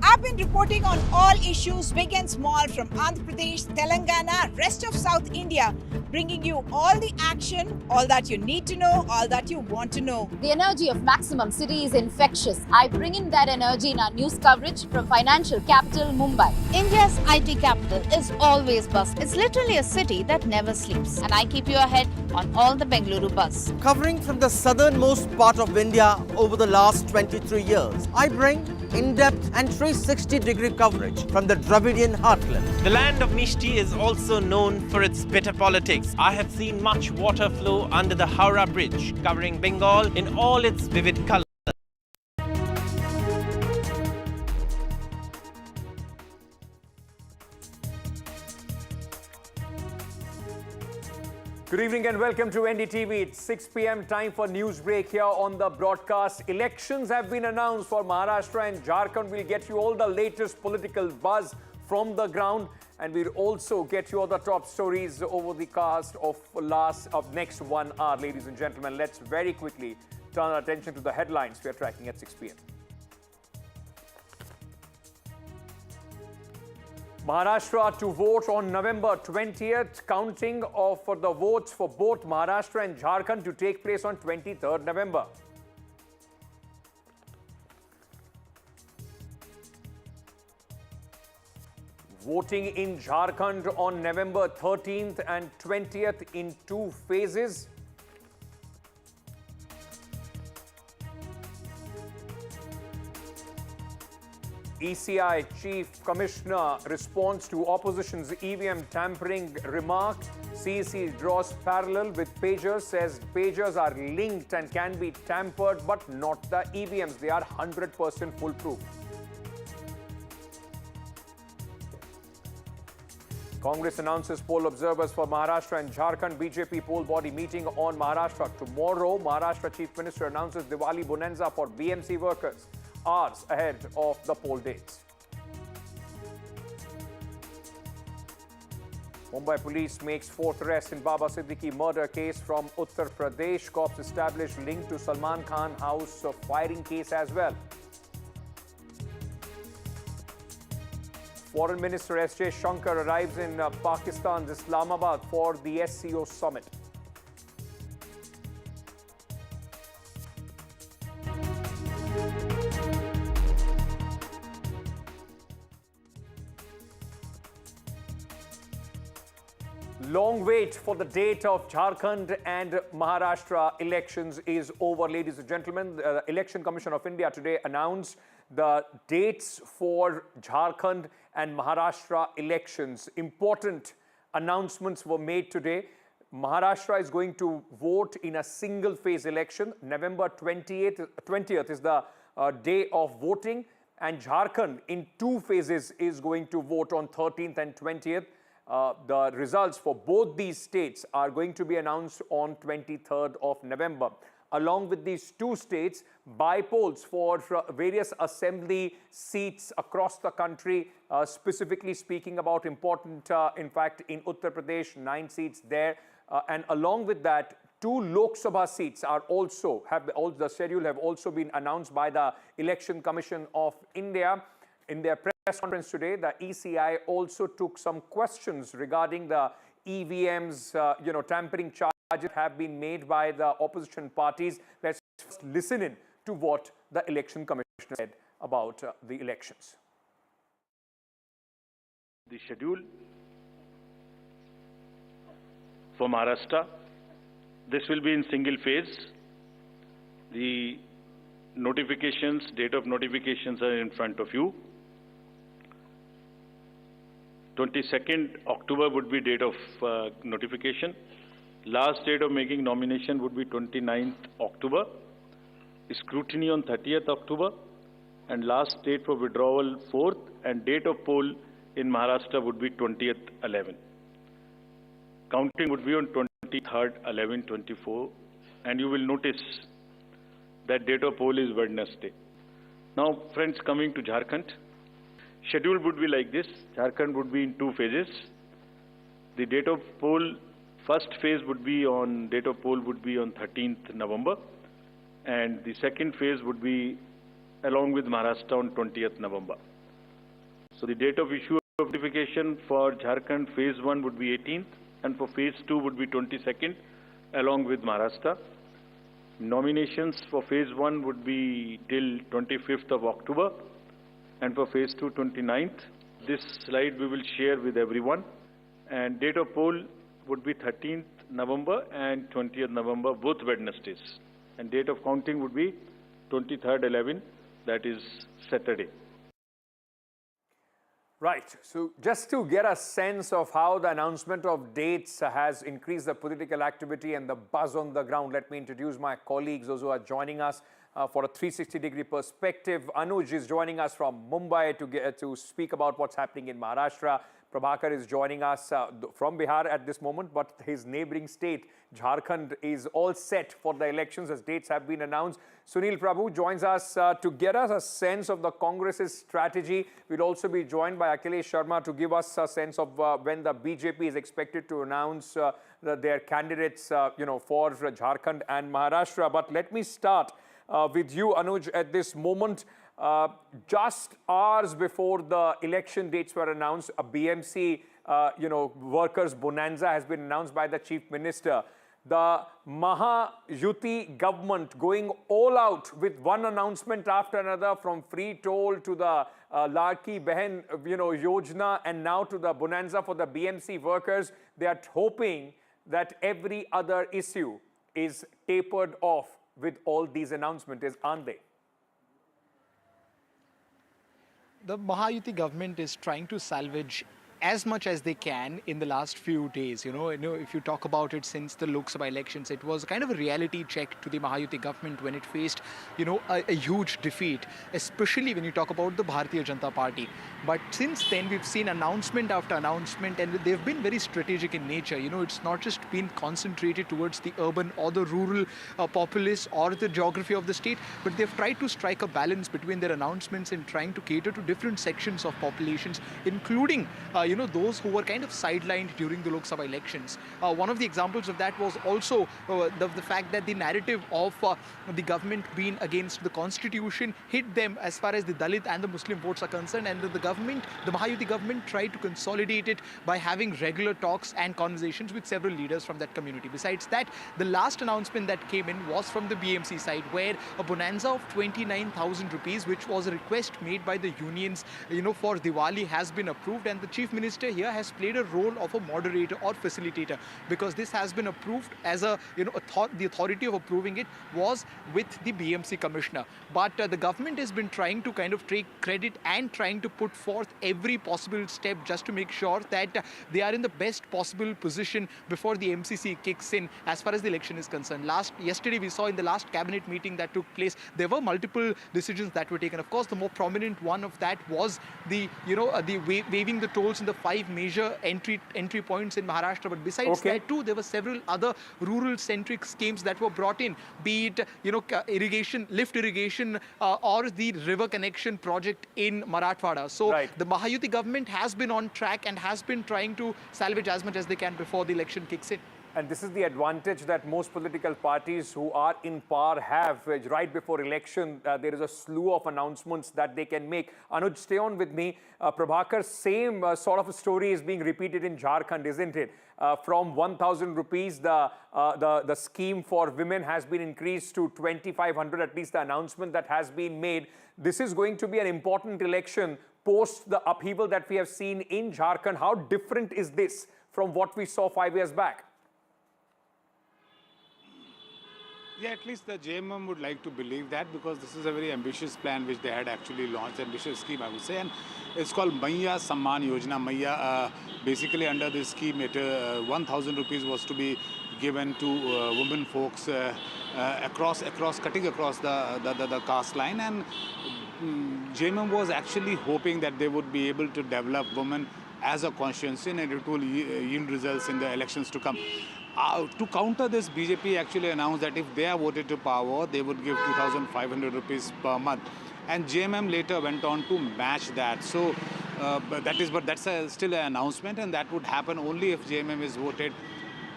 I've been reporting on all issues big and small from Andhra Pradesh, Telangana, rest of South India, bringing you all the action, all that you need to know, all that you want to know. The energy of maximum city is infectious. I bring in that energy in our news coverage from financial capital Mumbai. India's IT capital is always buzz. It's literally a city that never sleeps. And I keep you ahead on all the Bengaluru buzz. Covering from the southernmost part of India over the last 23 years, I bring in-depth and 360-degree coverage from the Dravidian heartland. The land of Mishti is also known for its bitter politics. I have seen much water flow under the Howrah Bridge, covering Bengal in all its vivid colors. Good evening and welcome to NDTV. It's 6 p.m. time for news break here on the broadcast. Elections have been announced for Maharashtra and Jharkhand. We'll get you all the latest political buzz from the ground, and we'll also get you all the top stories over the cast of next 1 hour. Ladies and gentlemen, let's very quickly turn our attention to the headlines we are tracking at 6 p.m. Maharashtra to vote on November 20th. Counting for the votes for both Maharashtra and Jharkhand to take place on 23rd November. Voting in Jharkhand on November 13th and 20th in 2 phases. ECI Chief Commissioner responds to opposition's EVM tampering remark. CEC draws parallel with pagers, says pagers are linked and can be tampered, but not the EVMs. They are 100% foolproof. Congress announces poll observers for Maharashtra and Jharkhand. BJP poll body meeting on Maharashtra tomorrow. Maharashtra Chief Minister announces Diwali bonanza for BMC workers, hours ahead of the poll dates. Mumbai police makes 4th arrest in Baba Siddiki murder case from Uttar Pradesh. Cops established link to Salman Khan house firing case as well. Foreign Minister S.J. Shankar arrives in Pakistan's Islamabad for the SCO summit. Long wait for the date of Jharkhand and Maharashtra elections is over, ladies and gentlemen. The Election Commission of India today announced the dates for Jharkhand and Maharashtra elections. Important announcements were made today. Maharashtra is going to vote in a single phase election. November 20th is the day of voting, and Jharkhand in 2 phases is going to vote on 13th and 20th. The results for both these states are going to be announced on 23rd of November. Along with these 2 states, by-polls for various assembly seats across the country, specifically speaking about important, in fact, in Uttar Pradesh, 9 seats there. And along with that, 2 Lok Sabha seats are also, the schedule have also been announced by the Election Commission of India. In their press conference today, the ECI also took some questions regarding the EVMs, tampering charges have been made by the opposition parties. Let's first listen in to what the Election Commissioner said about the elections. The schedule for Maharashtra, this will be in single phase. The notifications, date of notifications are in front of you. 22nd October would be date of notification. Last date of making nomination would be 29th October. Scrutiny on 30th October. And last date for withdrawal 4th, and date of poll in Maharashtra would be 20th 11. Counting would be on 23rd 11 24, and you will notice that date of poll is Wednesday. Now, friends, coming to Jharkhand, schedule would be like this. Jharkhand would be in 2 phases. The date of poll, first phase would be on, date of poll would be on 13th November, and the second phase would be along with Maharashtra on 20th November. So the date of issue of notification for Jharkhand phase 1 would be 18th and for phase 2 would be 22nd along with Maharashtra. Nominations for phase 1 would be till 25th of October and for phase 2, 29th. This slide we will share with everyone. And date of poll would be 13th November and 20th November, both Wednesdays. And date of counting would be 23rd 11, that is Saturday. Right. So just to get a sense of how the announcement of dates has increased the political activity and the buzz on the ground, let me introduce my colleagues, those who are joining us for a 360-degree perspective. Anuj is joining us from Mumbai to speak about what's happening in Maharashtra. Prabhakar is joining us from Bihar at this moment, but his neighboring state, Jharkhand, is all set for the elections as dates have been announced. Sunil Prabhu joins us to get us a sense of the Congress's strategy. We'll also be joined by Akhilesh Sharma to give us a sense of when the BJP is expected to announce their candidates, for Jharkhand and Maharashtra. But let me start with you, Anuj, at this moment. Just hours before the election dates were announced, a BMC, workers' bonanza has been announced by the Chief Minister. The Mahayuti government going all out with one announcement after another, from free toll to the Larki Behen, Yojana, and now to the bonanza for the BMC workers. They are hoping that every other issue is tapered off with all these announcements, aren't they? The Mahayuti government is trying to salvage as much as they can in the last few days. If you talk about it since the Lok Sabha elections, it was kind of a reality check to the Mahayuti government when it faced, a huge defeat, especially when you talk about the Bharatiya Janata Party. But since then, we've seen announcement after announcement, and they've been very strategic in nature. It's not just been concentrated towards the urban or the rural populace or the geography of the state, but they've tried to strike a balance between their announcements and trying to cater to different sections of populations, including those who were kind of sidelined during the Lok Sabha elections. One of the examples of that was also the fact that the narrative of the government being against the constitution hit them as far as the Dalit and the Muslim votes are concerned, and the Mahayuti government tried to consolidate it by having regular talks and conversations with several leaders from that community. Besides that, the last announcement that came in was from the BMC side, where a bonanza of 29,000 rupees, which was a request made by the unions, for Diwali, has been approved, and the Chief Minister here has played a role of a moderator or facilitator, because this has been approved as the authority of approving it was with the BMC commissioner. But the government has been trying to kind of take credit and trying to put forth every possible step just to make sure that they are in the best possible position before the MCC kicks in as far as the election is concerned. Yesterday we saw in the last cabinet meeting that took place, there were multiple decisions that were taken. Of course, the more prominent one of that was the waiving the tolls in the 5 major entry points in Maharashtra. But besides that too, there were several other rural-centric schemes that were brought in, be it irrigation, lift irrigation, or the river connection project in Marathwada. So the Mahayuti government has been on track and has been trying to salvage as much as they can before the election kicks in. And this is the advantage that most political parties who are in power have. Right before election, there is a slew of announcements that they can make. Anuj, stay on with me. Prabhakar, same sort of a story is being repeated in Jharkhand, isn't it? From 1,000 rupees, the scheme for women has been increased to 2,500, at least the announcement that has been made. This is going to be an important election post the upheaval that we have seen in Jharkhand. How different is this from what we saw 5 years back? Yeah, at least the JMM would like to believe that, because this is a very ambitious plan which they had actually launched, ambitious scheme, I would say, and it's called Maiya Samman Yojana. Maiya, basically under this scheme, 1,000 rupees was to be given to women folks cutting across the caste line, and JMM was actually hoping that they would be able to develop women as a conscience, and it will yield results in the elections to come. To counter this, BJP actually announced that if they are voted to power, they would give 2,500 rupees per month. And JMM later went on to match that. So that's still an announcement, and that would happen only if JMM is voted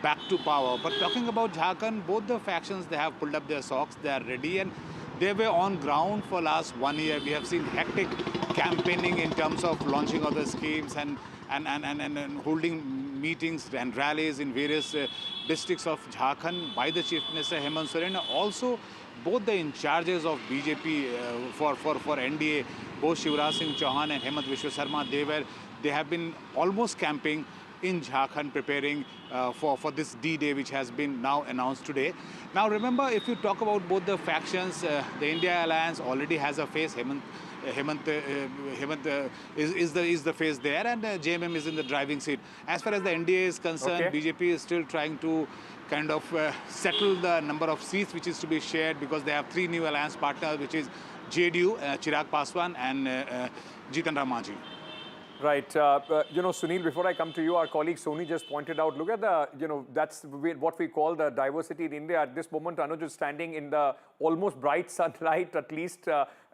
back to power. But talking about Jharkhand, both the factions, they have pulled up their socks, they are ready, and They were on ground for last 1 year. We have seen hectic campaigning in terms of launching of the schemes and holding meetings and rallies in various districts of Jharkhand by the Chief Minister Hemant Soren. Also, both the in charges of BJP for NDA, both Shivraj Singh Chauhan and Hemant Vishwa Sarma, they have been almost camping in Jharkhand, preparing for this D-Day, which has been now announced today. Now, remember, if you talk about both the factions, the India Alliance already has a face. Hemant is the face there, and JMM is in the driving seat. As far as the NDA is concerned, BJP is still trying to kind of settle the number of seats which is to be shared, because they have 3 new alliance partners, which is JDU, Chirag Paswan, and Jitan Ram Manjhi. Right. Sunil, before I come to you, our colleague Soni just pointed out, look at the, that's what we call the diversity in India. At this moment, Anuj is standing in the almost bright sunlight, at least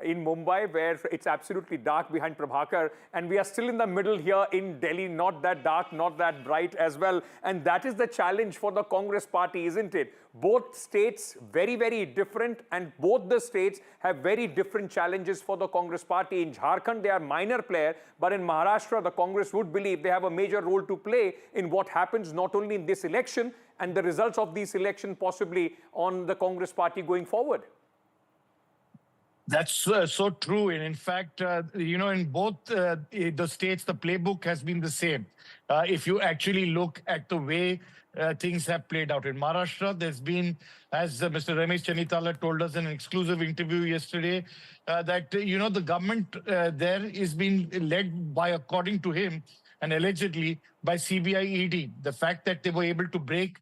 in Mumbai, where it's absolutely dark behind Prabhakar. And we are still in the middle here in Delhi, not that dark, not that bright as well. And that is the challenge for the Congress party, isn't it? Both states very, very different, and both the states have very different challenges for the Congress party. In Jharkhand, they are minor player, but in Maharashtra, the Congress would believe they have a major role to play in what happens not only in this election and the results of this election possibly on the Congress party going forward. That's so true. And in fact, in both the states, the playbook has been the same. If you actually look at the way things have played out in Maharashtra, there's been, as Mr. Ramesh Channitala told us in an exclusive interview yesterday, that, the government there is being led by, according to him, and allegedly by CBI ED. The fact that they were able to break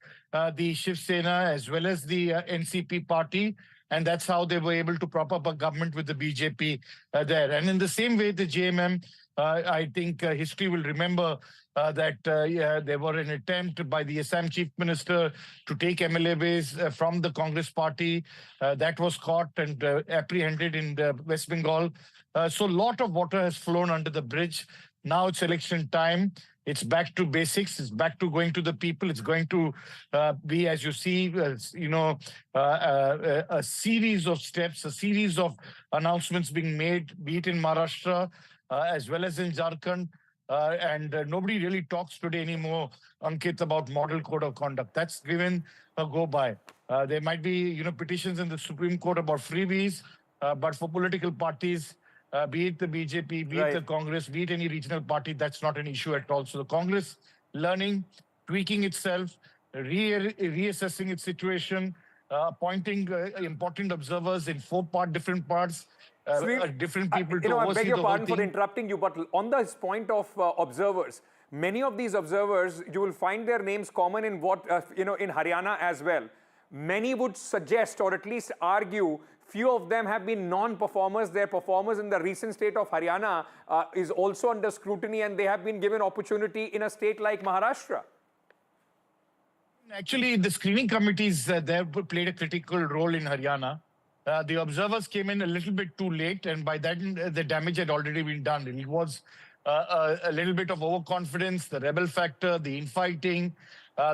the Shiv Sena as well as the NCP party, and that's how they were able to prop up a government with the BJP there. And in the same way, the JMM, I think history will remember that there were an attempt by the Assam Chief Minister to take MLAs from the Congress party. That was caught and apprehended in West Bengal. So a lot of water has flown under the bridge. Now it's election time. It's back to basics. It's back to going to the people. It's going to be, as you see, a series of steps, a series of announcements being made, be it in Maharashtra as well as in Jharkhand. And nobody really talks today anymore, Ankit, about model code of conduct. That's given a go-by. There might be, petitions in the Supreme Court about freebies, but for political parties, be it the BJP, be it the Congress, be it any regional party, that's not an issue at all. So the Congress learning, tweaking itself, reassessing its situation, appointing important observers in different parts, different people to oversee the whole thing. I beg your pardon for interrupting you, but on this point of observers, many of these observers, you will find their names common in what, in Haryana as well. Many would suggest, or at least argue, few of them have been non-performers. Their performance in the recent state of Haryana is also under scrutiny, and they have been given opportunity in a state like Maharashtra. Actually, the screening committees there played a critical role in Haryana. The observers came in a little bit too late, and by then the damage had already been done. It was a little bit of overconfidence, the rebel factor, the infighting,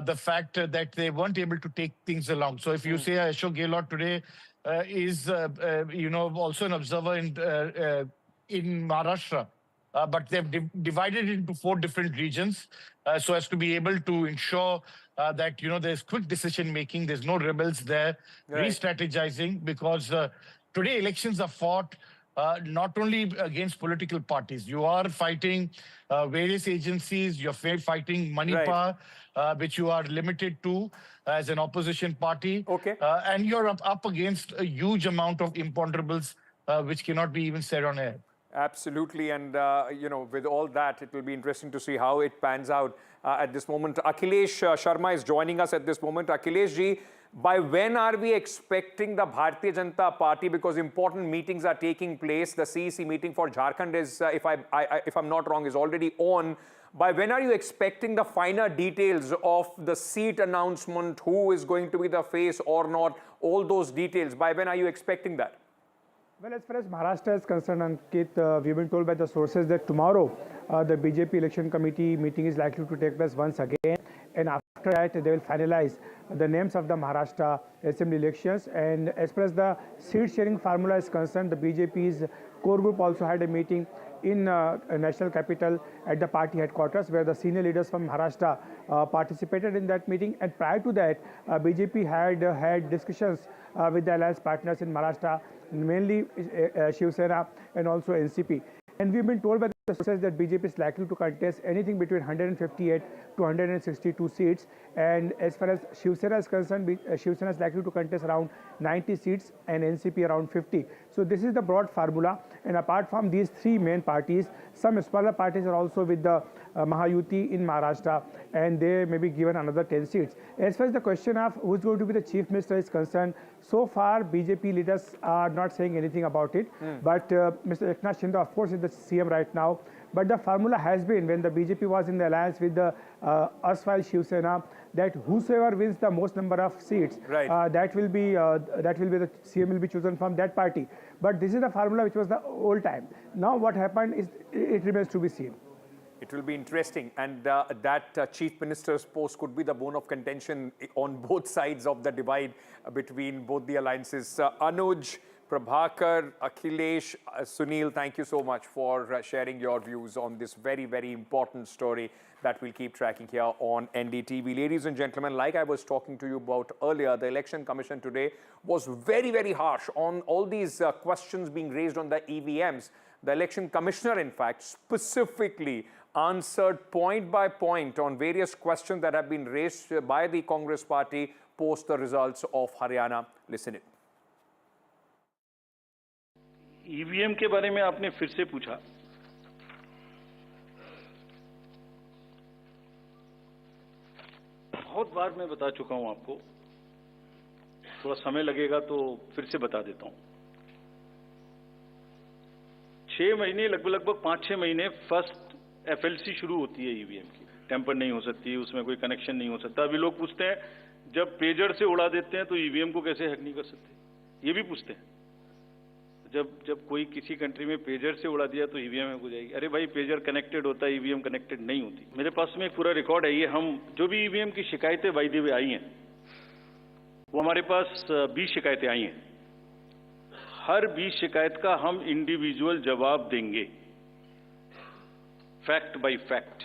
the fact that they weren't able to take things along. So if you say Ashok Gehlot today is, also an observer in Maharashtra, but they've divided it into 4 different regions so as to be able to ensure that, there's quick decision-making, there's no rebels there, re-strategizing, because today elections are fought not only against political parties. You are fighting various agencies, you're fighting money power, which you are limited to as an opposition party. And you're up against a huge amount of imponderables which cannot be even said on air. Absolutely. And, with all that, it will be interesting to see how it pans out at this moment. Akhilesh Sharma is joining us at this moment. Akhilesh ji, by when are we expecting the Bharatiya Janata Party? Because important meetings are taking place. The CEC meeting for Jharkhand is, if I'm not wrong, is already on. By when are you expecting the finer details of the seat announcement, who is going to be the face or not, all those details? By when are you expecting that? Well, as far as Maharashtra is concerned, Ankit, we've been told by the sources that tomorrow the BJP election committee meeting is likely to take place once again. And after after that, they will finalize the names of the Maharashtra Assembly elections. And as far as the seat sharing formula is concerned, the BJP's core group also had a meeting in national capital at the party headquarters, where the senior leaders from Maharashtra participated in that meeting. And prior to that, BJP had discussions with the alliance partners in Maharashtra, mainly Shiv Sena and also NCP. And we've been told by the sources that BJP is likely to contest anything between 158 to 162 seats. And as far as Shiv Sena is concerned, Shiv Sena is likely to contest around 90 seats and NCP around 50. So this is the broad formula. And apart from these three main parties, some smaller parties are also with the Mahayuti in Maharashtra, and they may be given another 10 seats. As far as the question of who's going to be the chief minister is concerned, so far BJP leaders are not saying anything about it. But Mr. Eknath Shinde, of course, is the CM right now. But the formula has been, when the BJP was in the alliance with the erstwhile Shiv Sena, that whosoever wins the most number of seats, that will be the CM will be chosen from that party. But this is the formula which was the old time. Now what happened is, it remains to be seen. It will be interesting, and that chief minister's post could be the bone of contention on both sides of the divide between both the alliances. Anuj, Prabhakar, Akhilesh, Sunil, thank you so much for sharing your views on this very, very important story that we'll keep tracking here on NDTV. Ladies and gentlemen, like I was talking to you about earlier, the Election Commission today was very, very harsh on all these questions being raised on the EVMs. The Election Commissioner, in fact, specifically answered point by point on various questions that have been raised by the Congress party post the results of Haryana. Listen it. EVM के बारे में आपने फिर से पूछा। बहुत बार मैं बता चुका हूं आपको, थोड़ा समय लगेगा तो फिर से बता देता हूं। 6 महीने, लगभग 5-6 महीने फर्स्ट एफएलसी शुरू होती है ईवीएम की। टेम्पर नहीं हो सकती, उसमें कोई कनेक्शन नहीं हो सकता। अभी लोग पूछते हैं, जब पेजर से उड़ा देते हैं तो ईवीएम को कैसे हैक नहीं कर सकते, ये भी पूछते हैं। जब कोई किसी कंट्री में पेजर से उड़ा दिया तो ईवीएम हैक हो जाएगी। अरे भाई, पेजर कनेक्टेड होता है, ईवीएम कनेक्टेड नहीं होती। मेरे पास में एक पूरा रिकॉर्ड है। ये हम जो भी ईवीएम की शिकायतें वायदे में आई हैं, वो हमारे पास 20 शिकायतें आई हैं। हर 20 शिकायत का हम इंडिविजुअल जवाब देंगे, फैक्ट बाय फैक्ट।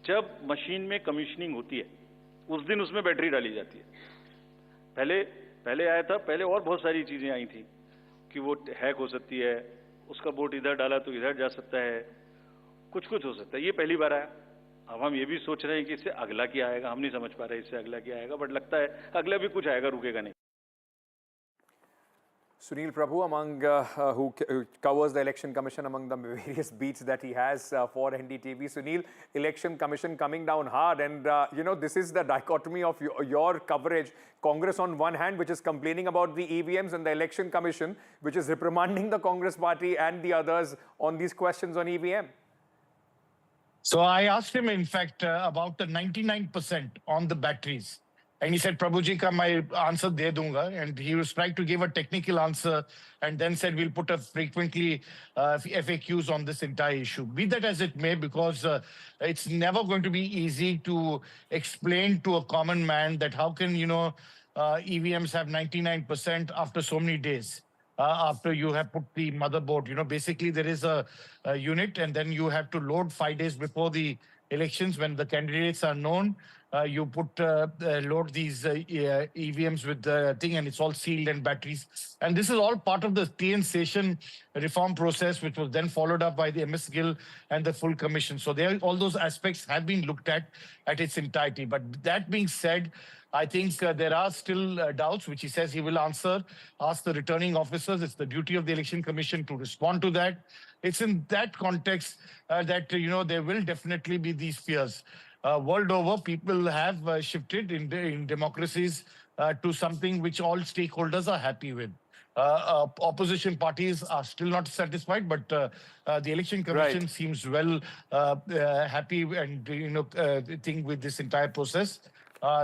जब मशीन में कमीशनिंग होती है, उस दिन उसमें बैटरी डाली जाती है। पहले आया था, पहले और बहुत सारी चीजें आई थी कि वो हैक हो सकती है, उसका बोर्ड इधर डाला तो इधर जा सकता है, कुछ हो सकता है। ये पहली बार आया। अब हम ये भी सोच रहे हैं कि इससे अगला क्या आएगा, हम नहीं समझ पा रहे इससे अगला क्या आएगा, बट लगता है अगला भी कुछ आएगा, रुकेगा नहीं। Sunil Prabhu, among who covers the Election Commission among the various beats that he has for NDTV. Sunil, Election Commission coming down hard, and you know, this is the dichotomy of your coverage. Congress on one hand, which is complaining about the EVMs, and the Election Commission, which is reprimanding the Congress party and the others on these questions on EVM. So I asked him, in fact, about the 99% on the batteries. And he said, Prabhuji ka my answer de dunga. And he was trying to give a technical answer and then said, we'll put a frequently FAQs on this entire issue. Be that as it may, because it's never going to be easy to explain to a common man that how can, you know, EVMs have 99% after so many days. After you have put the motherboard, you know, basically there is a unit, and then you have to load 5 days before the elections when the candidates are known. You load these EVMs with the thing, and it's all sealed and batteries. And this is all part of the TN station reform process, which was then followed up by the MS Gill and the full commission. So all those aspects have been looked at its entirety. But that being said, I think there are still doubts, which he says he will ask the returning officers. It's the duty of the Election Commission to respond to that. It's in that context that, you know, there will definitely be these fears. World over, people have shifted in democracies to something which all stakeholders are happy with. Opposition parties are still not satisfied, but the Election Commission seems well happy and, you know, think with this entire process.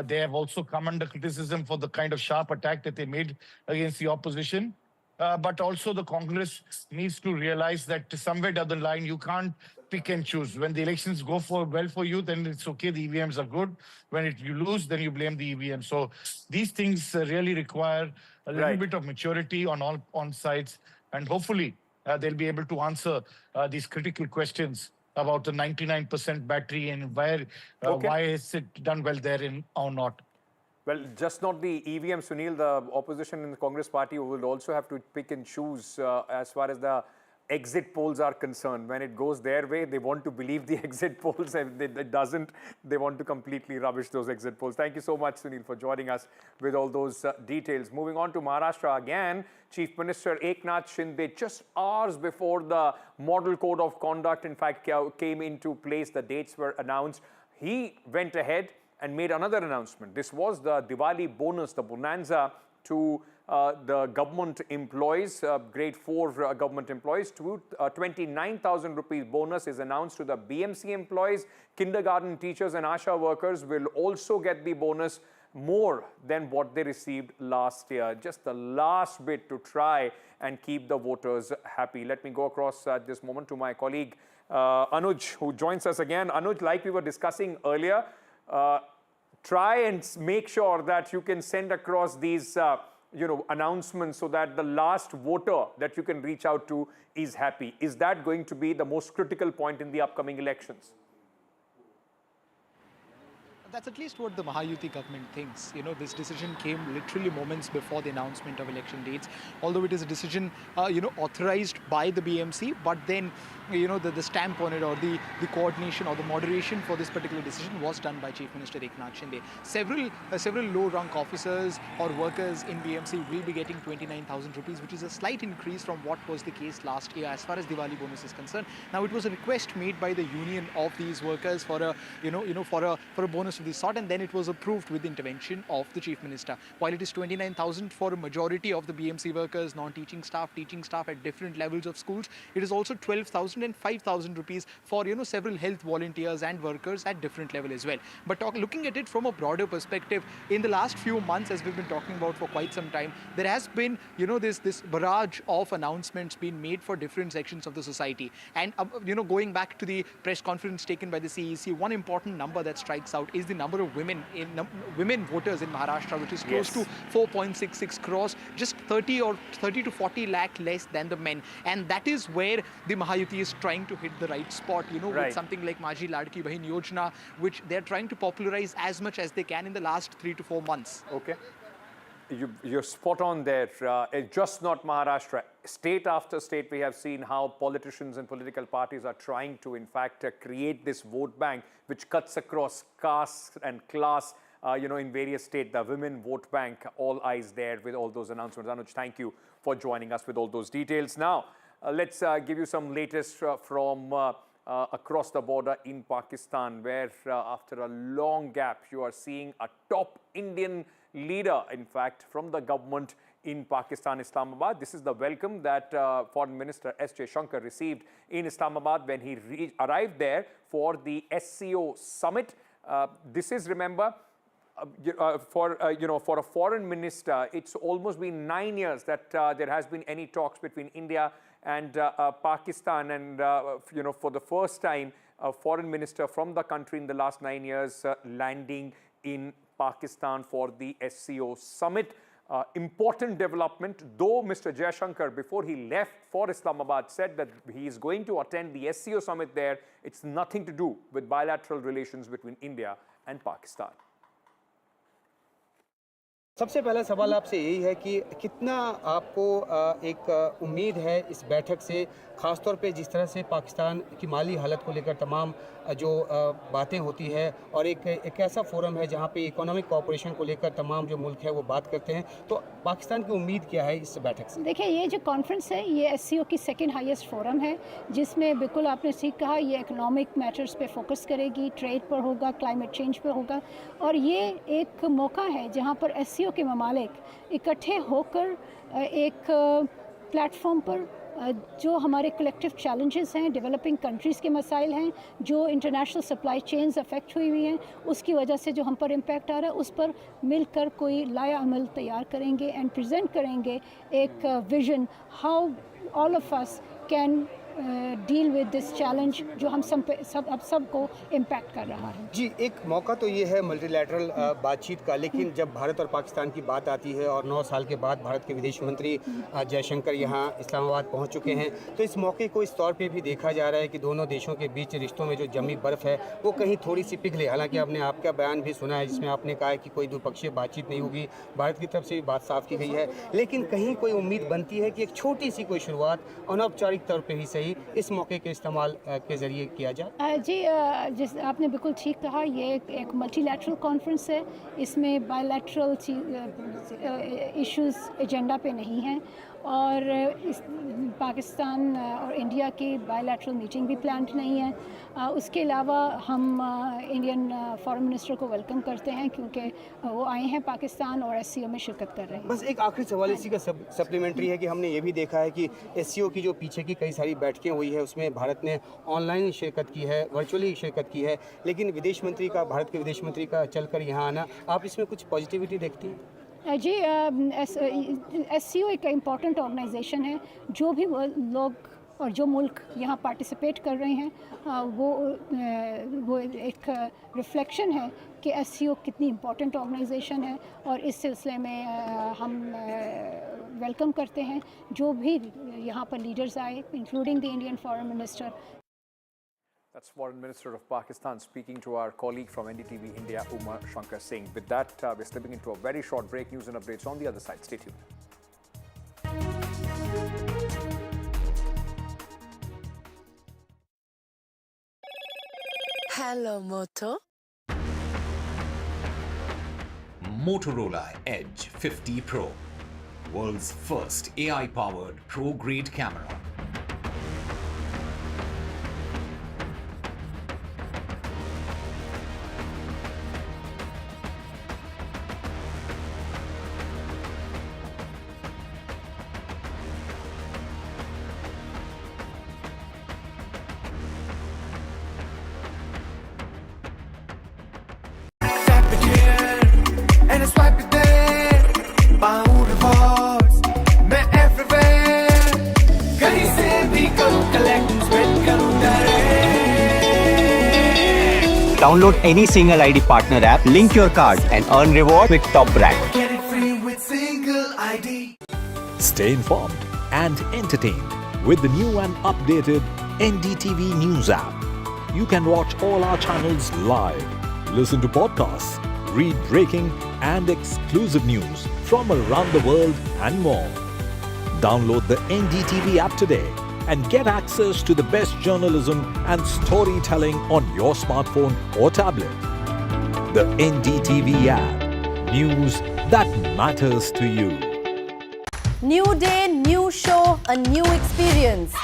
They have also come under criticism for the kind of sharp attack that they made against the opposition. but also the Congress needs to realize that somewhere down the line, you can't pick and choose. When the elections go well for you, then it's okay, the EVMs are good. When you lose, then you blame the EVM. So these things really require a little bit of maturity on sides, and hopefully they'll be able to answer these critical questions about the 99% battery and why is it done well there or not. Well, just not the EVM, Sunil. The opposition in the Congress party will also have to pick and choose as far as the exit polls are concerned. When it goes their way, they want to believe the exit polls. If it doesn't, they want to completely rubbish those exit polls. Thank you so much, Sunil, for joining us with all those details. Moving on to Maharashtra again, Chief Minister Eknath Shinde, just hours before the Model Code of Conduct, in fact, came into place, the dates were announced. He went ahead and made another announcement. This was the Diwali bonus, the bonanza to the government employees, grade 4 government employees. 29,000 rupees bonus is announced to the BMC employees. Kindergarten teachers and ASHA workers will also get the bonus more than what they received last year. Just the last bit to try and keep the voters happy. Let me go across at this moment to my colleague Anuj, who joins us again. Anuj, like we were discussing earlier, try and make sure that you can send across these announcements so that the last voter that you can reach out to is happy. Is that going to be the most critical point in the upcoming elections? That's at least what the Mahayuti government thinks. This decision came literally moments before the announcement of election dates, although it is a decision, authorized by the BMC, but then, the stamp on it or the coordination or the moderation for this particular decision was done by Chief Minister Eknath Shinde. Several low-rank officers or workers in BMC will be getting 29,000 rupees, which is a slight increase from what was the case last year as far as Diwali bonus is concerned. Now, it was a request made by the union of these workers for a bonus of this sort, and then it was approved with the intervention of the Chief Minister. While it is 29,000 for a majority of the BMC workers, non-teaching staff, teaching staff at different levels of schools, it is also 12,000 and 5,000 rupees for several health volunteers and workers at different level as well. But looking at it from a broader perspective, in the last few months, as we've been talking about for quite some time, there has been this barrage of announcements being made for different sections of the society. And going back to the press conference taken by the CEC, one important number that strikes out is the number of women voters in Maharashtra, which is close to 4.66 crores, just 30 to 40 lakh less than the men. And that is where the Mahayuti is trying to hit the right spot, with something like Maji Ladki Bahin Yojana, which they're trying to popularize as much as they can in the last 3 to 4 months. Okay. You're spot on there. It's just not Maharashtra. State after state, we have seen how politicians and political parties are trying to, in fact, create this vote bank, which cuts across caste and class, in various states. The women vote bank, all eyes there with all those announcements. Anuj, thank you for joining us with all those details. Now, let's give you some latest from across the border in Pakistan, where after a long gap, you are seeing a top Indian leader, in fact, from the government in Pakistan, Islamabad. This is the welcome that Foreign Minister S. Jaishankar received in Islamabad when he arrived there for the SCO summit. This is, remember, for a foreign minister, it's almost been 9 years that there has been any talks between India and Pakistan, and for the first time, a foreign minister from the country in the last 9 years landing in Pakistan for the SCO summit. Important development, though Mr. Jaishankar, before he left for Islamabad, said that he is going to attend the SCO summit there. It's nothing to do with bilateral relations between India and Pakistan. सबसे पहला सवाल आपसे यही है कि कितना आपको एक उम्मीद है इस बैठक से, ख़ासतौर पे जिस तरह से पाकिस्तान की माली हालत को लेकर तमाम जो बातें होती है, और एक ऐसा फोरम है जहां पे इकोनॉमिक कोऑपरेशन को लेकर तमाम जो मुल्क है वो बात करते हैं, तो पाकिस्तान की उम्मीद क्या है इस बैठक से? देखिए, ये जो कॉन्फ्रेंस है ये SCO की सेकंड हाईएस्ट फोरम है, जिसमें बिल्कुल आपने ठीक कहा, ये इकोनॉमिक मैटर्स पे फोकस करेगी, ट्रेड पर होगा, क्लाइमेट चेंज पर होगा, और ये एक मौका है जहाँ पर SCO के ममालिक इकट्ठे होकर एक प्लेटफॉर्म पर जो हमारे कलेक्टिव चैलेंजेस हैं, डेवलपिंग कंट्रीज़ के मसाइल हैं, जो इंटरनेशनल सप्लाई चेन्स अफेक्ट हुई हैं, उसकी वजह से जो हम पर इम्पैक्ट आ रहा है, उस पर मिलकर कोई लाया अमल तैयार करेंगे एंड प्रेजेंट करेंगे एक vision how all of us can deal with this challenge जो हम सबको इम्पैक्ट कर रहा है। जी, एक मौका तो ये है मल्टीलैटरल बातचीत का, लेकिन जब भारत और पाकिस्तान की बात आती है और 9 साल के बाद भारत के विदेश मंत्री जयशंकर यहाँ इस्लामाबाद पहुँच चुके हैं, तो इस मौके को इस तौर पे भी देखा जा रहा है कि दोनों देशों के बीच रिश्तों में जो जमी बर्फ़ है वो कहीं थोड़ी सी पिघले। हालांकि आपने आपका बयान भी सुना है जिसमें आपने कहा है कि कोई द्विपक्षीय बातचीत नहीं होगी, भारत की तरफ से भी बात साफ की गई है, लेकिन कहीं कोई उम्मीद बनती है कि एक छोटी सी कोई शुरुआत अनौपचारिक तौर पर ही सही इस मौके के इस्तेमाल के जरिए किया जाए। जी, जिस आपने बिल्कुल ठीक कहा, ये एक मल्टीलैटरल कॉन्फ्रेंस है, इसमें बायलैटरल इश्यूज एजेंडा पे नहीं हैं और इस पाकिस्तान और इंडिया की बायलैटरल मीटिंग भी प्लान्ड नहीं है। उसके अलावा हम इंडियन फॉरेन मिनिस्टर को वेलकम करते हैं क्योंकि वो आए हैं पाकिस्तान और SCO में शिरकत कर रहे हैं। बस एक आखिरी सवाल इसी का सप्लीमेंट्री है कि हमने ये भी देखा है कि SCO की जो पीछे की कई सारी बैठकें हुई है उसमें भारत ने ऑनलाइन शिरकत की है, वर्चुअली शिरकत की है, लेकिन भारत के विदेश मंत्री का चलकर यहाँ आना, आप इसमें कुछ पॉजिटिविटी देखती हैं? जी, SCO एक इम्पॉर्टेंट ऑर्गेनाइजेशन है। जो भी लोग और जो मुल्क यहाँ पार्टिसिपेट कर रहे हैं वो एक रिफ्लेक्शन है कि SCO कितनी इम्पॉर्टेंट ऑर्गेनाइजेशन है और इस सिलसिले में हम वेलकम करते हैं जो भी यहाँ पर लीडर्स आए, including the Indian foreign minister. That's Foreign Minister of Pakistan speaking to our colleague from NDTV India, Umar Shankar Singh. With that, we're slipping into a very short break. News and updates on the other side. Stay tuned. Hello, Moto. Motorola Edge 50 Pro, world's first AI-powered pro-grade camera. Download any single ID partner app, link your card and earn reward with top brand. Get it free with single ID. Stay informed and entertained with the new and updated NDTV News app. You can watch all our channels live, listen to podcasts, read breaking and exclusive news from around the world and more. Download the NDTV app today and get access to the best journalism and storytelling on your smartphone or tablet. The NDTV app. News that matters to you. New day, new show, a new experience.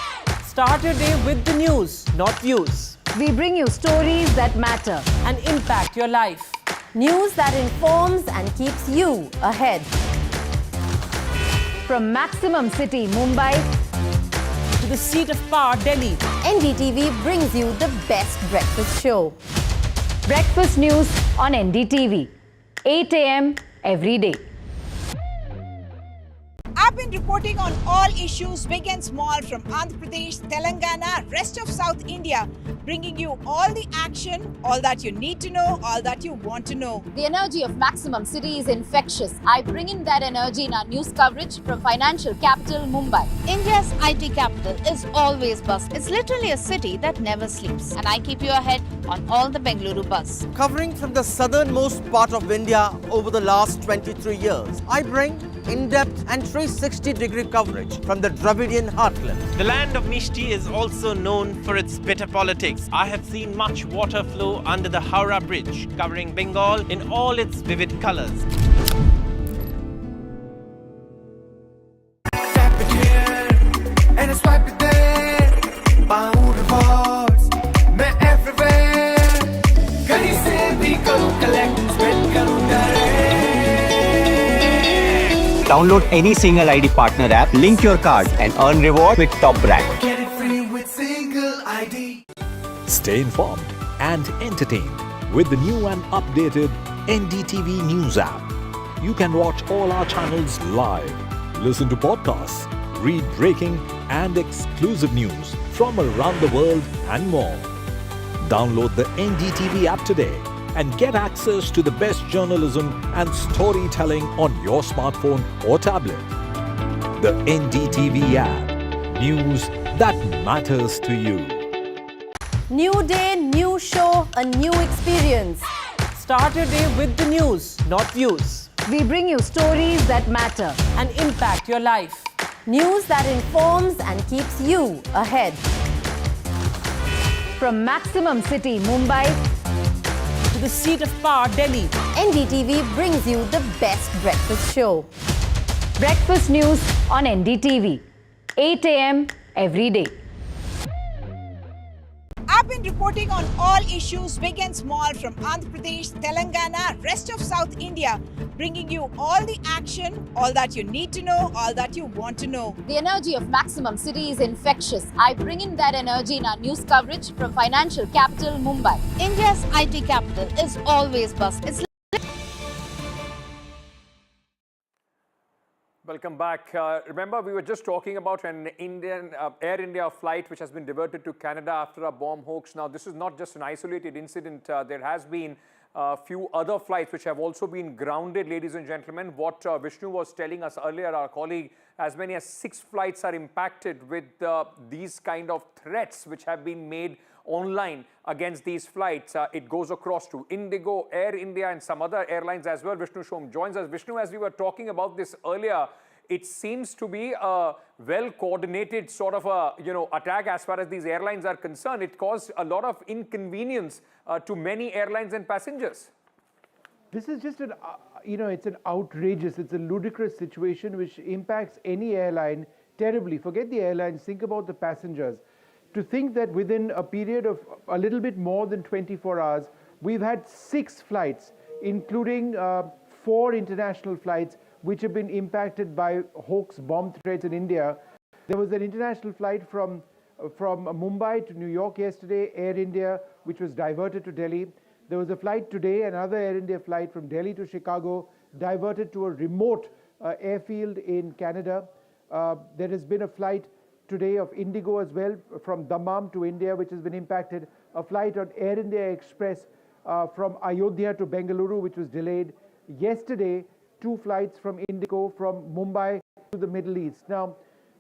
Start your day with the news, not views. We bring you stories that matter and impact your life. News that informs and keeps you ahead. From Maximum City, Mumbai, to the seat of power, Delhi, NDTV brings you the best breakfast show. Breakfast news on NDTV, 8 a.m. every day. I've been reporting on all issues big and small from Andhra Pradesh, Telangana, rest of South India, bringing you all the action, all that you need to know, all that you want to know. The energy of Maximum City is infectious. I bring in that energy in our news coverage from financial capital Mumbai. India's IT capital is always buzz. It's literally a city that never sleeps. And I keep you ahead on all the Bengaluru buzz. Covering from the southernmost part of India over the last 23 years, I bring in-depth and 360-degree coverage from the Dravidian heartland. The land of Mishti is also known for its bitter politics. I have seen much water flow under the Howrah Bridge, covering Bengal in all its vivid colors. Tap it here and swipe it there. Pound rewards, मैं everywhere. कहीं से भी करूँ collect, spend करूँ direct. Download any single ID partner app, link your card and earn reward with top brand. Get it free with single ID. Stay informed and entertained with the new and updated NDTV News app. You can watch all our channels live, listen to podcasts, read breaking and exclusive news from around the world and more. Download the NDTV app today and get access to the best journalism and storytelling on your smartphone or tablet. The NDTV app. News that matters to you. New day, new show, a new experience. Start your day with the news, not views. We bring you stories that matter and impact your life. News that informs and keeps you ahead. From Maximum City, Mumbai, to the seat of power, Delhi, NDTV brings you the best breakfast show. Breakfast news on NDTV, 8 a.m. every day. I've been reporting on all issues big and small from Andhra Pradesh, Telangana, rest of South India, bringing you all the action, all that you need to know, all that you want to know. The energy of Maximum City is infectious. I bring in that energy in our news coverage from financial capital Mumbai. India's IT capital is always bust. It's Welcome back. Remember, we were just talking about an Indian Air India flight which has been diverted to Canada after a bomb hoax. Now, this is not just an isolated incident. There has been a few other flights which have also been grounded, ladies and gentlemen. What Vishnu was telling us earlier, our colleague, as many as 6 flights are impacted with these kind of threats which have been made online against these flights. It goes across to Indigo, Air India and some other airlines as well. Vishnu Shom joins us. Vishnu, as we were talking about this earlier, it seems to be a well-coordinated sort of a attack as far as these airlines are concerned. It caused a lot of inconvenience to many airlines and passengers. This is just an, it's an outrageous, it's a ludicrous situation which impacts any airline terribly. Forget the airlines, think about the passengers. To think that within a period of a little bit more than 24 hours, we've had 6 flights, including 4 international flights, which have been impacted by hoax bomb threats in India. There was an international flight from Mumbai to New York yesterday, Air India, which was diverted to Delhi. There was a flight today, another Air India flight from Delhi to Chicago, diverted to a remote airfield in Canada. There has been a flight today of Indigo as well from Dammam to India, which has been impacted. A flight on Air India Express from Ayodhya to Bengaluru, which was delayed. Yesterday, 2 flights from Indigo from Mumbai to the Middle East. Now,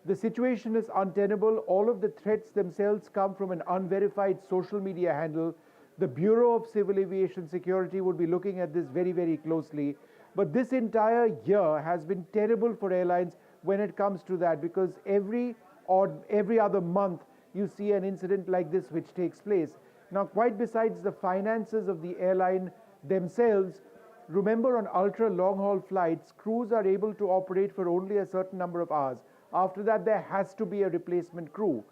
the situation is untenable. All of the threats themselves come from an unverified social media handle. The Bureau of Civil Aviation Security would be looking at this very, very closely. But this entire year has been terrible for airlines when it comes to that, because every other month you see an incident like this which takes place. Now, quite besides the finances of the airline themselves, remember, on ultra long-haul flights, crews are able to operate for only a certain number of hours. After that, there has to be a replacement crew.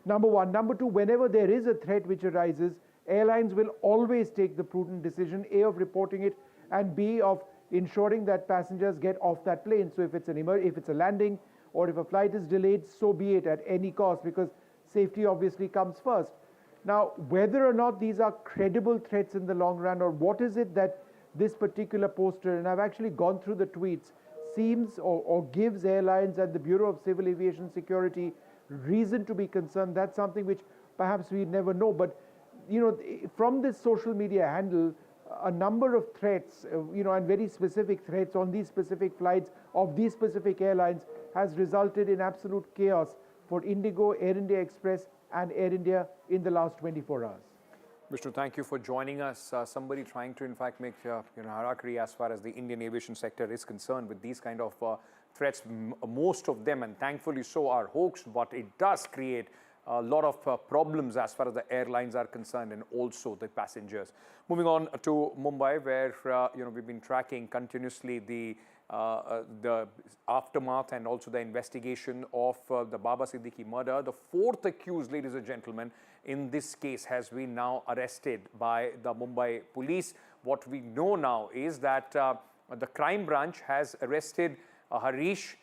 Number one. Number two, whenever there is a threat which arises, airlines will always take the prudent decision, A, of reporting it, and B, of ensuring that passengers get off that plane. So if it's a landing or if a flight is delayed, so be it at any cost, because safety obviously comes first. Now, whether or not these are credible threats in the long run, or what is it that this particular poster, and I've actually gone through the tweets, seems or gives airlines and the Bureau of Civil Aviation Security reason to be concerned, that's something which perhaps we never know. But, from this social media handle, a number of threats, and very specific threats on these specific flights of these specific airlines has resulted in absolute chaos for Indigo, Air India Express and Air India in the last 24 hours. Vishnu, thank you for joining us. Somebody trying to, in fact, make hierarchy as far as the Indian aviation sector is concerned with these kind of threats. Most of them, and thankfully so, are hoax, but it does create a lot of problems as far as the airlines are concerned and also the passengers. Moving on to Mumbai, where we've been tracking continuously the aftermath and also the investigation of the Baba Siddiki murder. The 4th accused, ladies and gentlemen, in this case has been now arrested by the Mumbai police. What we know now is that the crime branch has arrested Harish,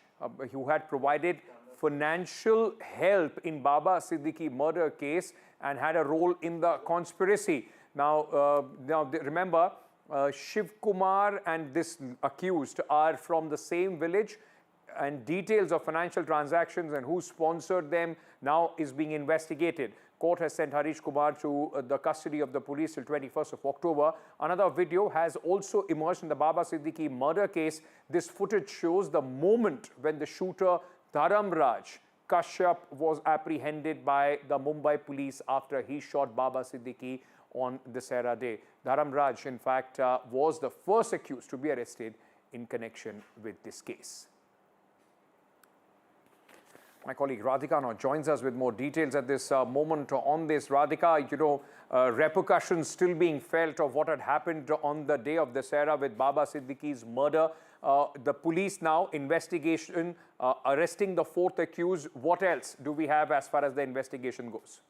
who had provided financial help in Baba Siddiki murder case and had a role in the conspiracy. Now remember, Shiv Kumar and this accused are from the same village, and details of financial transactions and who sponsored them now is being investigated. Court has sent Harish Kumar to the custody of the police till 21st of October. Another video has also emerged in the Baba Siddiki murder case. This footage shows the moment when the shooter Dharamraj Kashyap was apprehended by the Mumbai police after he shot Baba Siddiki on Dussehra Day. Dharamraj, in fact, was the first accused to be arrested in connection with this case. My colleague Radhika now joins us with more details at this moment on this. Radhika, you know, repercussions still being felt of what had happened on the day of Dussehra with Baba Siddiqui's murder. The police now investigation, arresting the fourth accused. What else do we have as far as the investigation goes?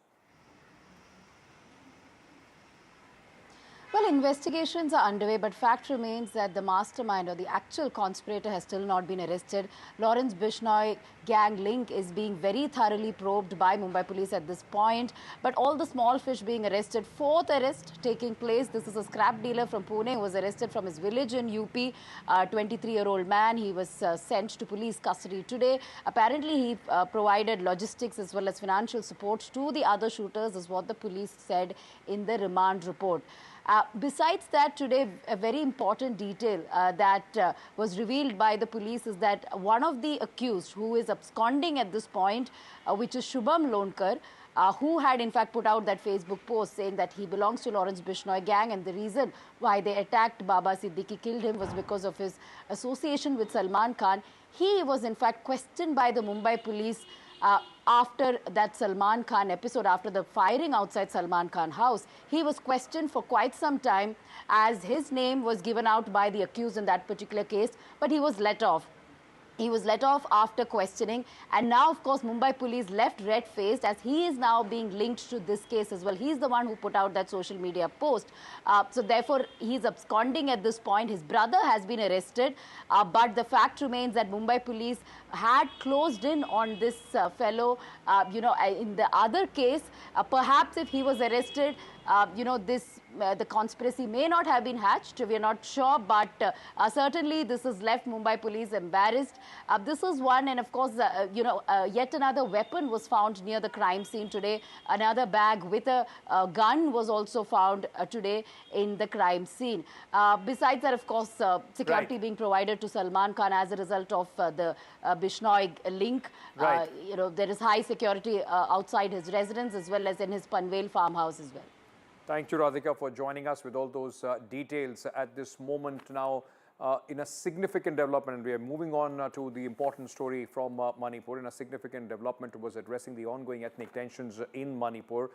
Well, investigations are underway, but fact remains that the mastermind or the actual conspirator has still not been arrested. Lawrence Bishnoi gang link is being very thoroughly probed by Mumbai police at this point, but all the small fish being arrested. Fourth arrest taking place. This is a scrap dealer from Pune who was arrested from his village in UP. 23-year-old man. He was sent to police custody today. Apparently, he provided logistics as well as financial support to the other shooters, is what the police said in the remand report. Besides that, today, a very important detail that was revealed by the police is that one of the accused who is absconding at this point, which is Shubham Lonkar, who had in fact put out that Facebook post saying that he belongs to Lawrence Bishnoi gang, and the reason why they attacked Baba Siddiki, killed him, was because of his association with Salman Khan. He was in fact questioned by the Mumbai police after that Salman Khan episode, after the firing outside Salman Khan house. He was questioned for quite some time as his name was given out by the accused in that particular case, but he was let off. He was let off after questioning, and now, of course, Mumbai police left red-faced as he is now being linked to this case as well. He's the one who put out that social media post. So therefore, he's absconding at this point. His brother has been arrested, but the fact remains that Mumbai police had closed in on this fellow. In the other case, perhaps if he was arrested, the conspiracy may not have been hatched. We are not sure, but certainly this has left Mumbai police embarrassed. This is one, and of course, yet another weapon was found near the crime scene today. Another bag with a gun was also found today in the crime scene. Besides that, of course, security being provided to Salman Khan as a result of the Bishnoi link. There is high security outside his residence as well as in his Panvel farmhouse as well. Thank you, Radhika, for joining us with all those details at this moment. Now, in a significant development, we are moving on to the important story from Manipur. In a significant development was addressing the ongoing ethnic tensions in Manipur.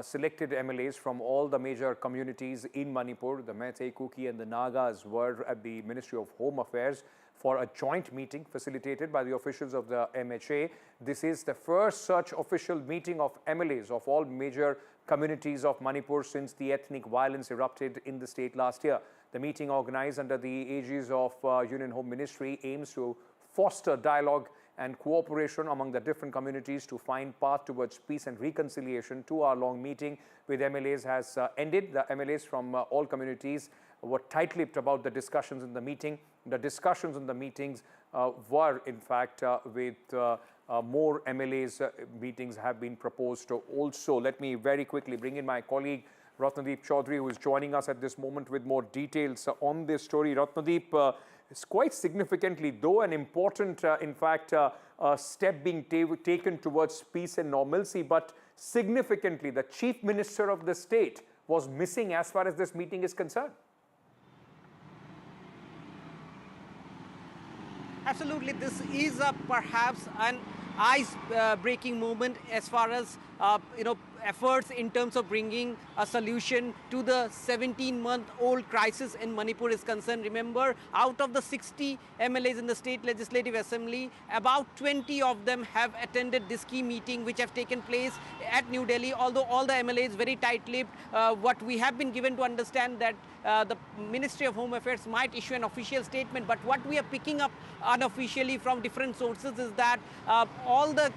Selected MLAs from all the major communities in Manipur, the Meitei, Kuki and the Nagas, were at the Ministry of Home Affairs for a joint meeting facilitated by the officials of the MHA. This is the first such official meeting of MLAs of all major communities of Manipur since the ethnic violence erupted in the state last year. The meeting, organized under the aegis of Union Home Ministry, aims to foster dialogue and cooperation among the different communities to find path towards peace and reconciliation. 2-hour-long meeting with MLAs has ended. The MLAs from all communities were tight-lipped about the discussions in the meeting. The discussions in the meetings were, in fact, with more MLAs meetings have been proposed also. Let me very quickly bring in my colleague Ratnadeep Chaudhary, who is joining us at this moment with more details on this story. Ratnadeep, it's quite significantly, though an important, in fact, step being taken towards peace and normalcy, but significantly, the Chief Minister of the state was missing as far as this meeting is concerned. Absolutely, this is perhaps an ice-breaking movement as far as efforts in terms of bringing a solution to the 17-month-old crisis in Manipur is concerned. Remember, out of the 60 MLAs in the State Legislative Assembly, about 20 of them have attended this key meeting which have taken place at New Delhi, although all the MLAs very tight-lipped. What we have been given to understand that the Ministry of Home Affairs might issue an official statement, but what we are picking up unofficially from different sources is that all the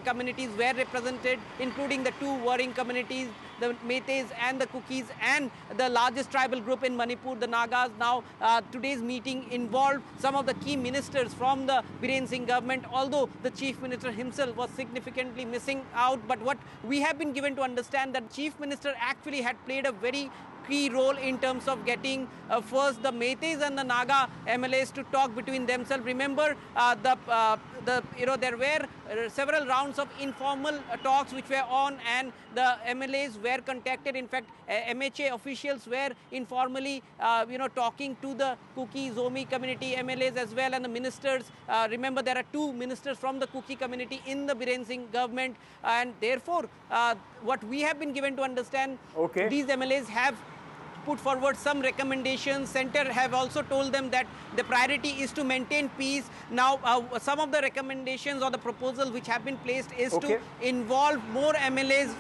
communities were represented, including the two warring communities, the Meiteis and the Kukis, and the largest tribal group in Manipur, the Nagas. Now, today's meeting involved some of the key ministers from the Biren Singh government, although the Chief Minister himself was significantly missing out. But what we have been given to understand that Chief Minister actually had played a very key role in terms of getting first the Meiteis and the Naga MLAs to talk between themselves. Remember, there were several rounds of informal talks which were on, and the MLAs were contacted. In fact, MHA officials were informally, talking to the Kuki, Zomi community MLAs as well, and the ministers. Remember, there are two ministers from the Kuki community in the Biren Singh government, and therefore, what we have been given to understand, these MLAs have put forward some recommendations. Center have also told them that the priority is to maintain peace. Now, some of the recommendations or the proposals which have been placed is to involve more MLAs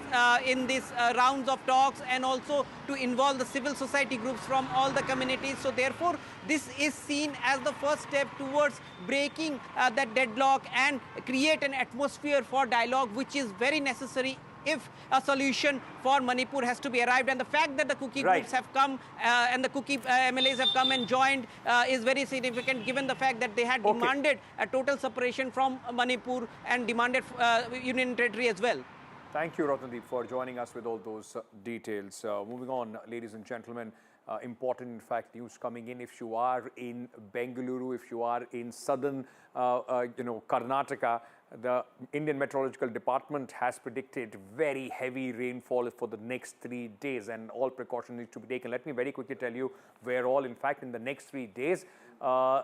in these rounds of talks, and also to involve the civil society groups from all the communities. So therefore, this is seen as the first step towards breaking that deadlock and create an atmosphere for dialogue, which is very necessary if a solution for Manipur has to be arrived. And the fact that the Kuki groups have come and the Kuki MLAs have come and joined is very significant, given the fact that they had demanded a total separation from Manipur and demanded union territory as well. Thank you, Ratandeep, for joining us with all those details. Moving on, ladies and gentlemen, important, in fact, news coming in. If you are in Bengaluru, if you are in southern, Karnataka, the Indian Meteorological Department has predicted very heavy rainfall for the next 3 days, and all precautions need to be taken. Let me very quickly tell you where all, in fact, in the next 3 days.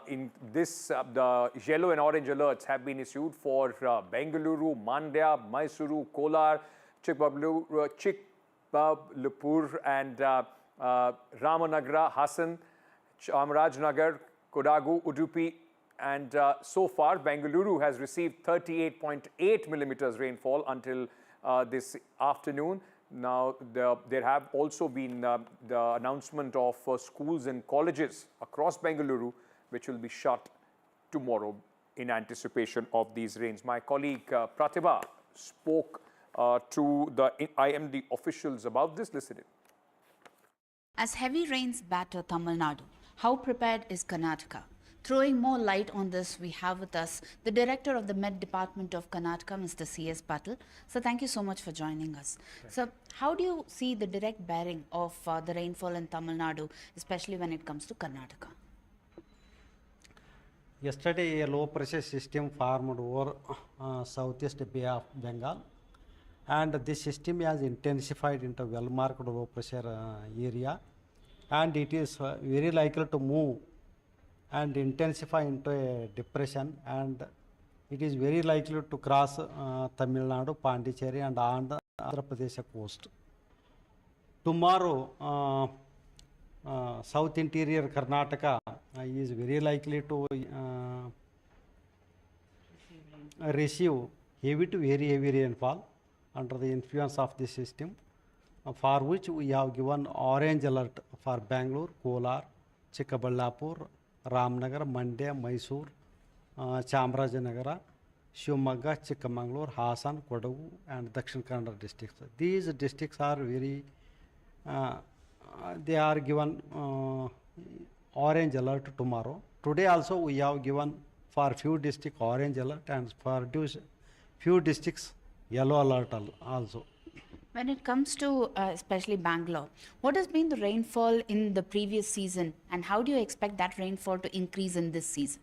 In this, the yellow and orange alerts have been issued for Bengaluru, Mandya, Mysuru, Kolar, Chikballapur and Ramanagara, Hassan, Chamarajnagar, Kodagu, Udupi, and so far Bengaluru has received 38.8 millimeters rainfall until this afternoon. Now there have also been the announcement of schools and colleges across Bengaluru which will be shut tomorrow in anticipation of these rains. My colleague Pratibha spoke to the IMD officials about this. Listen in. As heavy rains batter Tamil Nadu, how prepared is Karnataka? Throwing more light on this, we have with us the Director of the Met Department of Karnataka, Mr. C.S. Patil. So thank you so much for joining us. So how do you see the direct bearing of the rainfall in Tamil Nadu, especially when it comes to Karnataka? Yesterday, a low pressure system formed over southeast Bay of Bengal, and this system has intensified into well-marked low pressure area, and it is very likely to move and intensify into a depression, and it is very likely to cross Tamil Nadu, Pondicherry and Andhra Pradesh coast. Tomorrow, South Interior Karnataka is very likely to receive heavy to very heavy rainfall under the influence of this system, for which we have given orange alert for Bangalore, Kolar, Chikballapur, Ramnagar, Mandya, Mysore, Chamarajnagara, Shivamogga, Chikmagalur, Hassan, Kodagu and Dakshin Kannada districts. These districts are very, they are given orange alert tomorrow. Today also we have given for few districts orange alert and for few districts yellow alert also. When it comes to especially Bangalore, what has been the rainfall in the previous season, and how do you expect that rainfall to increase in this season?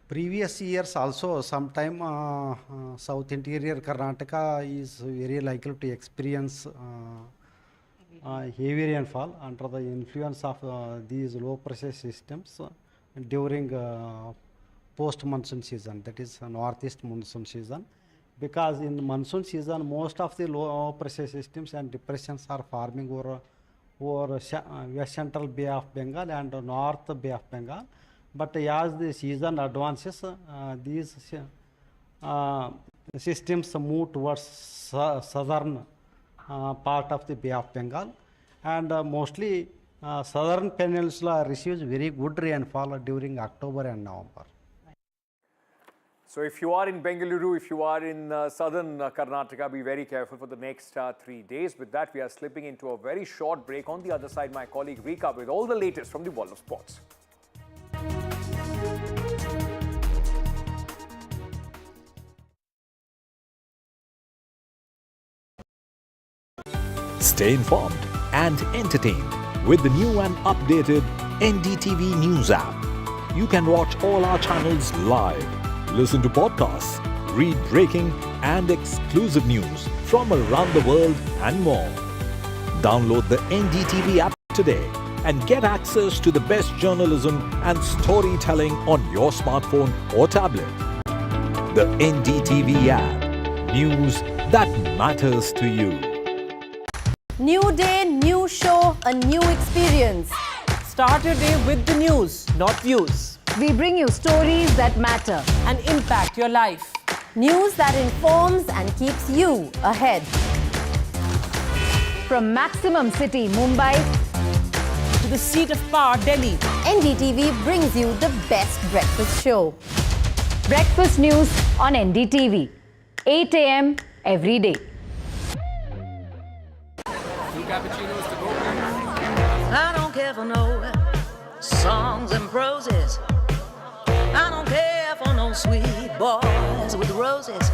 Previous years also, sometime South Interior Karnataka is very likely to experience heavy rainfall under the influence of these low pressure systems during post monsoon season, that is northeast monsoon season. because in monsoon season, most of the low pressure systems and depressions are forming over West Central Bay of Bengal and North Bay of Bengal. But as the season advances, these systems move towards southern part of the Bay of Bengal, and mostly southern peninsula receives very good rainfall during October and November. So if you are in Bengaluru, if you are in southern Karnataka, be very careful for the next 3 days. With that, we are slipping into a very short break. On the other side, my colleague Rika with all the latest from the world of sports. Stay informed and entertained with the new and updated NDTV News app. You can watch all our channels live, listen to podcasts, read breaking and exclusive news from around the world and more. Download the NDTV app today and get access to the best journalism and storytelling on your smartphone or tablet. The NDTV app. News that matters to you. New day, new show, a new experience. Start your day with the news, not views. We bring you stories that matter And impact your life. News that informs and keeps you ahead. From Maximum City, Mumbai, To the seat of power, Delhi. NDTV brings you the best breakfast show. Breakfast news on NDTV, 8 a.m. every day. I don't care for no songs and proses. I don't care for no sweet boys with roses.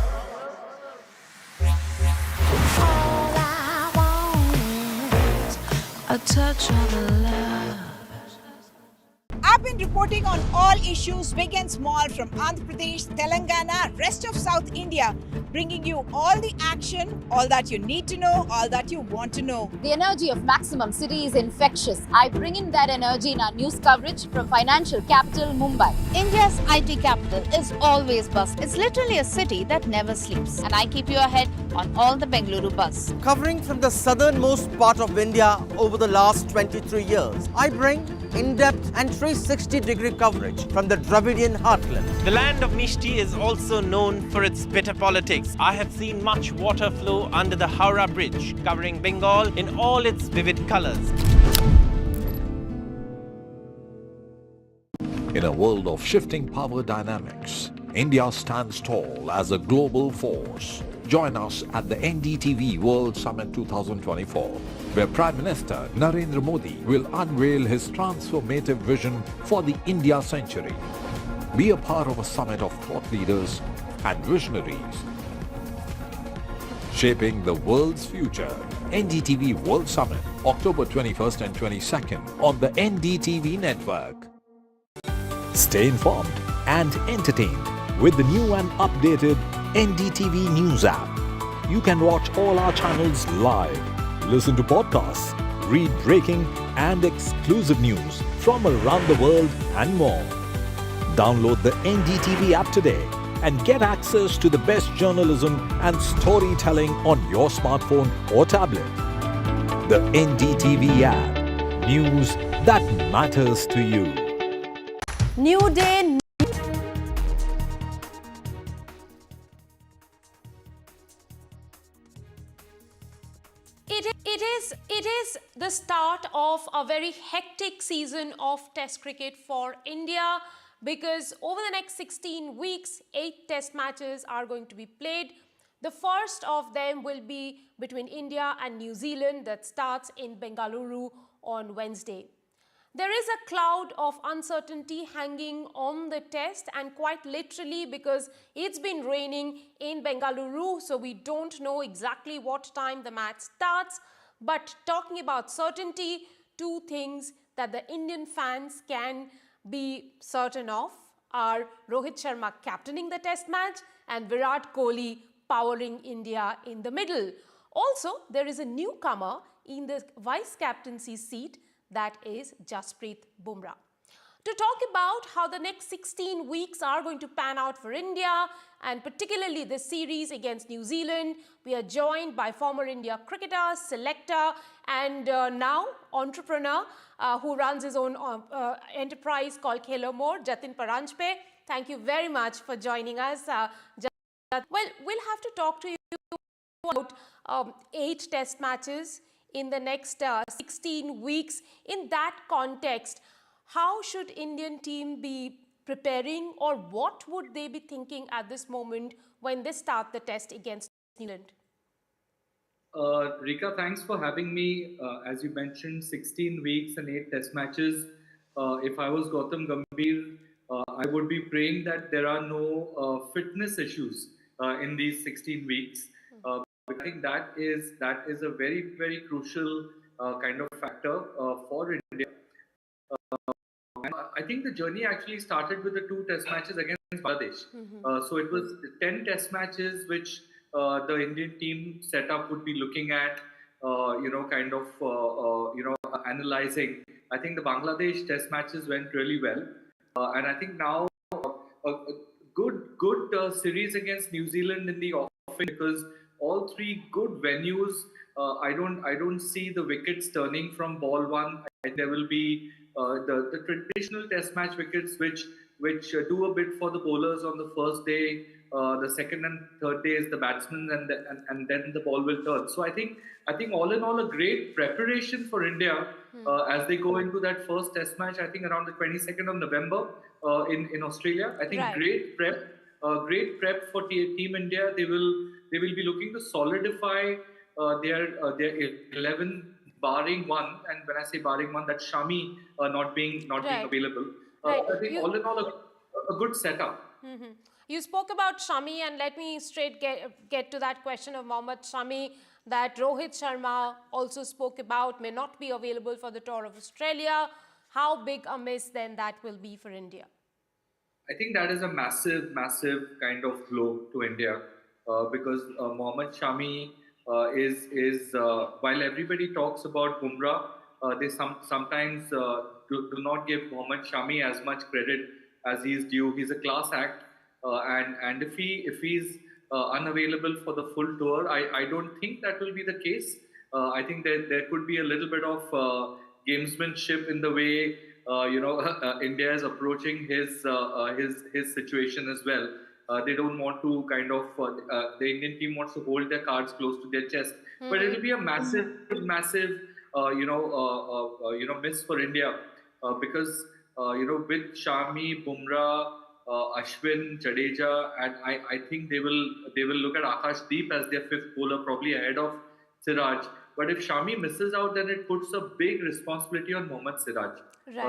All I want is a touch of love. I've been reporting on all issues, big and small, from Andhra Pradesh, Telangana, rest of South India, bringing you all the action, all that you need to know, all that you want to know. The energy of Maximum City is infectious. I bring in that energy in our news coverage from financial capital Mumbai. India's IT capital is always buzz. It's literally a city that never sleeps. And I keep you ahead on all the Bengaluru buzz. Covering from the southernmost part of India over the last 23 years, I bring in-depth and 360-degree coverage from the Dravidian heartland. The land of Mishti is also known for its bitter politics. I have seen much water flow under the Howrah Bridge, covering Bengal in all its vivid colors. In a world of shifting power dynamics, India stands tall as a global force. Join us at the NDTV World Summit 2024, where Prime Minister Narendra Modi will unveil his transformative vision for the India century. Be a part of a summit of thought leaders and visionaries, shaping the world's future. NDTV World Summit, October 21st and 22nd on the NDTV network. Stay informed and entertained with the new and updated NDTV News app. You can watch all our channels live, listen to podcasts, read breaking and exclusive news from around the world and more. Download the NDTV app today and get access to the best journalism and storytelling on your smartphone or tablet. The NDTV app. News that matters to you. New day. It is the start of a very hectic season of Test cricket for India, because over the next 16 weeks, 8 Test matches are going to be played. The first of them will be between India and New Zealand, that starts in Bengaluru on Wednesday. There is a cloud of uncertainty hanging on the test, and quite literally, because it's been raining in Bengaluru, so we don't know exactly what time the match starts. But talking about certainty, 2 things that the Indian fans can be certain of are Rohit Sharma captaining the test match and Virat Kohli powering India in the middle. Also, there is a newcomer in the vice captaincy seat, that is Jasprit Bumrah. To talk about how the next 16 weeks are going to pan out for India, and particularly the series against New Zealand, we are joined by former India cricketer, selector, and now entrepreneur who runs his own enterprise called Khelo More, Jatin Paranjpe. Thank you very much for joining us. Well, we'll have to talk to you about 8 test matches in the next 16 weeks. In that context, how should Indian team be preparing, or what would they be thinking at this moment when they start the test against New Zealand? Rika, thanks for having me. As you mentioned, 16 weeks and 8 test matches. If I was Gautam Gambhir, I would be praying that there are no fitness issues in these 16 weeks. I think that is a very, very crucial kind of factor for India. I think the journey actually started with the 2 test matches against Bangladesh. So it was 10 test matches which the Indian team setup would be looking at, analyzing. I think the Bangladesh test matches went really well. And I think now a good series against New Zealand in the offing, because all 3 good venues. I don't see the wickets turning from ball 1. There will be the traditional test match wickets which do a bit for the bowlers on the first day. The second and third day is the batsmen, and then the ball will turn. So I think all in all, a great preparation for India as they go into that first test match. I think around the 22nd of November in Australia. I think great prep for Team India. They will be looking to solidify their 11, barring one. And when I say barring one, that's Shami not being available. I think all in all, a good setup. You spoke about Shami, and let me straight get to that question of Mohammad Shami that Rohit Sharma also spoke about, may not be available for the tour of Australia. How big a miss then that will be for India? I think that is a massive kind of blow to India because Mohammad Shami is while everybody talks about Bumrah, they sometimes do not give Mohammad Shami as much credit as he is due. He's a class act, and if he's unavailable for the full tour, I don't think that will be the case. I think there could be a little bit of gamesmanship in the way India is approaching his situation as well. They don't want to kind of the Indian team wants to hold their cards close to their chest, but it will be a massive miss for India because with Shami, Bumrah, Ashwin, Jadeja, and I think they will look at Akashdeep as their 5th bowler, probably ahead of Siraj. But if Shami misses out, then it puts a big responsibility on Mohammad Siraj,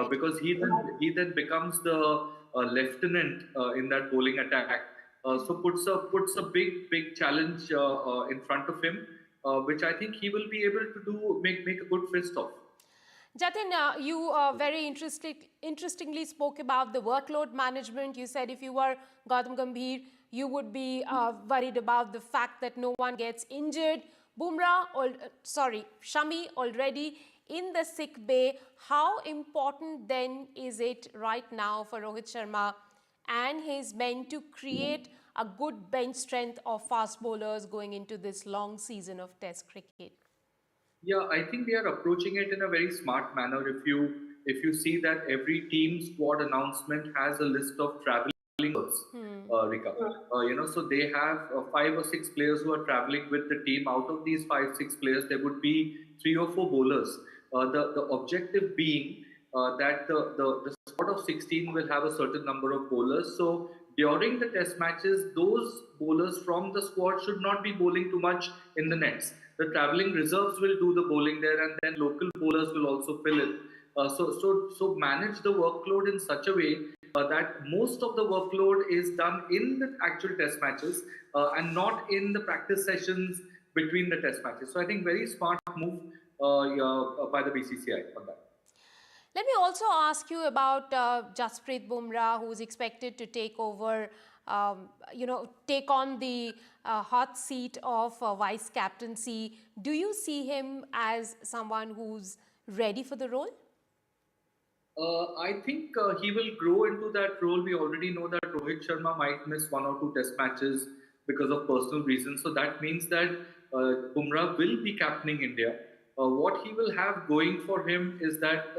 because he then becomes the lieutenant in that bowling attack. So puts a big challenge in front of him, which I think he will be able to make a good fist of. Jatin, you very interestingly spoke about the workload management. You said if you were Gautam Gambhir, you would be worried about the fact that no one gets injured. Shami already in the sick bay. How important then is it right now for Rohit Sharma and his men to create a good bench strength of fast bowlers going into this long season of Test cricket? Yeah, I think they are approaching it in a very smart manner. If you see that every team squad announcement has a list of traveling Rika. So they have 5 or 6 players who are traveling with the team. Out of these 5-6 players, there would be 3 or 4 bowlers. The objective being that the squad of 16 will have a certain number of bowlers. So during the test matches, those bowlers from the squad should not be bowling too much in the nets. The travelling reserves will do the bowling there, and then local bowlers will also fill in. So manage the workload in such a way that most of the workload is done in the actual test matches and not in the practice sessions between the test matches. So I think very smart move by the BCCI on that. Let me also ask you about Jasprit Bumrah, who is expected to take over, take on the hot seat of vice captaincy. Do you see him as someone who's ready for the role? I think he will grow into that role. We already know that Rohit Sharma might miss 1 or 2 test matches because of personal reasons. So that means that Bumrah will be captaining India. What he will have going for him is that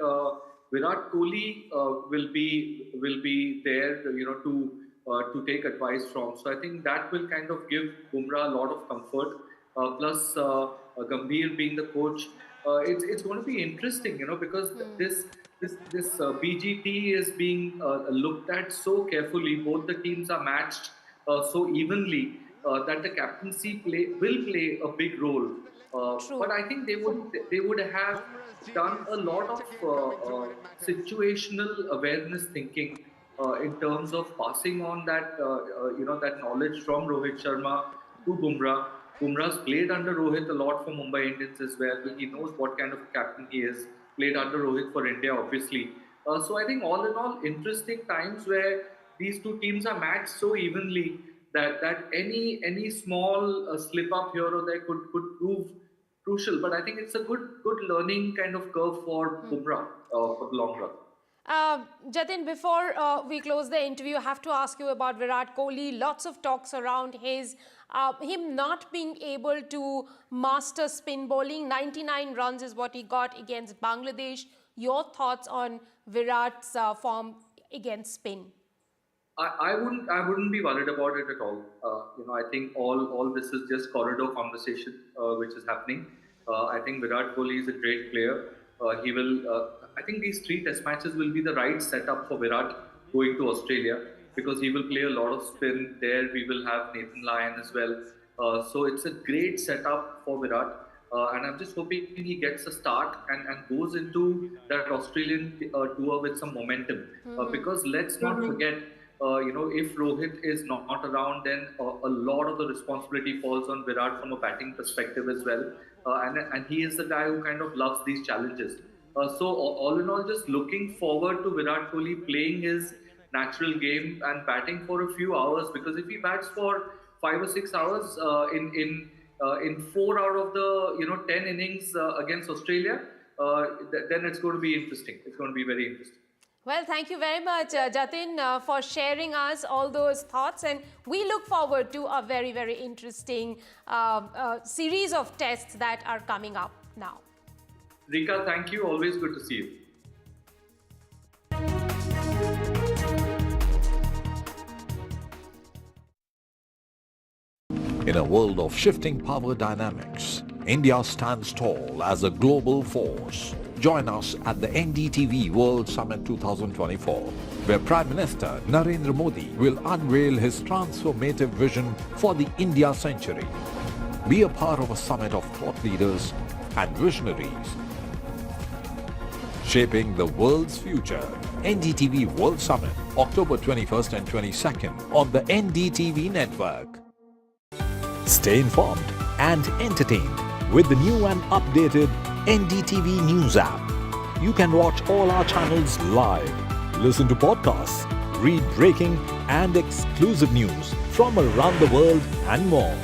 Virat Kohli will be there, to take advice from. So I think that will kind of give Bumrah a lot of comfort. Plus Gambhir being the coach, it's going to be interesting, because this BGT is being looked at so carefully. Both the teams are matched so evenly that the captaincy will play a big role. But I think they would have done a lot of situational awareness thinking in terms of passing on that that knowledge from Rohit Sharma to Bumrah. Bumrah's played under Rohit a lot for Mumbai Indians as well. He knows what kind of captain he is. Played under Rohit for India, obviously. So I think all in all, interesting times where these two teams are matched so evenly that any small slip up here or there could prove crucial. But I think it's a good learning kind of curve for Bumrah for the long run. Jatin, before we close the interview, I have to ask you about Virat Kohli. Lots of talks around him not being able to master spin bowling. 99 runs is what he got against Bangladesh. Your thoughts on Virat's form against spin? I wouldn't be worried about it at all. I think all this is just corridor conversation which is happening. I think Virat Kohli is a great player. He will. I think these 3 test matches will be the right setup for Virat going to Australia, because he will play a lot of spin there. We will have Nathan Lyon as well. So it's a great setup for Virat. And I'm just hoping he gets a start and goes into that Australian tour with some momentum. Because let's not forget, if Rohit is not around, then a lot of the responsibility falls on Virat from a batting perspective as well. And he is the guy who kind of loves these challenges. So all in all, just looking forward to Virat Kohli playing his natural game and batting for a few hours, because if he bats for 5 or 6 hours in 4 out of the 10 innings against Australia, then it's going to be interesting. It's going to be very interesting. Well, thank you very much, Jatin, for sharing us all those thoughts, and we look forward to a very, very interesting series of tests that are coming up now. Rika, thank you. Always good to see you. In a world of shifting power dynamics, India stands tall as a global force. Join us at the NDTV World Summit 2024, where Prime Minister Narendra Modi will unveil his transformative vision for the India century. Be a part of a summit of thought leaders and visionaries, shaping the world's future. NDTV World Summit, October 21st and 22nd on the NDTV network. Stay informed and entertained with the new and updated NDTV News app. You can watch all our channels live, listen to podcasts, read breaking and exclusive news from around the world and more.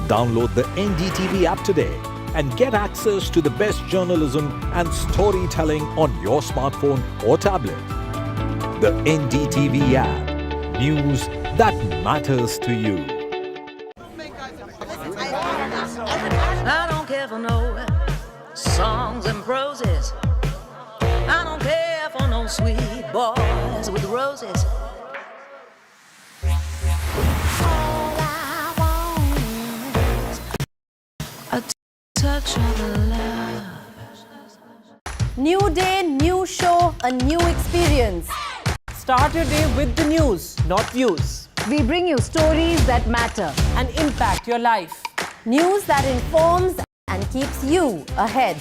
Download the NDTV app today and get access to the best journalism and storytelling on your smartphone or tablet. The NDTV app. News that matters to you. I don't care for no songs and proses. I don't care for no sweet boys with roses. All I want is a touch of love. New day, new show, a new experience. Start your day with the news, not views. We bring you stories that matter and impact your life. News that informs and keeps you ahead.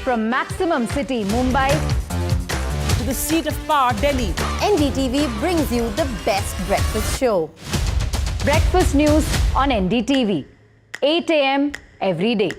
From Maximum City, Mumbai, to the seat of power, Delhi, NDTV brings you the best breakfast show. Breakfast news on NDTV, 8 a.m. every day.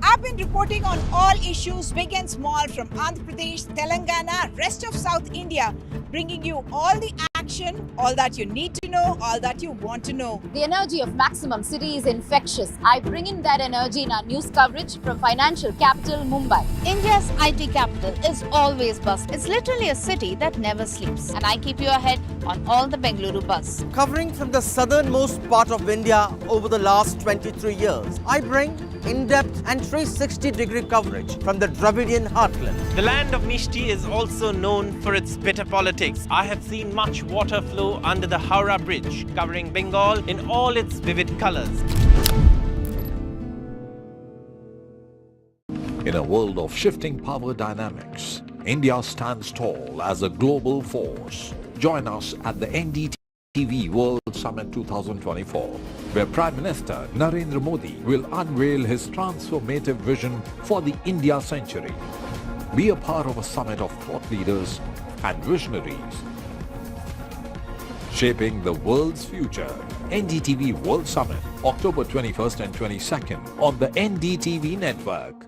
I've been reporting on all issues big and small from Andhra Pradesh, Telangana, rest of South India, bringing you all the action action, all that you need to know, all that you want to know. The energy of maximum city is infectious. I bring in that energy in our news coverage from financial capital Mumbai. India's IT capital is always buzz. It's literally a city that never sleeps. And I keep you ahead on all the Bengaluru buzz. Covering from the southernmost part of India over the last 23 years, I bring in-depth and 360-degree coverage from the Dravidian heartland. The land of Mishti is also known for its bitter politics. I have seen much water flow under the Howrah Bridge, covering Bengal in all its vivid colors. In a world of shifting power dynamics, India stands tall as a global force. Join us at the NDTV World Summit 2024, where Prime Minister Narendra Modi will unveil his transformative vision for the India century. Be a part of a summit of thought leaders and visionaries, shaping the world's future. NDTV World Summit, October 21st and 22nd on the NDTV network.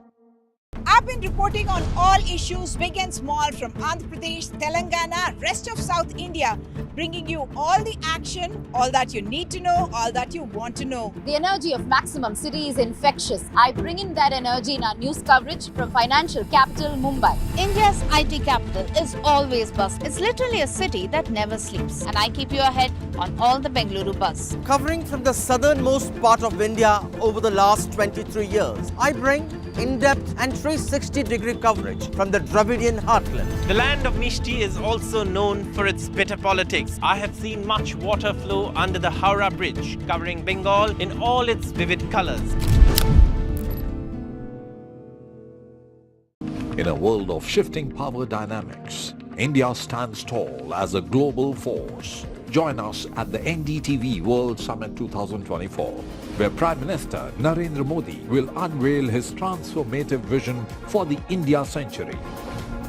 I've been reporting on all issues big and small from Andhra Pradesh, Telangana, rest of South India, bringing you all the action, all that you need to know, all that you want to know. The energy of maximum city is infectious. I bring in that energy in our news coverage from financial capital Mumbai. India's IT capital is always buzz. It's literally a city that never sleeps. And I keep you ahead on all the Bengaluru buzz. Covering from the southernmost part of India over the last 23 years, I bring in-depth and 360-degree coverage from the Dravidian heartland. The land of Mishti is also known for its bitter politics. I have seen much water flow under the Howrah Bridge, covering Bengal in all its vivid colors. In a world of shifting power dynamics, India stands tall as a global force. Join us at the NDTV World Summit 2024, where Prime Minister Narendra Modi will unveil his transformative vision for the India century.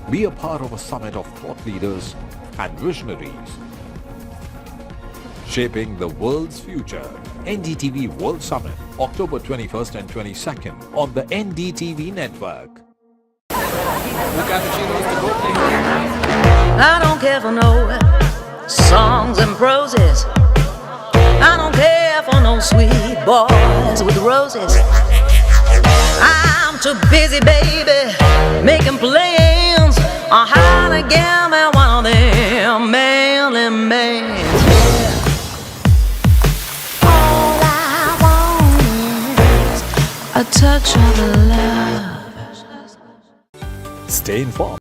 Be a part of a summit of thought leaders and visionaries, shaping the world's future. NDTV World Summit, October 21st and 22nd on the NDTV network. I don't care for no songs and proses. I don't care for no sweet boys with roses. I'm too busy, baby, making plans on how to get me one of them manly men. All I want is a touch of love. Stay informed.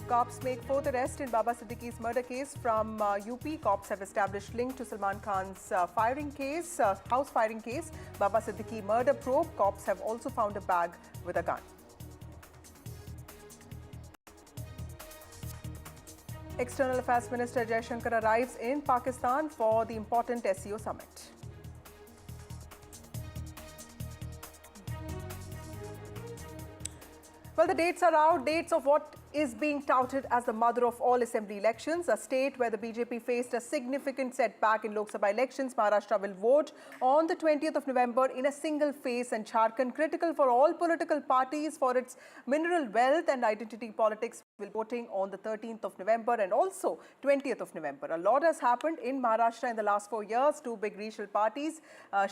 Cops make fourth arrest in Baba Siddiqui's murder case from UP. Cops have established link to Salman Khan's house firing case. Baba Siddiqui murder probe. Cops have also found a bag with a gun. External Affairs Minister Jaishankar arrives in Pakistan for the important SCO summit. Well, the dates are out. Dates of what is being touted as the mother of all assembly elections, a state where the BJP faced a significant setback in Lok Sabha elections. Maharashtra will vote on the 20th of November in a single phase, and Jharkhand, critical for all political parties for its mineral wealth and identity politics, will be voting on the 13th of November and also 20th of November. A lot has happened in Maharashtra in the last 4 years. Two big regional parties,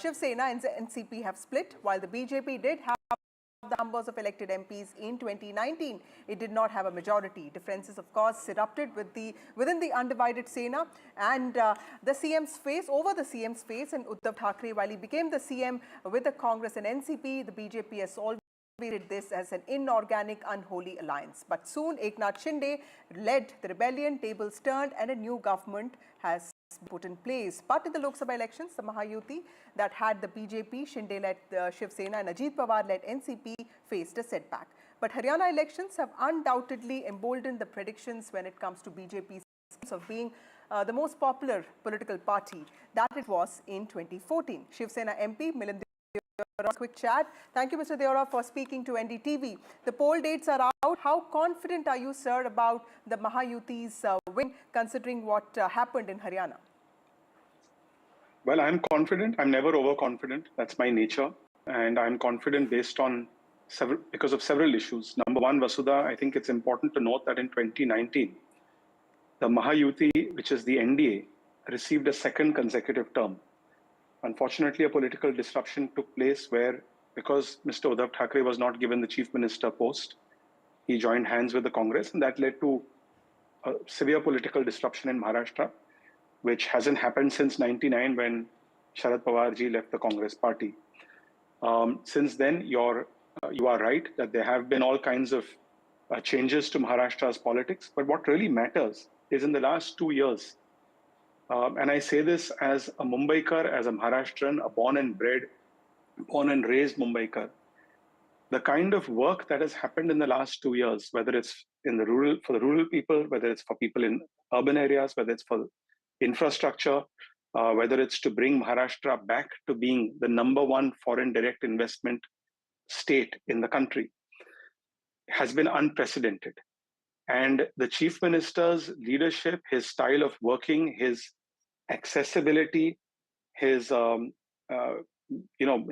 Shiv Sena and NCP, have split, while the BJP did have the numbers of elected MPs in 2019. It did not have a majority. Differences, of course, erupted within the undivided Sena and the CM's face, and Uddhav Thackeray, while he became the CM with the Congress and NCP, the BJP has always treated this as an inorganic, unholy alliance. But soon, Eknath Shinde led the rebellion, tables turned, and a new government has put in place. But in the Lok Sabha elections, the Mahayuti that had the BJP, Shinde-led Shiv Sena and Ajit Pawar-led NCP faced a setback. But Haryana elections have undoubtedly emboldened the predictions when it comes to BJP's of being the most popular political party that it was in 2014. Shiv Sena MP Milind quick chat. Thank you, Mr. Deora, for speaking to NDTV. The poll dates are out. How confident are you, sir, about the Mahayuti's win, considering what happened in Haryana? Well, I'm confident. I'm never overconfident. That's my nature. And I'm confident based on because of several issues. Number one, Vasudha, I think it's important to note that in 2019, the Mahayuti, which is the NDA, received a second consecutive term. Unfortunately, a political disruption took place where, because Mr. Uddhav Thackeray was not given the chief minister post, he joined hands with the Congress, and that led to a severe political disruption in Maharashtra, which hasn't happened since '99 when Sharad Pawar ji left the Congress party. Since then, you are right that there have been all kinds of changes to Maharashtra's politics. But what really matters is in the last 2 years, and I say this as a Mumbaikar, as a Maharashtrian, a born and raised Mumbaikar, the kind of work that has happened in the last 2 years, whether it's for the rural people, whether it's for people in urban areas, whether it's for infrastructure, whether it's to bring Maharashtra back to being the #1 foreign direct investment state in the country, has been unprecedented. And the chief minister's leadership, his style of working, his accessibility, his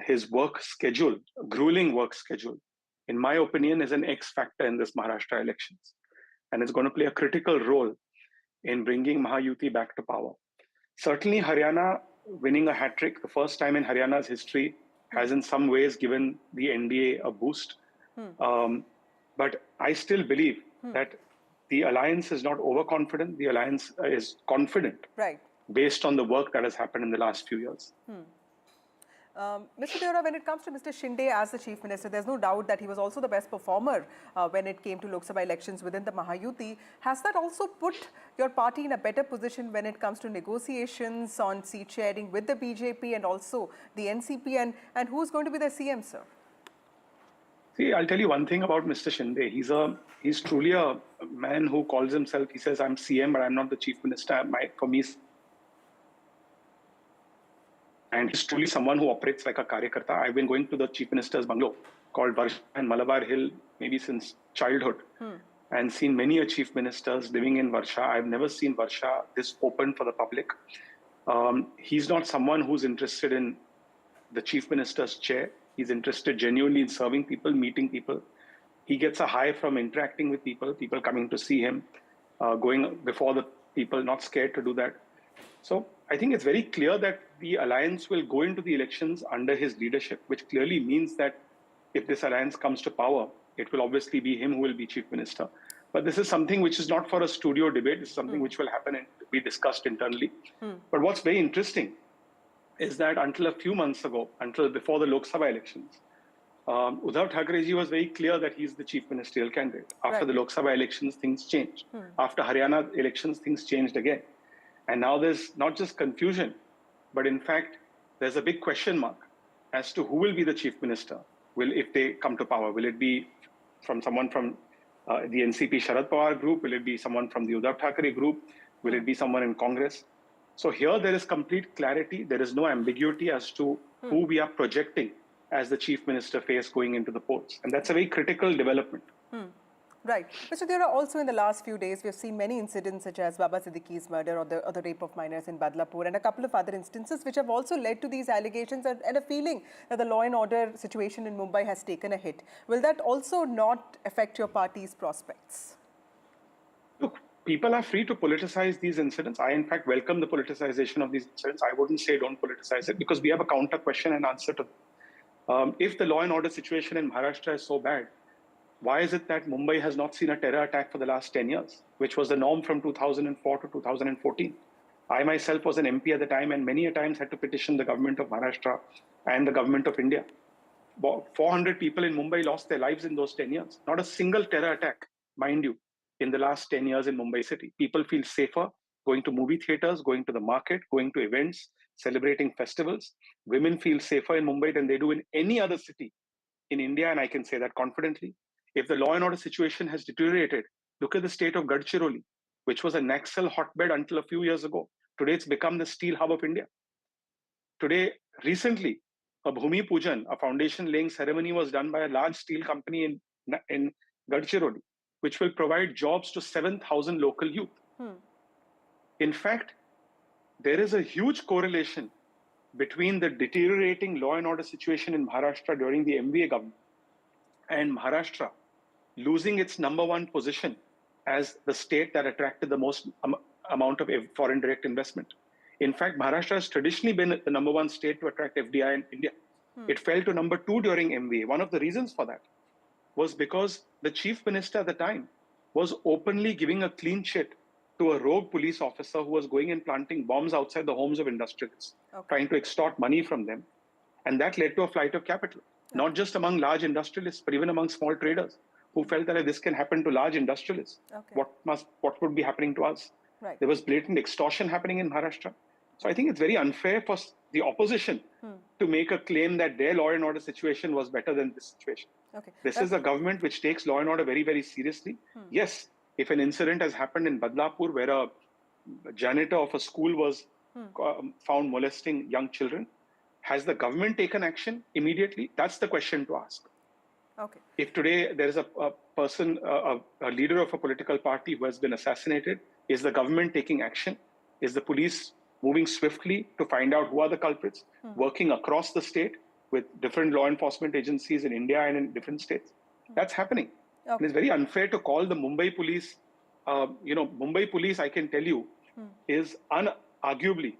his work schedule, grueling work schedule, in my opinion, is an X factor in this Maharashtra elections. And it's going to play a critical role in bringing Mahayuti back to power. Certainly, Haryana winning a hat-trick, the first time in Haryana's history, has in some ways given the NDA a boost. But I still believe that the alliance is not overconfident. The alliance is confident, right, based on the work that has happened in the last few years. Mr. Deora, when it comes to Mr. Shinde as the Chief Minister, there's no doubt that he was also the best performer when it came to Lok Sabha elections within the Mahayuti. Has that also put your party in a better position when it comes to negotiations on seat sharing with the BJP and also the NCP? And who's going to be the CM, sir? See, I'll tell you one thing about Mr. Shinde. He's truly a man who calls himself, he says, I'm CM, but I'm not the Chief Minister. For me, and he's truly someone who operates like a karyakarta. I've been going to the Chief Minister's bungalow called Varsha and Malabar Hill maybe since childhood, and seen many Chief Ministers living in Varsha. I've never seen Varsha this open for the public. He's not someone who's interested in the Chief Minister's chair. He's interested genuinely in serving people, meeting people. He gets a high from interacting with people coming to see him, going before the people, not scared to do that. So I think it's very clear that the alliance will go into the elections under his leadership, which clearly means that if this alliance comes to power, it will obviously be him who will be Chief Minister. But this is something which is not for a studio debate. This is something which will happen and be discussed internally. But what's very interesting is that until a few months ago, until before the Lok Sabha elections, Uddhav Thackeray ji was very clear that he's the chief ministerial candidate. After the Lok Sabha elections, things changed. After Haryana elections, things changed again. And now there's not just confusion, but in fact, there's a big question mark as to who will be the chief minister. If they come to power, will it be from someone from the NCP Sharad Pawar group? Will it be someone from the Uddhav Thackeray group? Will it be someone in Congress? So here there is complete clarity. There is no ambiguity as to who we are projecting as the chief minister face going into the polls. And that's a very critical development. Right. Mr. Deora, also in the last few days, we have seen many incidents such as Baba Siddiqui's murder or the rape of minors in Badlapur and a couple of other instances which have also led to these allegations and a feeling that the law and order situation in Mumbai has taken a hit. Will that also not affect your party's prospects? Look, people are free to politicize these incidents. I, in fact, welcome the politicization of these incidents. I wouldn't say don't politicize it because we have a counter question and answer to if the law and order situation in Maharashtra is so bad, why is it that Mumbai has not seen a terror attack for the last 10 years, which was the norm from 2004 to 2014? I myself was an MP at the time and many a times had to petition the government of Maharashtra and the government of India. 400 people in Mumbai lost their lives in those 10 years. Not a single terror attack, mind you, in the last 10 years in Mumbai city. People feel safer going to movie theaters, going to the market, going to events, celebrating festivals. Women feel safer in Mumbai than they do in any other city in India, and I can say that confidently. If the law and order situation has deteriorated, look at the state of Gadchiroli, which was a Naxal hotbed until a few years ago. Today, it's become the steel hub of India. Today, recently, a Bhumi Pujan, a foundation laying ceremony was done by a large steel company in Gadchiroli, which will provide jobs to 7,000 local youth. In fact, there is a huge correlation between the deteriorating law and order situation in Maharashtra during the MVA government and Maharashtra losing its #1 position as the state that attracted the most amount of foreign direct investment. In fact, Maharashtra has traditionally been the #1 state to attract FDI in India. It fell to #2 during MVA. One of the reasons for that was because the chief minister at the time was openly giving a clean chit to a rogue police officer who was going and planting bombs outside the homes of industrialists, trying to extort money from them. And that led to a flight of capital, not just among large industrialists, but even among small traders who felt that if this can happen to large industrialists, what would be happening to us? Right. There was blatant extortion happening in Maharashtra. So I think it's very unfair for the opposition to make a claim that their law and order situation was better than this situation. Okay. This is a government which takes law and order very, very seriously. Yes, if an incident has happened in Badlapur where a janitor of a school was found molesting young children, has the government taken action immediately? That's the question to ask. Okay. If today there is a person, a leader of a political party who has been assassinated, is the government taking action? Is the police moving swiftly to find out who are the culprits, working across the state with different law enforcement agencies in India and in different states? That's happening. Okay. It's very unfair to call the Mumbai police, Mumbai police, I can tell you, is unarguably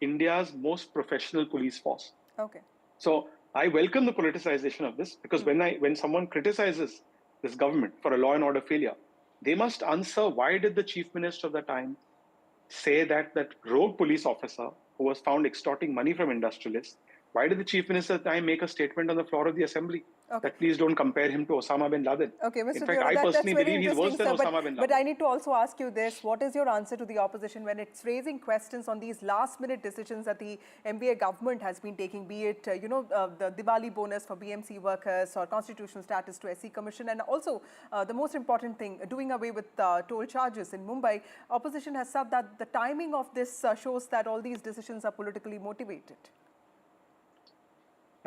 India's most professional police force. Okay. So I welcome the politicization of this because when someone criticizes this government for a law and order failure, they must answer why did the chief minister of the time say that rogue police officer who was found extorting money from industrialists, why did the chief minister at the time make a statement on the floor of the assembly that please don't compare him to Osama bin Laden? Okay, Mr. In fact, I personally believe he's worse than Osama bin Laden. But I need to also ask you this. What is your answer to the opposition when it's raising questions on these last-minute decisions that the MBA government has been taking, be it, the Diwali bonus for BMC workers or constitutional status to SC Commission, and also the most important thing, doing away with toll charges in Mumbai. Opposition has said that the timing of this shows that all these decisions are politically motivated.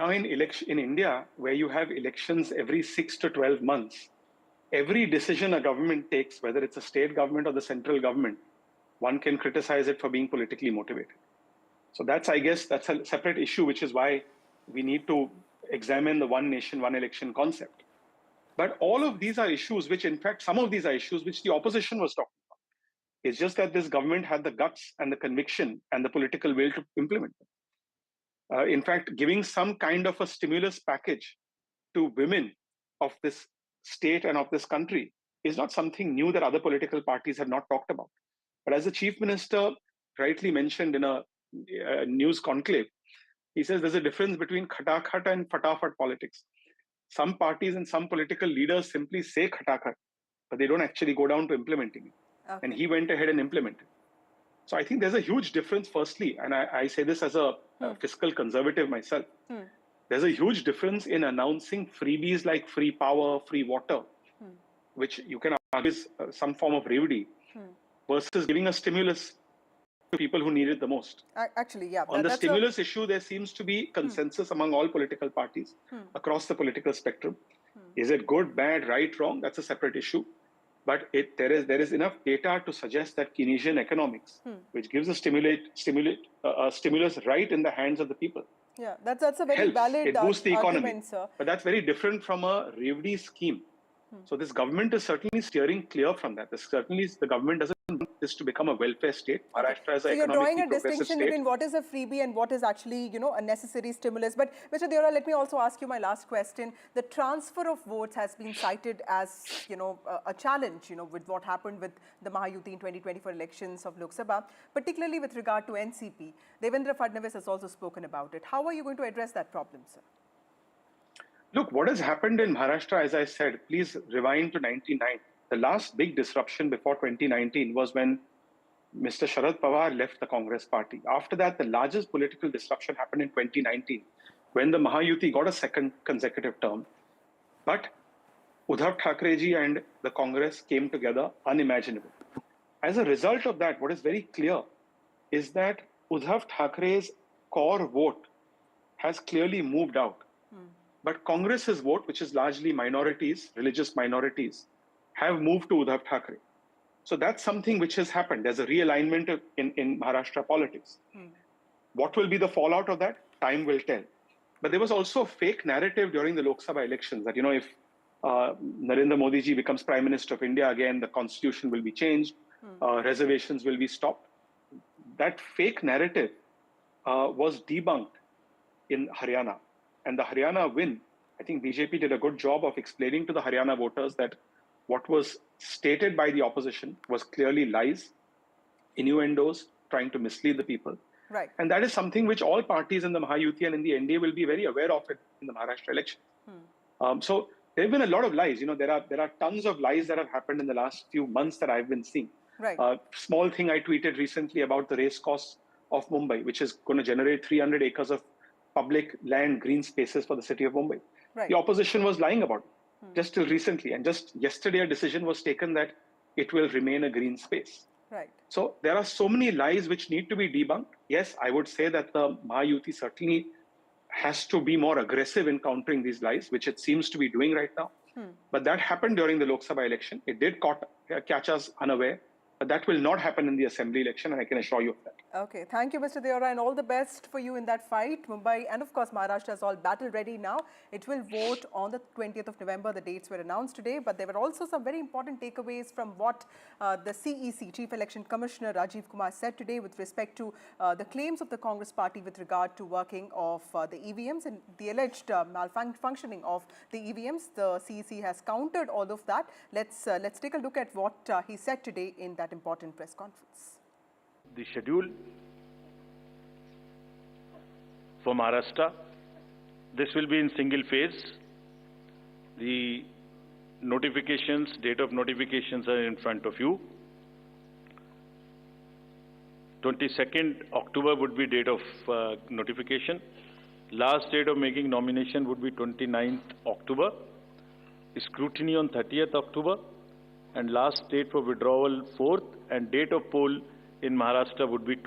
Now, in India, where you have elections every 6 to 12 months, every decision a government takes, whether it's a state government or the central government, one can criticize it for being politically motivated. So I guess that's a separate issue, which is why we need to examine the one nation, one election concept. But all of these are issues which, in fact, some of these are issues which the opposition was talking about. It's just that this government had the guts and the conviction and the political will to implement them. In fact, giving some kind of a stimulus package to women of this state and of this country is not something new that other political parties have not talked about. But as the chief minister rightly mentioned in a news conclave, he says there's a difference between khatakhat and fatafat politics. Some parties and some political leaders simply say khatakhat, but they don't actually go down to implementing it. Okay. And he went ahead and implemented. So I think there's a huge difference, firstly, and I say this as a fiscal conservative myself. There's a huge difference in announcing freebies like free power, free water, which you can argue is some form of revenue, versus giving a stimulus to people who need it the most. Actually, yeah. On the stimulus issue, there seems to be consensus among all political parties across the political spectrum. Is it good, bad, right, wrong? That's a separate issue. But there is enough data to suggest that Keynesian economics, which gives a stimulus right in the hands of the people. Yeah, that's a very valid it boosts the economy, argument, sir. But that's very different from a Revdi scheme. So this government is certainly steering clear from that. The government doesn't want this to become a welfare state. Maharashtra is an you're drawing a economically progressive distinction state. between what is a freebie and what is actually, a necessary stimulus. But Mr. Deora, let me also ask you my last question. The transfer of votes has been cited as, a challenge, with what happened with the Mahayuti in 2024 elections of Lok Sabha, particularly with regard to NCP. Devendra Fadnavis has also spoken about it. How are you going to address that problem, sir? Look, what has happened in Maharashtra, as I said, please rewind to 1999. The last big disruption before 2019 was when Mr. Sharad Pawar left the Congress party. After that, the largest political disruption happened in 2019, when the Mahayuti got a second consecutive term. But Uddhav Thackeray ji and the Congress came together unimaginable. As a result of that, what is very clear is that Uddhav Thackeray's core vote has clearly moved out. But Congress's vote, which is largely minorities, religious minorities, have moved to Uddhav Thackeray. So that's something which has happened. There's a realignment in Maharashtra politics. What will be the fallout of that? Time will tell. But there was also a fake narrative during the Lok Sabha elections that, if Narendra Modi ji becomes Prime Minister of India again, the constitution will be changed, reservations will be stopped. That fake narrative was debunked in Haryana. And the Haryana win, I think BJP did a good job of explaining to the Haryana voters that what was stated by the opposition was clearly lies, innuendos, trying to mislead the people. Right. And that is something which all parties in the Mahayuti and in the NDA will be very aware of it in the Maharashtra election. So there have been a lot of lies. You know, there are tons of lies that have happened in the last few months that I've been seeing. Right. Small thing I tweeted recently about the race course of Mumbai, which is going to generate 300 acres of public land, green spaces for the city of Mumbai. Right. The opposition was lying about it just till recently. And just yesterday, a decision was taken that it will remain a green space. Right. So there are so many lies which need to be debunked. Yes, I would say that the Mahayuti certainly has to be more aggressive in countering these lies, which it seems to be doing right now. But that happened during the Lok Sabha election. It did catch us unaware. But that will not happen in the assembly election, and I can assure you of that. Okay, thank you, Mr. Deora, and all the best for you in that fight. Mumbai and, of course, Maharashtra is all battle ready now. It will vote on the 20th of November. The dates were announced today, but there were also some very important takeaways from what the CEC, Chief Election Commissioner Rajiv Kumar, said today with respect to the claims of the Congress party with regard to working of the EVMs and the alleged malfunctioning of the EVMs. The CEC has countered all of that. Let's take a look at what he said today in that important press conference. The schedule for Maharashtra, this will be in single phase. The notifications, date of notifications are in front of you. 22nd October would be date of notification. Last date of making nomination would be 29th October. Scrutiny on 30th October. And last date for withdrawal 4th, and date of poll in Maharashtra would be